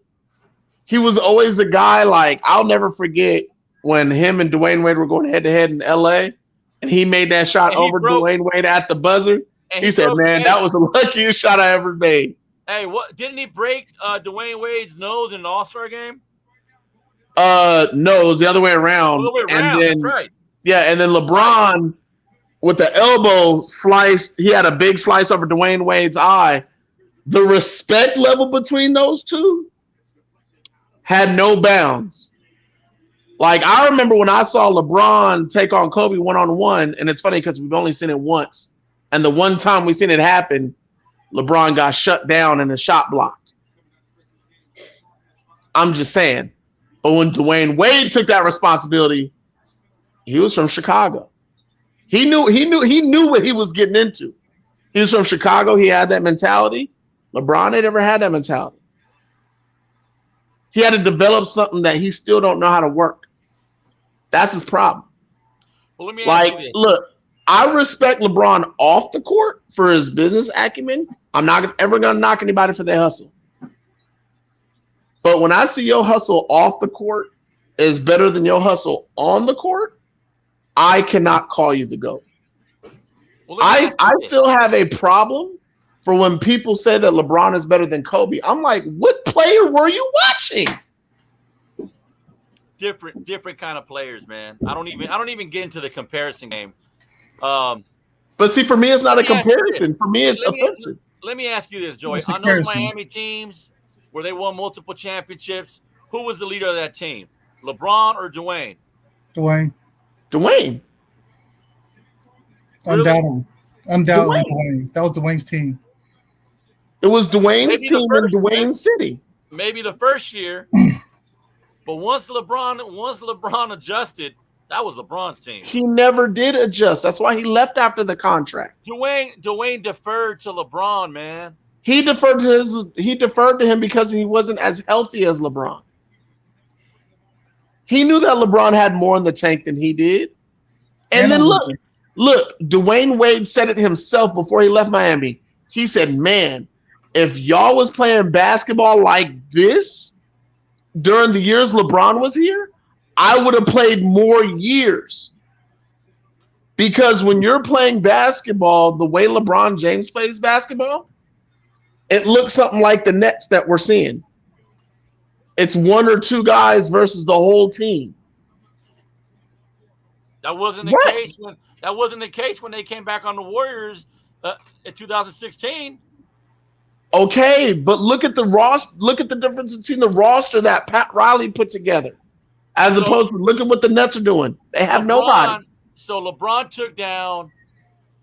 S1: he was always the guy. Like I'll never forget when him and Dwayne Wade were going head to head in LA, and he made that shot over Dwayne Wade at the buzzer. He said, "Man, that was the luckiest shot I ever made."
S2: Hey, what didn't he break Dwayne Wade's nose in an All-Star game?
S1: No, it was the other way around. And then,
S2: that's right.
S1: Yeah, and then LeBron with the elbow sliced, he had a big slice over Dwayne Wade's eye. The respect level between those two had no bounds. Like, I remember when I saw LeBron take on Kobe one-on-one, and it's funny because we've only seen it once. And the one time we've seen it happen, LeBron got shut down and a shot blocked. I'm just saying. But when Dwayne Wade took that responsibility, he was from Chicago. He knew what he was getting into. He was from Chicago. He had that mentality. LeBron had never had that mentality. He had to develop something that he still don't know how to work. That's his problem.
S2: Well, let me ask you this.
S1: Look, I respect LeBron off the court for his business acumen. I'm not ever going to knock anybody for their hustle. But when I see your hustle off the court is better than your hustle on the court, I cannot call you the GOAT. Well, I still have a problem for when people say that LeBron is better than Kobe. I'm like, what player were you watching?
S2: Different kind of players, man. I don't even get into the comparison game.
S1: But see, for me, it's not a comparison. For me, it's offensive.
S2: Let me ask you this, Joey. On those Miami teams where they won multiple championships, who was the leader of that team? LeBron or Dwayne?
S5: Dwayne.
S1: Really?
S5: Undoubtedly Dwayne. That was Dwayne's team.
S1: It was Dwayne's team in Dwayne City.
S2: Maybe the first year. But once LeBron adjusted, that was LeBron's team.
S1: He never did adjust. That's why he left after the contract.
S2: Dwayne deferred to LeBron, man.
S1: He deferred to him because he wasn't as healthy as LeBron. He knew that LeBron had more in the tank than he did. And then look, Dwayne Wade said it himself before he left Miami. He said, man, if y'all was playing basketball like this during the years LeBron was here, I would have played more years. Because when you're playing basketball the way LeBron James plays basketball, it looks something like the Nets that we're seeing. It's one or two guys versus the whole team.
S2: That wasn't the case when they came back on the Warriors in 2016.
S1: Okay, but look at the roster. Look at the difference between the roster that Pat Riley put together, as opposed to look at what the Nets are doing. They have nobody.
S2: So LeBron took down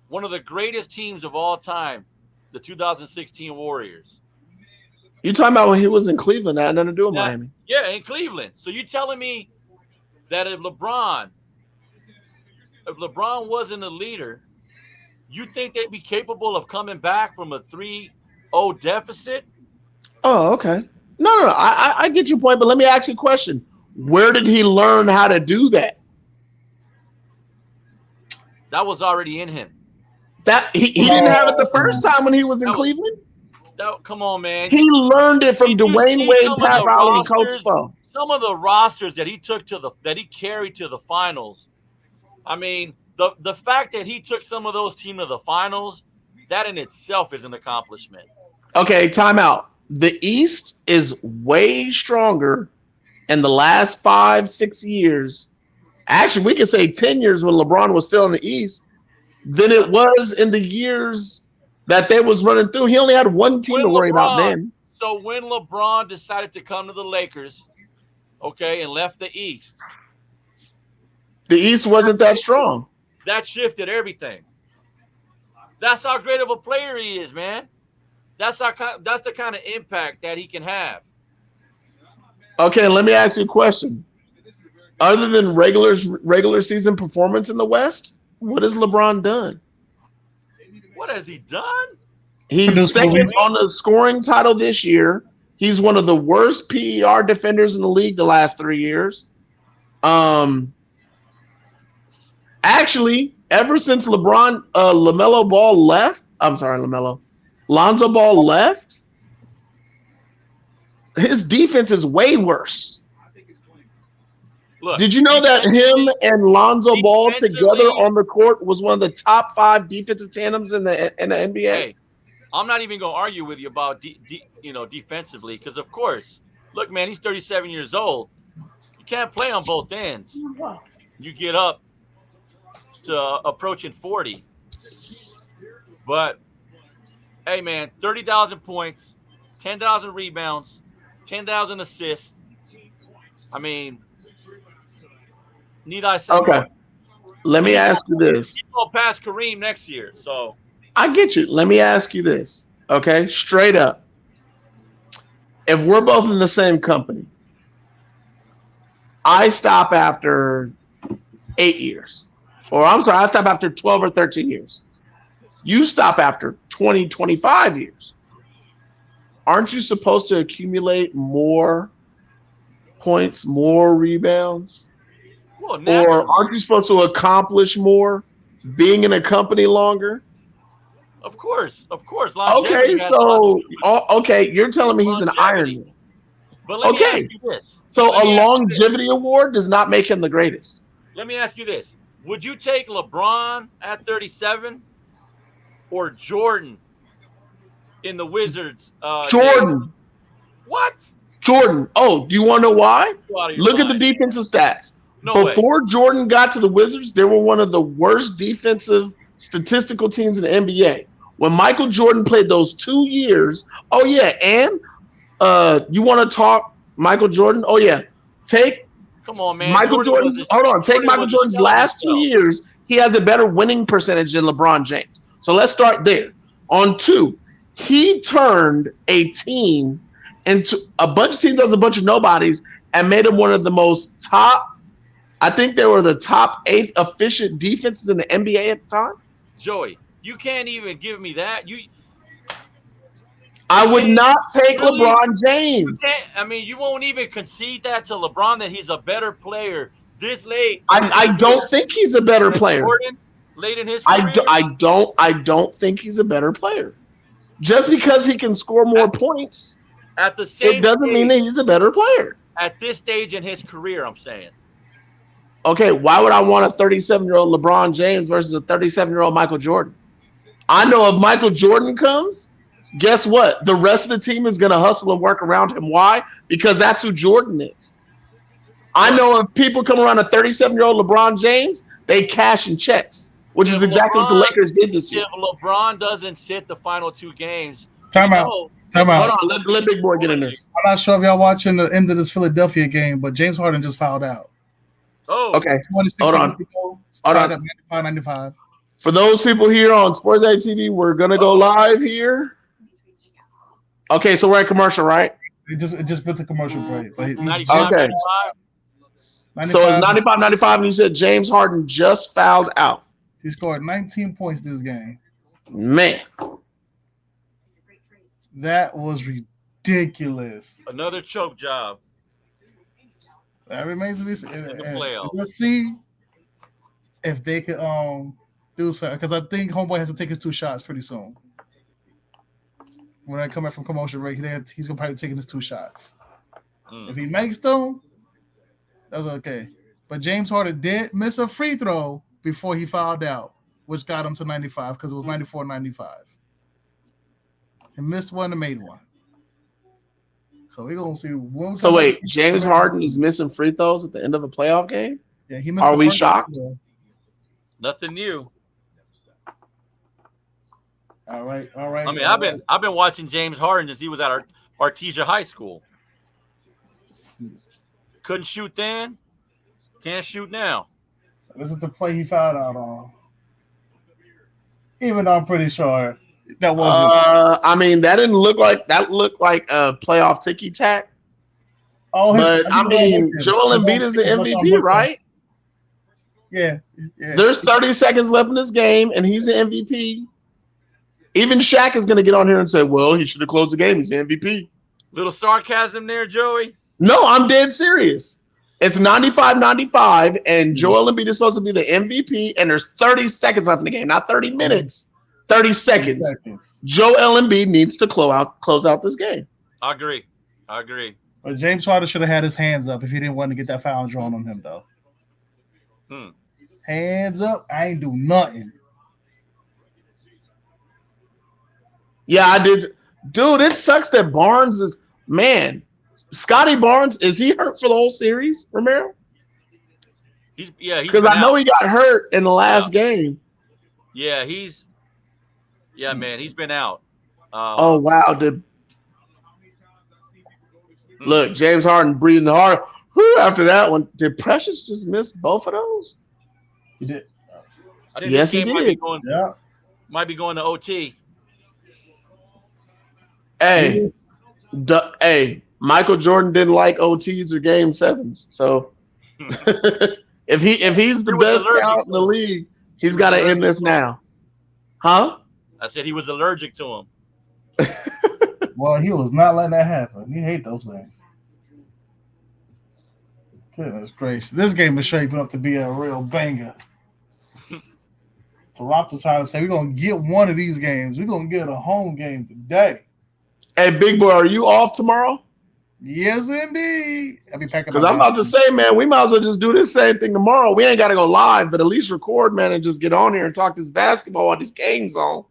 S2: one of the greatest teams of all time, the 2016 Warriors.
S1: You talking about when he was in Cleveland? That had nothing to do with
S2: Now,
S1: Miami.
S2: yeah, in Cleveland. So you telling me that if LeBron wasn't a leader, you think they'd be capable of coming back from a 3-0 deficit?
S1: Oh, okay. No. I get your point, but let me ask you a question. Where did he learn how to do that?
S2: That was already in him.
S1: That he didn't have it the first time when he was in Cleveland.
S2: Come on, man.
S1: He learned it from
S2: Did you
S1: Dwayne
S2: see
S1: Wade,
S2: some of
S1: Pat
S2: the
S1: Riley, and Coach
S2: rosters?
S1: Spo.
S2: Some of the rosters that he carried to the finals. I mean, the fact that he took some of those teams to the finals, that in itself is an accomplishment.
S1: Okay, timeout. The East is way stronger in the last 5-6 years. Actually, we could say 10 years when LeBron was still in the East than it was in the years that they was running through. He only had one team to worry about then.
S2: So when LeBron decided to come to the Lakers, okay, and left the East,
S1: the East wasn't that strong.
S2: That shifted everything. That's how great of a player he is, man. That's the kind of impact that he can have.
S1: Okay, let me ask you a question. Other than regular season performance in the West, what has LeBron done?
S2: What has he done?
S1: He's second on the scoring title this year. He's one of the worst PER defenders in the league the last 3 years. Actually, ever since Lonzo Ball left, his defense is way worse.
S2: Look,
S1: did you know that him and Lonzo Ball together on the court was one of the top 5 defensive tandems in the NBA?
S2: Hey, I'm not even going to argue with you about defensively, because of course, look, man, he's 37 years old. You can't play on both ends. You get up to approaching 40. But hey, man, 30,000 points, 10,000 rebounds, 10,000 assists. I mean, need I say?
S1: Okay. Let me ask you this.
S2: He's going to pass Kareem next year, so.
S1: I get you. Let me ask you this, okay? Straight up. If we're both in the same company, I stop after 8 years. Or I'm sorry, I stop after 12 or 13 years. You stop after 20, 25 years. Aren't you supposed to accumulate more points, more rebounds?
S2: Well,
S1: or aren't you supposed to accomplish more being in a company longer?
S2: Of course.
S1: Okay, so you're telling me he's an Iron Man.
S2: But let me ask you this.
S1: So a longevity award does not make him the greatest.
S2: Let me ask you this. Would you take LeBron at 37 or Jordan in the Wizards?
S1: Jordan.
S2: What?
S1: Jordan. Oh, do you want to know why? Look at the defensive stats. Before Jordan got to the Wizards, they were one of the worst defensive statistical teams in the NBA. When Michael Jordan played those 2 years, and you want to talk Michael Jordan? Oh, yeah.
S2: Come on, man.
S1: Michael Jordan's Michael Jordan's last 2 years. He has a better winning percentage than LeBron James. So let's start there. On 2, he turned a team into a bunch of teams that was a bunch of nobodies and made him one of the most top. I think they were the top 8 efficient defenses in the NBA at the time.
S2: Joey, you can't even give me that.
S1: I would not take LeBron James.
S2: You won't even concede that to LeBron that he's a better player this late.
S1: I don't think he's a better player.
S2: Jordan, late in his career?
S1: I don't think he's a better player. Just because he can score more points,
S2: at the same
S1: it doesn't mean that he's a better player.
S2: At this stage in his career, I'm saying.
S1: Okay, why would I want a 37-year-old LeBron James versus a 37-year-old Michael Jordan? I know if Michael Jordan comes, guess what? The rest of the team is going to hustle and work around him. Why? Because that's who Jordan is. I know if people come around a 37-year-old LeBron James, they cash in checks, which is exactly what the Lakers did this year.
S2: If LeBron doesn't sit the final 2 games,
S5: Time out.
S1: Hold on, let Big Boy get in this.
S5: I'm not sure if y'all watching the end of this Philadelphia game, but James Harden just fouled out.
S2: Oh,
S1: okay.
S5: Hold on. 95.
S1: For those people here on Sports Day TV, we're gonna go live here. Okay, so we're at commercial, right?
S5: It just put the commercial break. But
S2: 95,
S1: Okay.
S2: 95?
S1: So it's 95-95, and you said James Harden just fouled out.
S5: He scored 19 points this game.
S1: Man.
S5: That was ridiculous.
S2: Another choke job.
S5: That remains to be seen.
S2: In the playoffs.
S5: Let's see if they could do something, because I think Homeboy has to take his 2 shots pretty soon. When I come back from commotion break, he's gonna probably taking his 2 shots. If he makes them, that's okay. But James Harden did miss a free throw before he fouled out, which got him to 95 because it was 94-95. He missed one and made one. So we're gonna see.
S1: So wait, James Harden is missing free throws at the end of a playoff game?
S5: Yeah, he missed.
S1: Are we shocked?
S2: Nothing new.
S5: All right.
S2: I mean, I've been watching James Harden since he was at Artesia High School. Couldn't shoot then, can't shoot now.
S5: This is the play he fouled out on. Even though I'm pretty sure that wasn't.
S1: I mean, that didn't look like that. Looked like a playoff ticky tack.
S5: Oh,
S1: but I mean, Joel Embiid is the MVP, right?
S5: Yeah.
S1: There's 30 seconds left in this game, and he's the MVP. Even Shaq is going to get on here and say, "Well, he should have closed the game. He's the MVP."
S2: Little sarcasm there, Joey.
S1: No, I'm dead serious. It's 95-95, and Joel Embiid is supposed to be the MVP, and there's 30 seconds left in the game, not 30 minutes. 30 seconds. Joel Embiid needs to close out this game.
S2: I agree.
S5: But James Harden should have had his hands up if he didn't want to get that foul drawn on him, though. Hands up. I ain't do nothing.
S1: Yeah, I did. Dude, it sucks that Barnes is – man, Scotty Barnes, is he hurt for the whole series, Romero?
S2: He's
S1: because I know he got hurt in the last game.
S2: Yeah, man, he's been out.
S1: Oh, wow. Look, James Harden breathing hard. After that one, did Precious just miss both of those?
S5: He did.
S2: I think
S1: yes, he did.
S2: Might be going to OT.
S1: Hey, Michael Jordan didn't like OTs or Game 7s. So if he's the best talent in the league, he's got to end this now. Huh?
S2: I said he was allergic to him.
S5: Well, he was not letting that happen. He hate those things. Goodness gracious. This game is shaping up to be a real banger. Toronto's trying to say, we're going to get one of these games. We're going to get a home game today.
S1: Hey, big boy, are you off tomorrow?
S5: Yes, indeed. I'll be packing.
S1: Because I'm about to say, man, we might as well just do this same thing tomorrow. We ain't got to go live, but at least record, man, and just get on here and talk this basketball while these games on.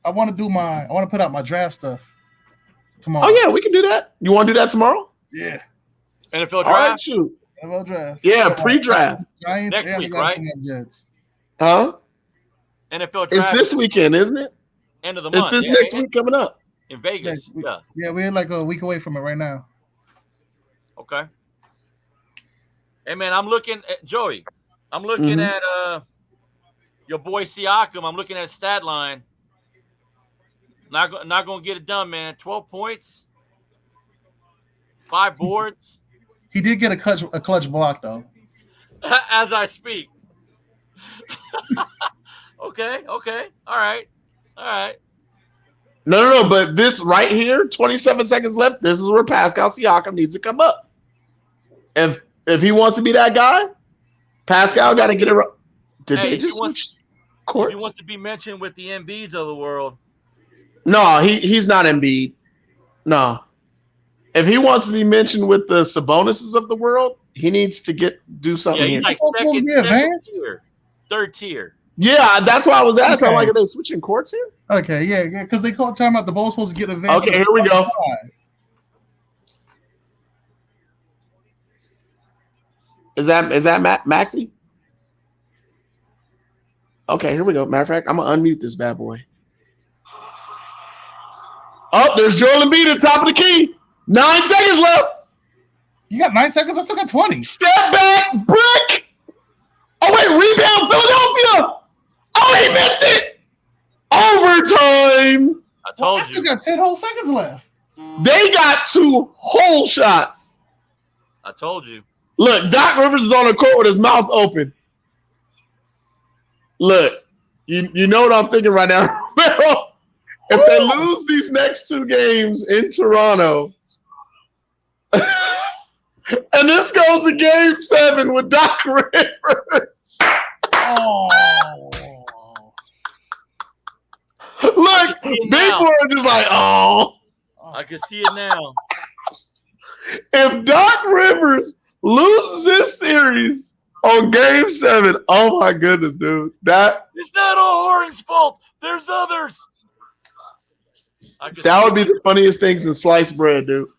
S5: I want to put out my draft stuff tomorrow.
S1: Oh, yeah, we can do that. You want to do that tomorrow?
S5: Yeah.
S2: NFL draft?
S1: All right, shoot.
S5: NFL draft.
S1: Yeah, pre-draft.
S5: Giants
S2: next week, right?
S5: Jets.
S1: Huh?
S2: NFL draft.
S1: It's this weekend, isn't it?
S2: End of the month.
S1: It's this next week coming up.
S2: In Vegas.
S5: Yeah, we're like a week away from it right now.
S2: Okay. Hey, man, I'm looking at Joey. I'm looking at your boy Siakam. I'm looking at his stat line. Not going to get it done, man. 12 points. 5 boards.
S5: He did get a clutch block, though.
S2: As I speak. Okay. All right.
S1: No, but this right here, 27 seconds left, this is where Pascal Siakam needs to come up. If he wants to be that guy, Pascal got to get it right. Did they just switch courts?
S2: If he wants to be mentioned with the Embiids of the world.
S1: No, he's not Embiid. No. If he wants to be mentioned with the Sabonises of the world, he needs to do something.
S2: Yeah, he's like second tier, third tier.
S1: Yeah, that's why I was asking. Okay. Like, are they switching courts here?
S5: Okay, yeah, because they call time out. The ball's supposed to get advanced.
S1: Okay, here we go. Is that Maxey? Okay, here we go. Matter of fact, I'm gonna unmute this bad boy. Oh, there's Joel Embiid at the top of the key. 9 seconds left.
S5: You got 9 seconds. I still got 20.
S1: Step back, brick. Oh wait, rebound, Philadelphia. Oh, he missed it. Overtime.
S2: I told
S5: I still
S2: you.
S5: got 10 whole seconds left.
S1: They got 2 whole shots.
S2: I told you.
S1: Look, Doc Rivers is on the court with his mouth open. Look, you know what I'm thinking right now. If they lose these next 2 games in Toronto, and this goes to Game 7 with Doc Rivers.
S5: Oh.
S1: Look, Big Boy just like, oh.
S2: I can see it now.
S1: If Doc Rivers loses this series on Game 7, oh my goodness, dude.
S2: It's not all Orange's fault. There's others.
S1: That would be the funniest things in sliced bread, dude.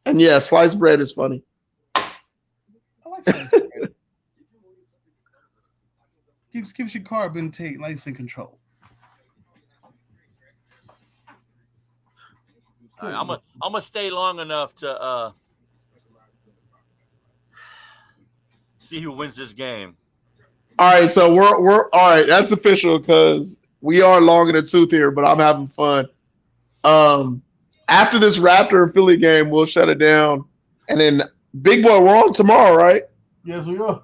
S1: And yeah, sliced bread is funny.
S5: I like sliced bread. Keeps your carb intake nice and controlled.
S2: All right, I'm gonna stay long enough to see who wins this game.
S1: All right, so we're all right. That's official because we are long in the tooth here, but I'm having fun. After this Raptor and Philly game, we'll shut it down, and then Big Boy, we're on tomorrow, right?
S5: Yes, we are.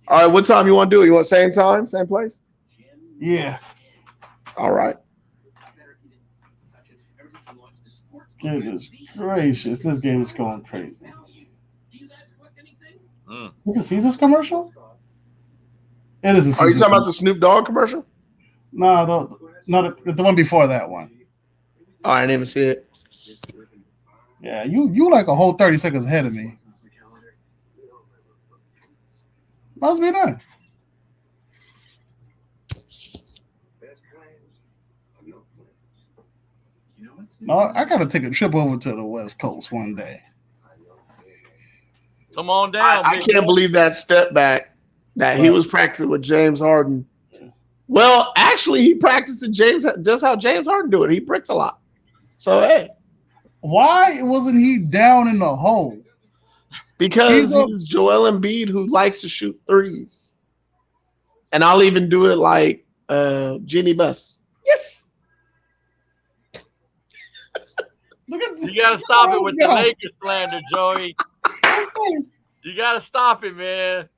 S1: All right, what time you want to do it? You want same time, same place?
S5: Yeah.
S1: All right.
S5: Goodness gracious, this game is going crazy. Is this a Caesar's commercial? It is a Caesar's.
S1: Are you talking about the Snoop Dogg commercial?
S5: No, the one before that one.
S1: Oh, I didn't even see it.
S5: Yeah, you like a whole 30 seconds ahead of me. Must be nice. No, I gotta take a trip over to the West Coast one day.
S2: Come on down.
S1: I can't believe that step back that he was practicing with James Harden. Well, actually, he practiced just how James Harden do it. He bricks a lot. So, hey.
S5: Why wasn't he down in the hole?
S1: Because he's Joel Embiid who likes to shoot threes. And I'll even do it like Jeannie Buss. Yes.
S2: You got to stop it with the Lakers slander, Joey. You got to stop it, man.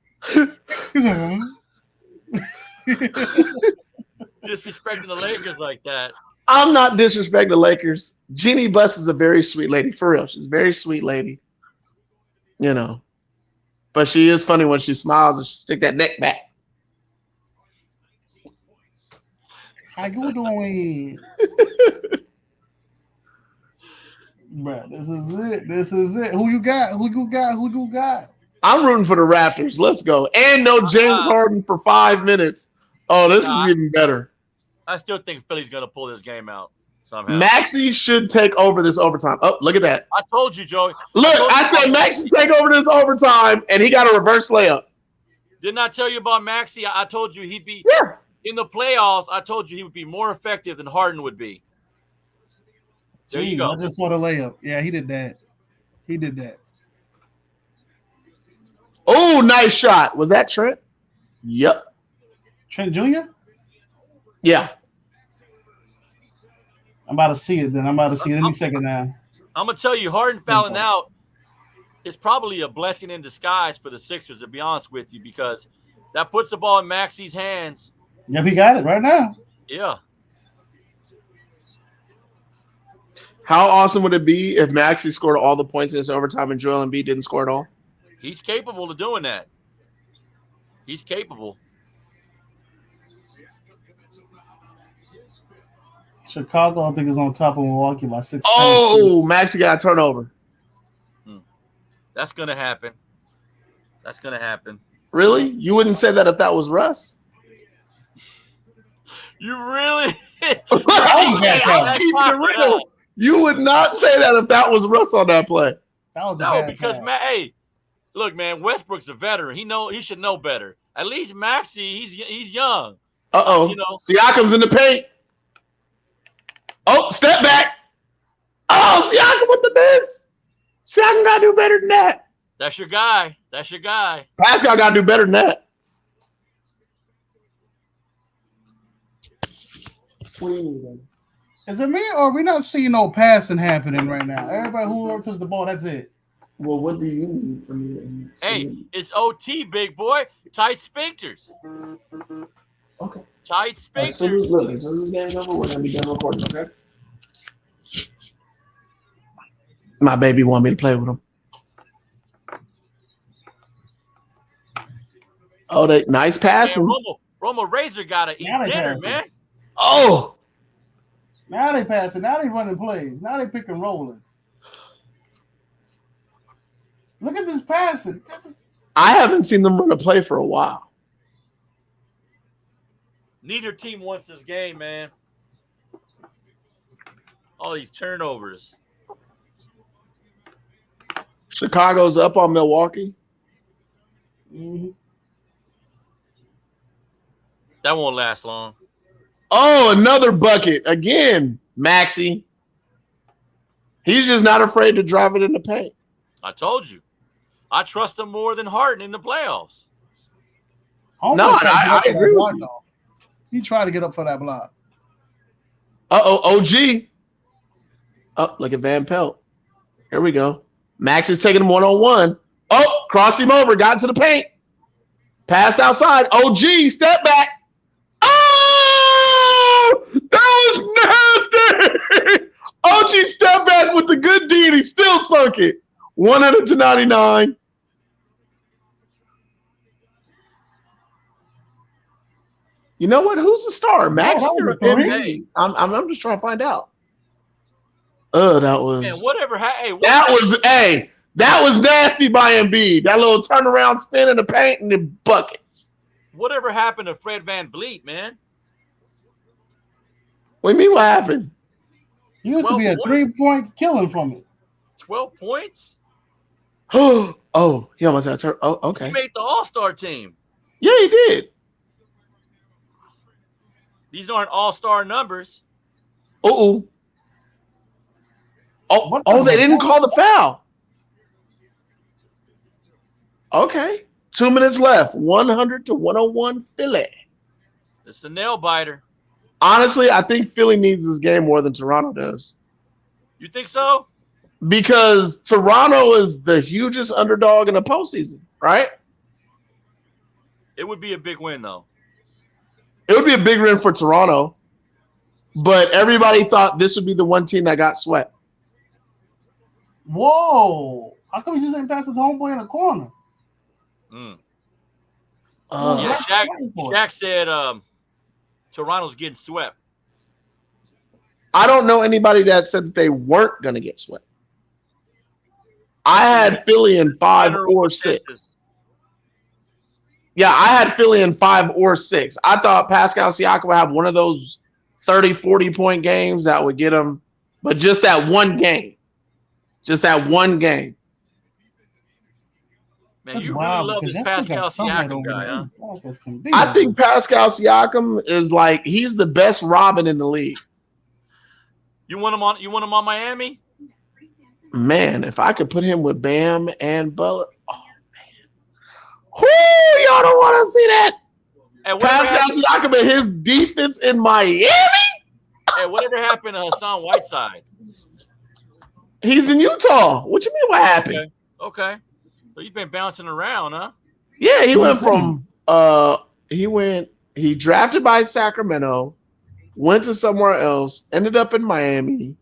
S2: Disrespecting the Lakers like that.
S1: I'm not disrespecting the Lakers. Jeannie Buss is a very sweet lady. For real. She's a very sweet lady. You know. But she is funny when she smiles and she stick that neck back.
S5: How you doing? Bruh, this is it. Who you got?
S1: I'm rooting for the Raptors. Let's go. And no James Harden for 5 minutes. Oh, this is even better.
S2: I still think Philly's going to pull this game out somehow.
S1: Maxey should take over this overtime. Oh, look at that.
S2: I told you, Joey.
S1: Look, I said Maxey take over this overtime, and he got a reverse layup.
S2: Didn't I tell you about Maxey? I told you he'd be in the playoffs. I told you he would be more effective than Harden would be. There you go.
S5: I just saw the layup. Yeah, he did that.
S1: Oh, nice shot. Was that Trent? Yep.
S5: Trent Jr.?
S1: Yeah.
S5: I'm about to see it then. Any second now.
S2: I'm going to tell you, Harden fouling out is probably a blessing in disguise for the Sixers, to be honest with you, because that puts the ball in Maxey's hands.
S5: Yep, he got it right now.
S2: Yeah.
S1: How awesome would it be if Maxey scored all the points in this overtime and Joel Embiid didn't score at all?
S2: He's capable of doing that. He's capable.
S5: Chicago, I think, is on top of Milwaukee by 6.
S1: Oh, Maxey got a turnover.
S2: That's going to happen.
S1: Really? You wouldn't say that if that was Russ?
S2: You really?
S1: I'm keeping it real. You would not say that if that was Russ on that play.
S5: That was
S2: because hey, look, man, Westbrook's a veteran. He should know better. At least Maxey, he's young.
S1: You know, Siakam's in the paint. Oh, step back. Oh, Siakam with the miss. Siakam got to do better than that.
S2: That's your guy.
S1: Pascal got to do better than that. What do you mean,
S5: Is it me or are we not seeing no passing happening right now? Everybody who touches the ball, that's it.
S1: Well, what do you need from me?
S2: Hey, it's OT, big boy. Tight sphincters.
S1: Okay.
S2: Tight
S1: As soon
S2: sphincters.
S1: as this game's over, we're gonna be done recording. Okay. My baby want me to play with him. Oh, they nice passing.
S2: Romo Razor gotta eat
S5: Now they
S2: dinner,
S5: passing.
S2: man.
S1: Oh,
S5: Now they passing. Now they running plays. Now they pick and rolling. Look at this passing.
S1: I haven't seen them run a play for a while.
S2: Neither team wants this game, man. All these turnovers.
S1: Chicago's up on Milwaukee.
S5: Mm-hmm.
S2: That won't last long.
S1: Oh, another bucket again, Maxey. He's just not afraid to drive it in the paint.
S2: I told you. I trust him more than Harden in the playoffs.
S1: No, I agree with you.
S5: He tried to get up for that block.
S1: OG. Oh, look at Van Pelt. Here we go. Max is taking him one-on-one. Oh, crossed him over, got into the paint. Passed outside. OG, step back. Oh, that was nasty. OG step back with the good D, and he still sunk it. 100-99. You know what? Who's the star? Max or MB? I'm just trying to find out. That was.
S2: Man, whatever.
S1: That was nasty by Embiid. That little turnaround spin in the paint and the buckets.
S2: Whatever happened to Fred VanVleet, man?
S1: What do you mean? What happened?
S5: He used to be a 3-point killing from it.
S2: 12 points?
S1: Oh, he almost had turn. Oh, okay.
S2: He made the All-Star team.
S1: Yeah, he did.
S2: These aren't all-star numbers.
S1: Oh, they didn't call the foul. Okay. 2 minutes left. 100-101 Philly.
S2: It's a nail biter.
S1: Honestly, I think Philly needs this game more than Toronto does.
S2: You think so?
S1: Because Toronto is the hugest underdog in the postseason, right?
S2: It would be a big win, though.
S1: It would be a big win for Toronto, but everybody thought this would be the one team that got swept.
S5: Whoa. How come he just didn't pass it to homeboy in the corner?
S2: Yeah, Shaq said Toronto's getting swept.
S1: I don't know anybody that said that they weren't going to get swept. I had Philly in 5 or 6. Yeah, I had Philly in 5 or 6. I thought Pascal Siakam would have one of those 30, 40-point games that would get him, but just that one game. Just that one game.
S2: Man, you really love this Pascal Siakam guy, huh?
S1: I think Pascal Siakam is like, he's the best Robin in the league.
S2: You want him on Miami?
S1: Man, if I could put him with Bam and Butler. Oh, man. Whoo, y'all don't want to see that. Pascal Siakam and his defense in Miami?
S2: Hey, whatever happened to Hassan Whiteside?
S1: He's in Utah. What you mean what happened?
S2: Okay. So you've been bouncing around, huh?
S1: Yeah, he went from he drafted by Sacramento, went to somewhere else, ended up in Miami.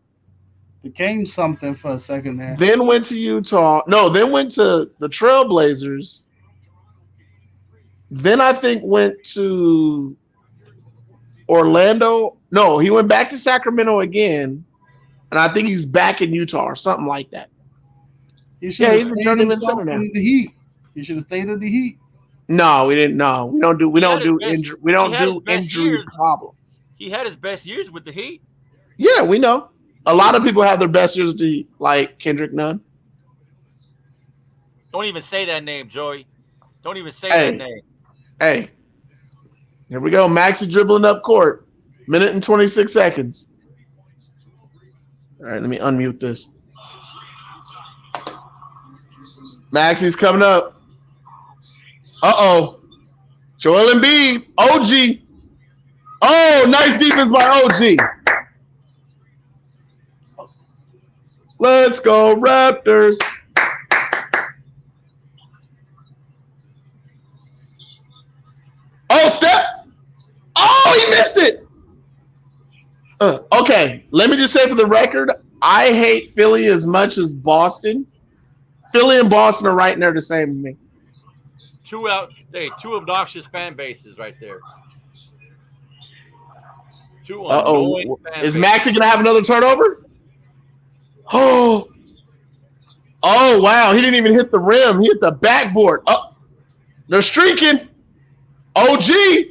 S5: Became something for a second there.
S1: Then went to Utah. No, then went to the Trailblazers. Then I think went to Orlando. No, he went back to Sacramento again. And I think he's back in Utah or something like that.
S5: He's a journeyman center now. The Heat. He should have stayed in the Heat.
S1: No, we didn't. No, we don't do injury problems.
S2: He had his best years with the Heat.
S1: Yeah, we know. A lot of people have their best years with the Heat, like Kendrick Nunn.
S2: Don't even say that name, Joey. Don't even say that name.
S1: Hey, here we go. Max is dribbling up court. 1 minute and 26 seconds. All right, let me unmute this. Maxie's coming up. Uh-oh. Joel Embiid. OG. Oh, nice defense by OG. Let's go, Raptors. Oh, step. Oh, he missed it. Okay, let me just say for the record, I hate Philly as much as Boston. Philly and Boston are right there the same to me.
S2: Two obnoxious fan bases right there. Two annoying fan
S1: Is
S2: bases.
S1: Maxey going to have another turnover? Oh, wow. He didn't even hit the rim. He hit the backboard. Oh, they're streaking. OG just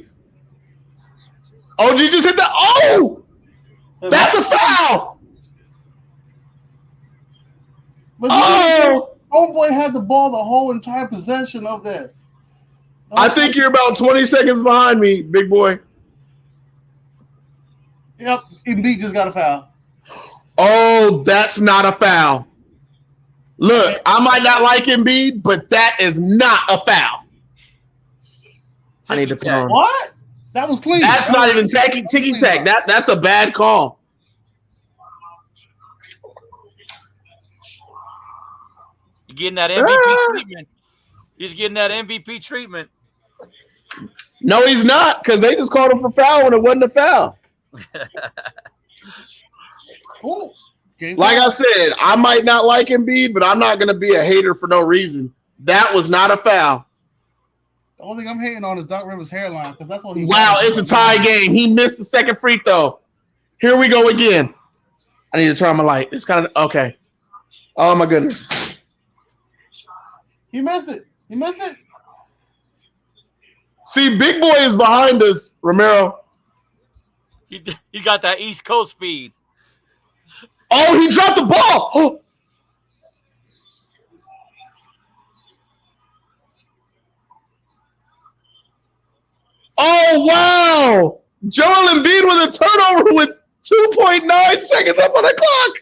S1: hit the – oh, that's a foul.
S5: But
S1: Oh.
S5: Homeboy had the ball the whole entire possession of that.
S1: I think you're about 20 seconds behind me, big boy.
S5: Yep, Embiid just got a foul.
S1: Oh, that's not a foul. Look, I might not like Embiid, but that is not a foul. I need to put on.
S5: What? That was clean.
S1: That's not even ticky-tack. That's a bad call.
S2: You're getting that MVP treatment. He's getting that MVP treatment.
S1: No, he's not, because they just called him for foul when it wasn't a foul.
S5: Ooh,
S1: like I said, I might not like Embiid, but I'm not going to be a hater for no reason. That was not a foul.
S5: The only thing I'm hating on is Doc Rivers' hairline, because that's what he.
S1: Wow, it's a tie game. He missed the second free throw. Here we go again. I need to turn on my light. It's kind of okay. Oh my goodness.
S5: He missed it. He missed it.
S1: See, big boy is behind us, Romero.
S2: He got that East Coast feed.
S1: Oh, he dropped the ball. Oh. Oh, wow. Joel Embiid with a turnover with 2.9 seconds up on the clock.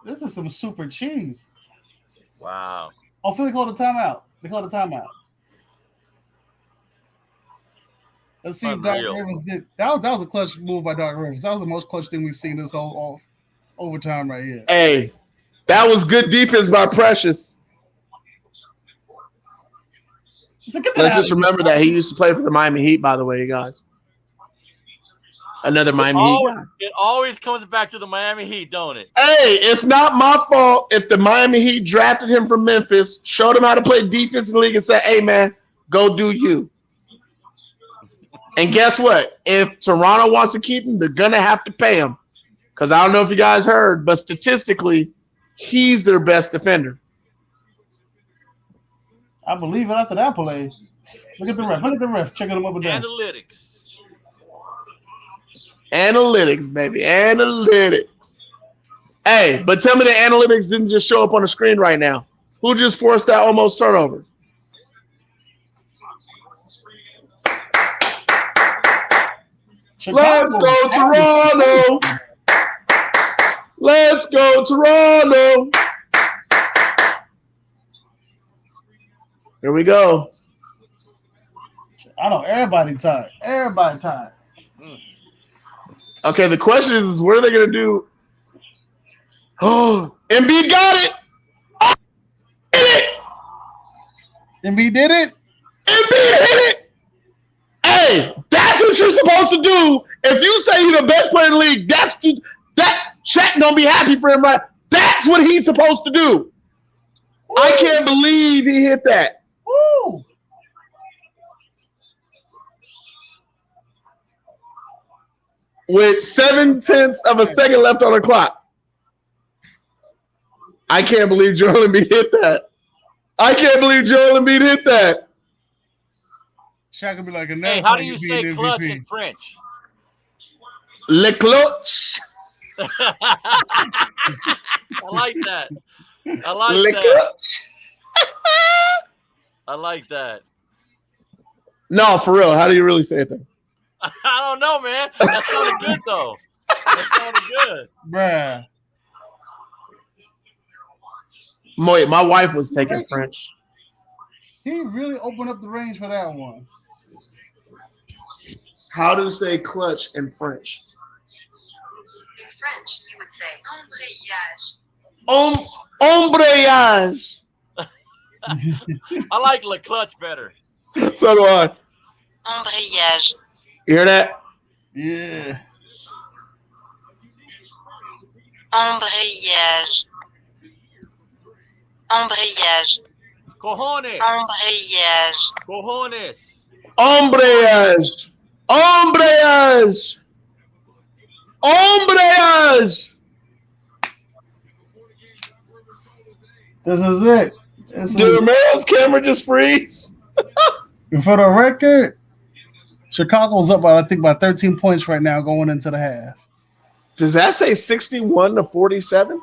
S5: This is some super cheese.
S2: Wow.
S5: Oh, Philly called a timeout. They called a timeout. Let's see if Doc Rivers did. That was a clutch move by Doc Rivers. That was the most clutch thing we've seen this whole overtime right here.
S1: Hey, that was good defense by Precious. Let's just remember that he used to play for the Miami Heat, by the way, you guys. Another Miami Heat guy.
S2: It always comes back to the Miami Heat, don't it?
S1: Hey, it's not my fault if the Miami Heat drafted him from Memphis, showed him how to play defense in the league, and said, hey, man, go do you. And guess what? If Toronto wants to keep him, they're going to have to pay him. Because I don't know if you guys heard, but statistically, he's their best defender.
S5: I believe it after that play. Look at the ref. Look at the ref. Checking him up and down.
S2: Analytics,
S1: baby. Analytics. Hey, but tell me the analytics didn't just show up on the screen right now. Who just forced that almost turnover? Let's go, Toronto. Let's go, Toronto. Here we go.
S5: I know everybody tired. Everybody tired.
S1: Okay, the question is what are they going to do? Oh, Embiid got it. Oh, hit it.
S5: Embiid did it?
S1: Embiid hit it. Hey, that's what you're supposed to do. If you say you're the best player in the league, that Shaq don't be happy for him, right? That's what he's supposed to do. Ooh. I can't believe he hit that.
S5: Ooh.
S1: With 0.7 of a second left on the clock. I can't believe Joel Embiid hit that. I can't believe Joel Embiid hit that.
S5: Shaq would be like,
S2: hey, how do you say clutch in French?
S1: Le clutch.
S2: I like that. I like
S1: Le
S2: that.
S1: Clutch.
S2: I like that.
S1: No, for real. How do you really say it then?
S2: I don't know, man. That sounded good, though. That sounded good.
S5: Bruh.
S1: My wife was taking French.
S5: He really opened up the range for that one.
S1: How do you say clutch in French?
S4: French, you would say
S1: Ombrayage.
S2: I like Le Clutch better.
S1: So do I.
S4: embrayage.
S1: You hear that?
S5: Yeah.
S4: Embrayage. Embrayage.
S2: Cojones.
S4: Embrayage.
S2: Cojones.
S1: Ombrayage. Ombrayage. Ombrayage.
S5: This is it. This
S1: Did
S5: is
S1: Romero's camera just freeze?
S5: for the record. Chicago's up by I think by 13 points right now going into the half.
S1: Does that say 61-47?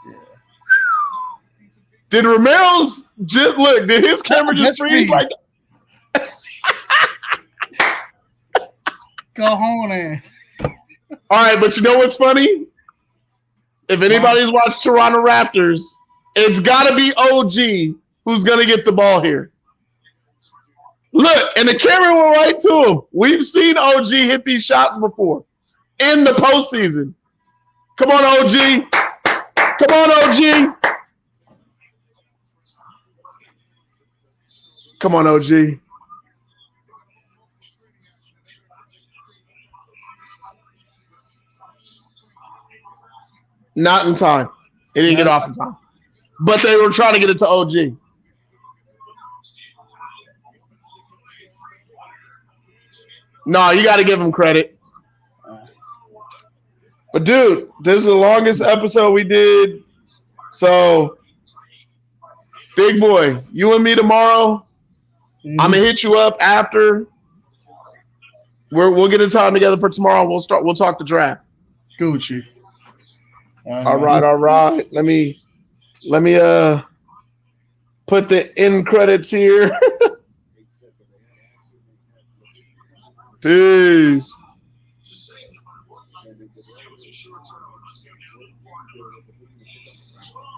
S5: Yeah.
S1: Did Romero's just look? Did his camera just freeze? Like,
S5: Cojones.
S1: all right, but you know what's funny? If anybody's watched Toronto Raptors, it's got to be OG who's going to get the ball here. Look, and the camera went right to him. We've seen OG hit these shots before in the postseason. Come on, OG. Come on, OG. Come on, OG. Not in time. He didn't get off in time. But they were trying to get it to OG. No, you got to give him credit. But, dude, this is the longest episode we did. So, big boy, you and me tomorrow. I'm going to hit you up after. We'll get a time together for tomorrow. We'll talk the draft.
S5: Gucci.
S1: All right. Let me put the end credits here. Peace.